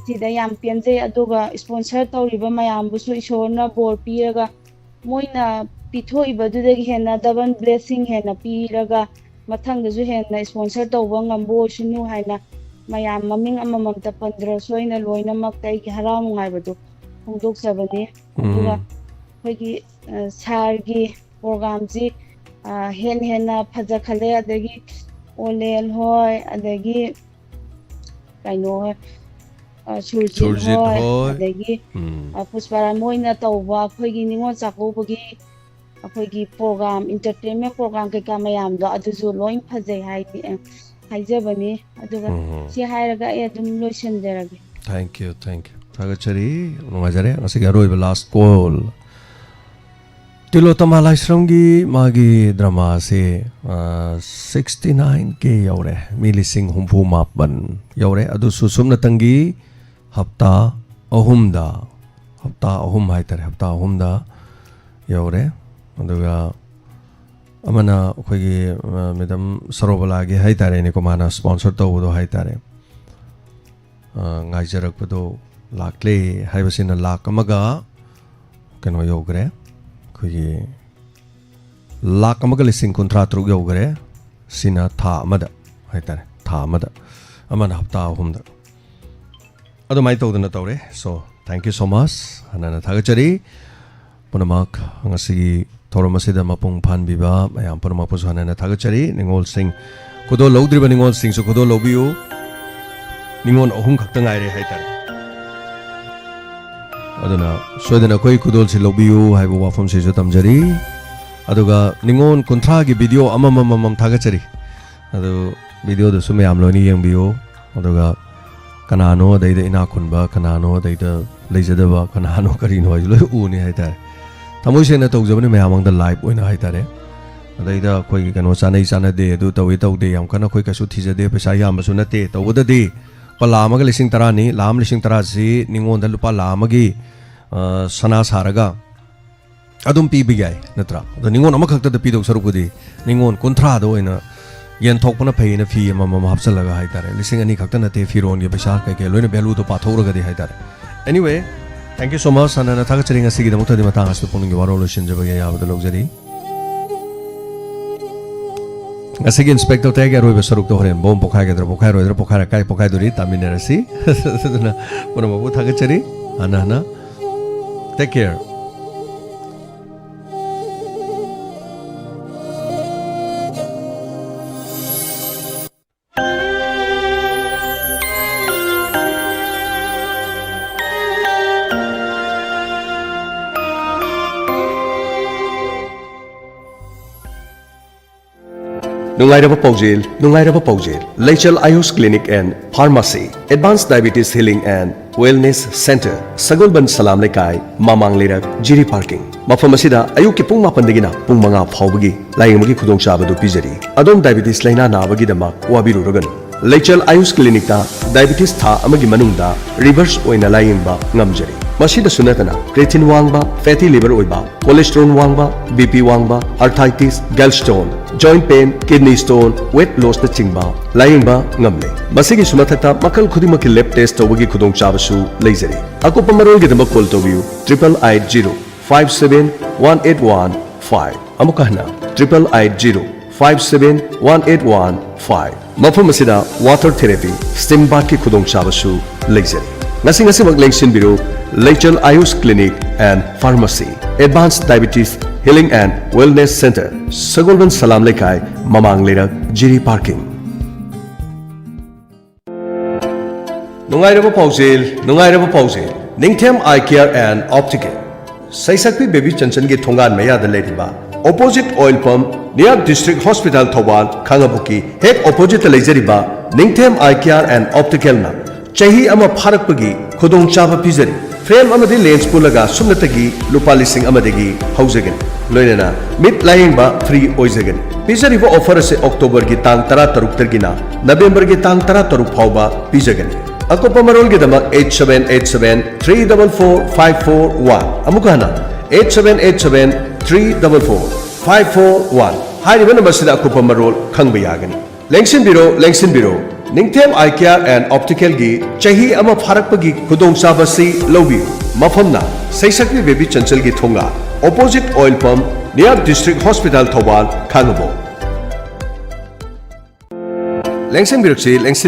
sida yam penje aduga sponsor tawriba mayambusu isorna bor piraga moina pithoibadudagi hena double blessing hena piraga mathangdasu hena sponsor tawba ngambo sunu haina mayam maming amamamta pandra soina loina maktai ki haram ngaibadu hongdok sabani aduga hoigi sargi program ji hena phaja khale adagi olel hoy adagi kaino surjit hoy adagi puspara moina tawba khoigi ningon chakobagi akhoi program entertainment program ke ka mayam do aduju loin phajai haijabani aduga si hairaga e adum lotion derage. Thank you thagachari nungajare ngasigi aroi last call tilotama laisrongi magi drama se 69k yaure milising humpu mapan yaure adu susumna tangi hafta ahumda haitare hafta ahumda yaure aduga amana khoigi madam sarobalagi haitare ne ko mana sponsor tawdo haitare ngaijarak pado lakle haibasina lak amaga kano yogre khoigi lak amaga lising contract rug yogre sina tha amada haitare tha amada amana hafta ahumda adu mai tawdana tawre so thank you so much anana thagachari punamak ngasi Thoramasida mapung phan biba mayam punamak pusuhana na thagachari ningol sing kudo lodriba ningol sing so kudo lobiu ningon ahum khakta ngaire haitare aduna soidana koi kudol si lobiu haibu wafam se jo tamjari aduga ningon kontra gi video amamamam thagachari adu video do sume am loni yengbiu aduga kanano daida ina khunba kanano daida leijadaba kanano karino lo uni haitare tamoi sena tawjabani mayamang da live oina haitare adaida khoi kano chanai chana de adu tawi tawde yam kana khoi kasu thijade pesa yam basu nate tawdadi pala amaga lising tarani lam lising tarasi ningon da lupa lamagi sana saraga adum pi bigai natra da ningon amakhakta da pidok sarukudi ningon kontra do oina yen thokpana pheina fi amama hapsalaga haitare lising ani khakta nate firon ge pesa kai ke loina value to pathoraga di haitare anyway thank you so much anana thagachari ngasigi da mutadi matang astu PUKNING WAROL shinjabage yabada logjari ngasigi inspector tag aroi besaruk to horen bom pokhai gedra pokhai roidra pokhara kai pokhai duri taminarasi na punamu thagachari anana take care. Nungairaba Paujil, Leichal Ayush Clinic and Pharmacy, Advanced Diabetes Healing and Wellness Center, Sagulban Salam Lekai, Mamang Lirak, Jiri Parking. Mafamasida, Ayuki Pung Mapandagina, Pung Manga Paubagi, Layamagi Kudong Shabadu Pizari, Adon Diabetes Laina Nabagi Damak, Wabiru Rogan. Leichal Ayush Clinic ta, Diabetes Tha Amagi Manunda, Reverse Oina Layimba, Ngamjari. Masida Sunatana, creatine wangba, fatty liver oiba, cholesterol wangba, BP wangba, arthritis, gallstone, joint pain, kidney stone, weight loss na chingba, layingba ngamle. Masigi sumathata makal khudimaki lab test tawagi khudong chabasu leizari. Ako pamarol gidamba call tawbiu 8880571815. Amukahna 8880571815. Mafam asida water therapy, steam bath ki khudong chabasu leizari. Ngasi wag lengsin biru Leichal Ayush Clinic and Pharmacy, Advanced Diabetes Healing and Wellness Center, Sagulban Salam Lekai, Mamang Lirak, Jiri Parking. Nungairaba Paujil, Ningthem Eye Care and Optical. Saisakpi Baby Chanchan ge Thongan Maya da Lediba. Opposite Oil Pump, near District Hospital Thobal, Kangabuki, head opposite Leizeriba, Ningthem Eye Care and Optical na. Chahi ama pharak pagi khudong chaba pizari frame अमदी lens पुलगा सुमनतगी लुपा लिसिंग अमदगी हौजगन लोइनना मिट लायंगबा फ्री ओइजगन पिजरिबो ऑफर से अक्टोबर की तांग 13 तर्गिना नवंबर की तांग 13 फाउबा पिजगन अकोपा मरोल के दमक 8787344541 अमुकाना 8787344541 हारिबा नंबर सिदा अकोपा मरोल खंगबा यागनी लेंसिन बिरो निंगथेम आई केयर एंड ऑप्टिकल की चाही अमा फारकपगी खुदोंग चाबसी लौबियु मफमना सैसक्ति बेबी चंचल की थोंगा opposite oil pump near district hospital Thoubal खांगबो लेंसिन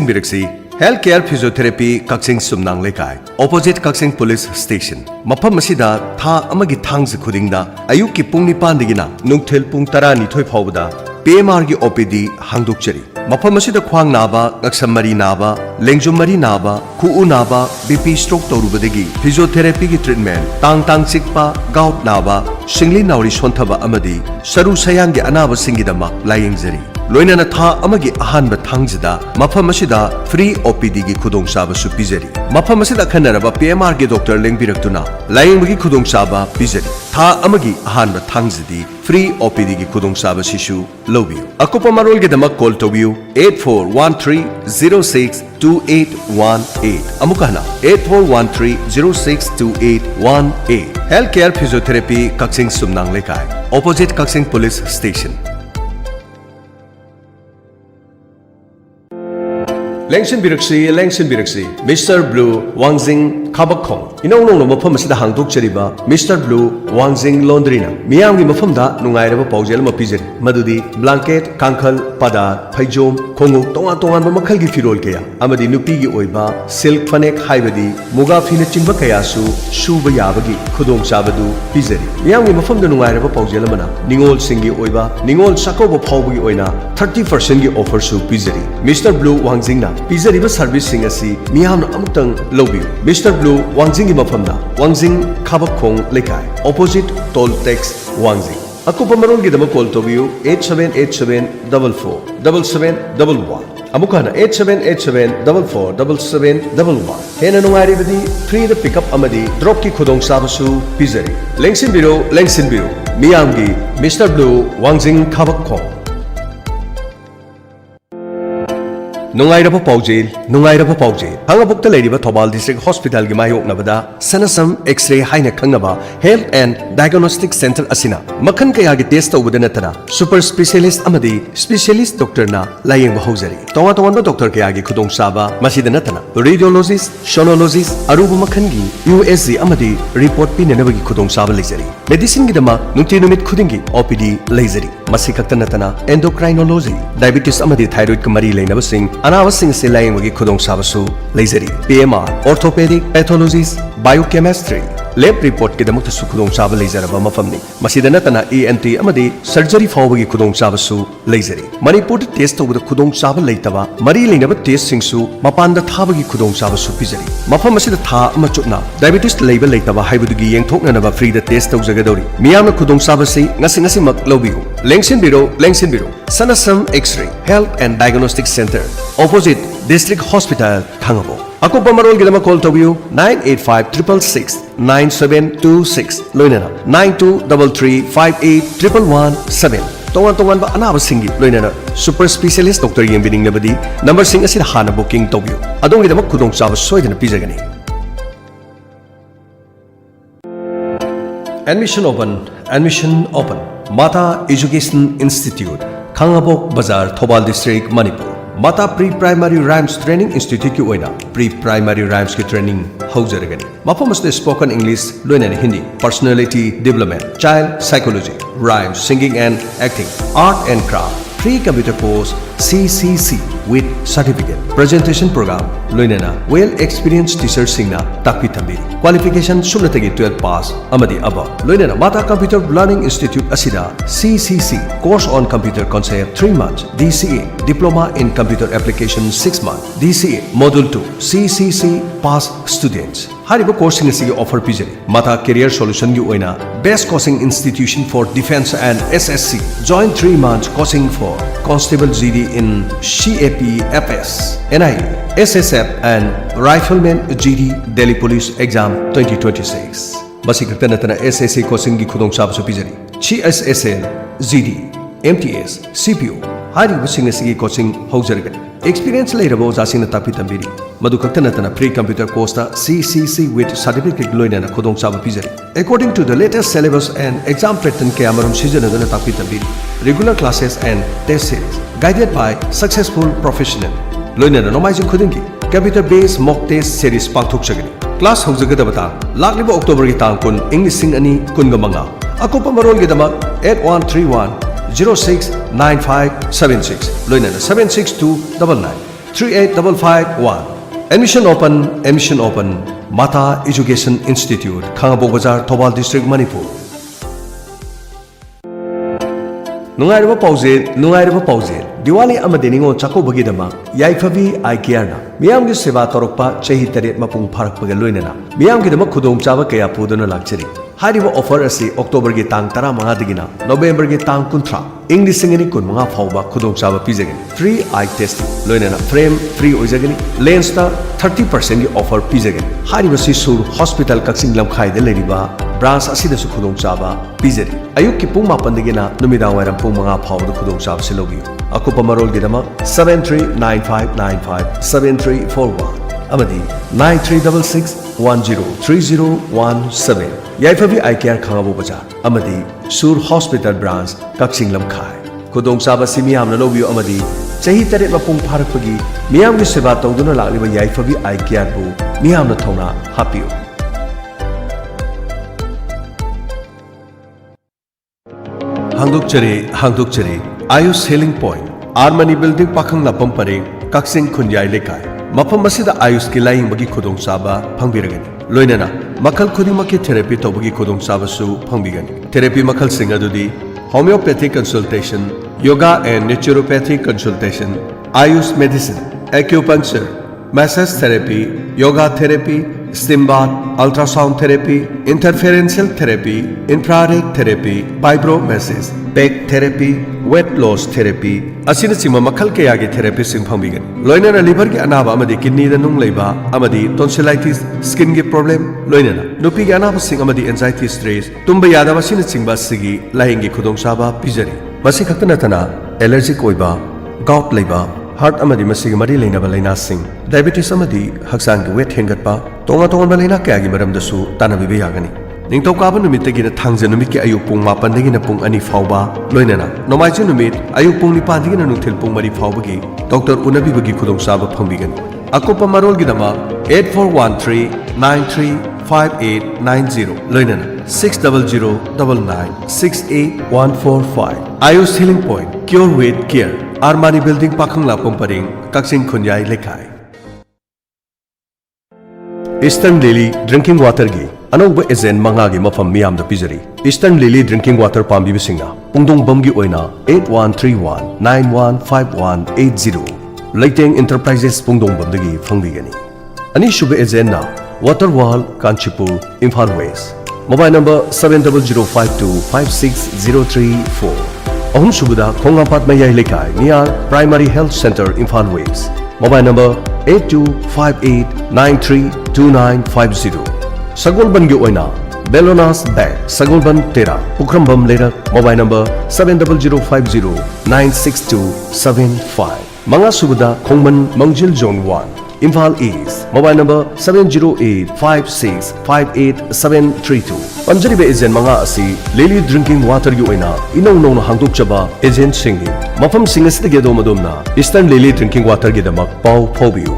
बिरक्सी हेल्थ केयर फिजियोथेरेपी कक्सिंग सुमनांग लेकाय ऑपोजिट कक्सिंग पुलिस स्टेशन मफम मसिदा था अमगी थांग खुदिंगदा अयुक की पुंग 9 दिगिना नुंगथेल पुंग 12 फाउबदा PMR की OPD हांगदोकचरी मफम मसिदा ख्वांग नाबा गक्समरी नाबा लेंजुमरी नाबा खुउ नाबा BP स्ट्रोक तौरुबदगी फिजियोथेरेपी की ट्रीटमेंट तांग चिकपा गाउट नाबा सिंगली नावरी सोंथबा अमदी सरू सयांग की अनाबा सिंगिदमा लायंगजरी लोइनना था अमगी अहानब थांगजिदा मफम मसिदा फ्री OPD की खुदोंग चाबसु पिजरी मफम मसिदा खनरबा PMR की डॉक्टर लेंगबिरक्तुना लायंगबगी खुदोंग चाबा पिजरी था अमगी अहानब थांगजिदी फ्री OPD की खुदोंग चाबसिसु लौबियु अकुपा मरोल के दमक कॉल तौबियु 8413062818 अमुकाना 8413062818 हेल्थ केयर फिजियोथेरेपी कक्सिंग सुमनांग लेकाय ऑपोजिट कक्सिंग पुलिस स्टेशन लेंसिन बिरक्सी मिस्टर ब्लू वांगजिंग खाबखोंग इनोंग मफम असिदा हांगदोकचरिबा मिस्टर ब्लू वांगजिंग लॉन्ड्रीना मियामगी मफमदा नुंगाइरबा पाउजेल म पिजरी मदुदी ब्लैंकेट कांखल पदा फैजोम खोंगु तोंगान मखलगी फिरोल कया अमदी नुपीगी ओइबा सिल्क फनेक हाइबदी मुगा फिने चिंबा कयासु सुबा याबगी खुदोंग चाबदु पिजरी मियामगी मफमदा नुंगाइरबा पाउजेल मना निंगोल सिंगी ओइबा निंगोल साकोबा फाउबगी ओइना 30% की ऑफर सु पिजरी मिस्टर ब्लू वांगजिंगना पिजरीबा सर्विस सिंग असि मियामना अमुक्तंग लौबियु मिस्टर ब्लू वांगजिंग की मफमना वांगजिंग खाबखोंग लेकाय ऑपोजिट टोल टैक्स वांगजिंग अकुपा मरोल की दमक कॉल तौबियु 8787447711 अमुकाना 8787447711 हेना नुंगाइरिबदी फ्री द पिकअप अमदी ड्रॉप की खुदोंग चाबसु पिजरी लेंसिन बिरो मियामगी मिस्टर ब्लू वांगजिंग खाबखोंग नुंगाइरबा पाउजेल हांगाबुक्ता लेरिबा थौबाल डिस्ट्रिक्ट हॉस्पिटल की मायोकनबदा सनसम एक्सरे हाइना खंगनबा हेल्थ एंड डायग्नोस्टिक सेंटर असिना मखन कया की टेस्ट तौबदा नतरा सुपर स्पेशलिस्ट अमदी स्पेशलिस्ट डॉक्टर ना लायंग हौजरी तोंगा डॉक्टर कया की खुदोंग चाबा मसिदा नतना रेडियोलॉजिस्ट सोनोलॉजिस्ट अरुबा मखन की USG अमदी रिपोर्ट पिननबगी खुदोंग चाबा लेजरी मेडिसिन की दमा नुंति नुमित खुदिंगी OPD लेजरी मसि खक्ता नतना एंडोक्राइनोलॉजी डायबिटीज अमदी थायराइड का मरी लेनबसिंग अनावसिंग से लायंगबगी खुदोंग चाबसु लेजरी PMR orthopaedic pathologies biochemistry lab report के दमक खुदोंग चाबा लेजरबा मफमनी मसिदा नतना ENT अमदी सर्जरी फाउबगी खुदोंग चाबसु लेजरी मणिपुर टेस्ट तौबदा खुदोंग चाबा लेतबा मरी लेनब टेस्ट सिंगसु मपानदा थाबगी खुदोंग चाबसु पिजरी मफम मसिदा था अमा चुकना डायबिटीज लेबल लेतबा हाइबदुगी येंथोकनबा फ्री द टेस्ट तौजगदौरी मियामना खुदोंग चाबसि ngasi mak lobbiyu लेंसिन बिरो सनसम X ray health and diagnostic centre opposite district hospital खांगबो अकुपा मरोल गिदमा कॉल तौबियु 9856669726 लोइनना 9233581117 तोंगान बा अनाबा सिंगी लोइनना सुपर स्पेशलिस्ट डॉक्टर येंबिनिंग नबदी नंबर सिंग असि हाना बुकिंग तौबियु अदोंगी दमा खुदोंग चाबा सोइदना पिजगनी Admission open. Mata Education Institute, Khangabok Bazar, Thobal District, Manipur. Mata Pre-Primary Rhymes Training Institute की ओइना Pre-Primary Rhymes की ट्रेनिंग हौजरगनी मफम मस्ते स्पोकन इंग्लिश लोइना Hindi personality development child psychology rhymes singing and acting art and craft free computer course CCC with certificate presentation program loinana well experienced teacher singna takpi thambiri qualification sumnatagi 12 pass amadi aba loinana mata computer learning institute asida CCC course on computer concept 3 months DCA diploma in computer application 6 months DCA module 2 CCC pass students hariba course sing offer pijari mata career solution gi oina best coaching institution for defense and SSC join 3 months coaching for constable GD in CAP CAPFS, NIA, SSF and Rifleman GD Delhi Police Exam 2026. Basi khakta natana SSC coaching gi khudong chab su pijari. CSSL, GD, MTS, CPO, hari busing asigi coaching haujargani. Experience lairabo jasina tapi tambiri. Madu khakta natana pre-computer course ta CCC with certificate loinana khudong chab pijari. According to the latest syllabus and exam pattern ke amarum seasonadana tapi tambiri. Regular classes and test series guided by successful professional. Loinana nomaijing khudingi computer based mock test series pangthok chagani. Class haujagadabata lakliba October gi tang kun English sing ani kunga manga. Akopa marol gi damak 8131 069576 loinana 76299 38551. Admission open Mata Education Institute Khangabo Bazar Thobal District Manipur. Nungairaba pauzil Diwali amadi ningon chakobagi dama Yaifabi Aikiyarna Miyamgi seva torokpa chahi taret mapung pharakpaga loinana Miyamgi dama khudong chaba kaya puduna lakchari. Hariba offer asi October gi tang 15 digina November gi tang 13 English singani kun mga phauba khudong chaba pijagani. Free eye testing loinana frame free oijagani. Lens ta 30% gi offer pijagani. Hariba si sur hospital kaksing lamkhai de leriba branch asida su khudong chaba pijari. Ayuk ki pung 9 digina numidang wairam pung mga phauba khudong chaba silogi. Akupa marol gi dama 739595 7341 amadi 9366103017 Yaifabi Aikiyar Khangabo Bazar amadi Sur Hospital Branch Kaksing Lamkhai Khudong chaba si miyamna lobiyo amadi chahi taret mapung pharakpagi miyamgi seba tawduna lakliba Yaifabi Aikiyar bu miyamna thona hapiyo. Hangdokchari Ayush Healing Point Armani Building Pakhang Lapam Pareng Kaksing Khunyai Lekai Mafam masida Ayush ki laing bagi khudong chaba phangbiragani. Loinana makal khudimaki therapy tobagi khudong chaba su phangbigani. Therapy makal sing adudi homeopathic consultation, yoga and naturopathic consultation, Ayush medicine, acupuncture, massage therapy, yoga therapy, steam bath, ultrasound therapy, interferential therapy, infrared therapy, vibromassage, back therapy, weight loss therapy, asina sima makal kaya gi therapy sing phambigani. Loinana liver gi anaba amadi kidney da nung leiba amadi tonsillitis, skin gi problem loinana nupi gi anaba sing amadi anxiety stress tumba yadaba sina singba sigi lahingi khudong chaba pijari. Masi khakta natana allergic oiba, gout leiba, heart amadi masigi mari leinaba laina sing, diabetes amadi haksang gi weight hengatpa tonga tonga laina kaya gi maram dasu tanabibe yagani. Ningtokaba numit tagina thangja numit ki ayuk pung 8 dagina pung 2 fauba loinana nomaiji numit ayuk pung 9 dagina nungthil pung 3 faubagi Dr. Unabi bagi khudong chaba phangbigani. Akopa marol gi dama 8413935890 loinana 6009968145. Ayush Healing Point Cure with Care Armani Building Pakhang Lapam Pareng Kaksing Khunyai Lekai. Eastern Lily Drinking Water gi Anouba Ezen Mangagi Mafam Miyam da Pijari. Eastern Lily Drinking Water Pambi Bisinga Pungdong Bamgi Oina 8131915180 Leiteng Enterprises Pungdong Bamdagi Fangbigani. Ani Shuba Ezen na Waterwall Kanchipur Imphal West. Mobile number 70052560334. Ahum Shubuda Kongampat Mayai Lekai near Primary Health Center Imphal West. Mobile number 8258932950. Sagolban gi oina Belonas Bank Sagolban Tera Pukrambam Lerak mobile number 70050962275. Manga Subuda Kongman Mangjil Zone 1 Imphal East mobile number 70856587732. Panjari be ejen manga asi Lily Drinking Water gi oina inong nong hangdok chaba agent singi mafam singasida ge domadom na Eastern Lily Drinking Water gi damak pau phobiu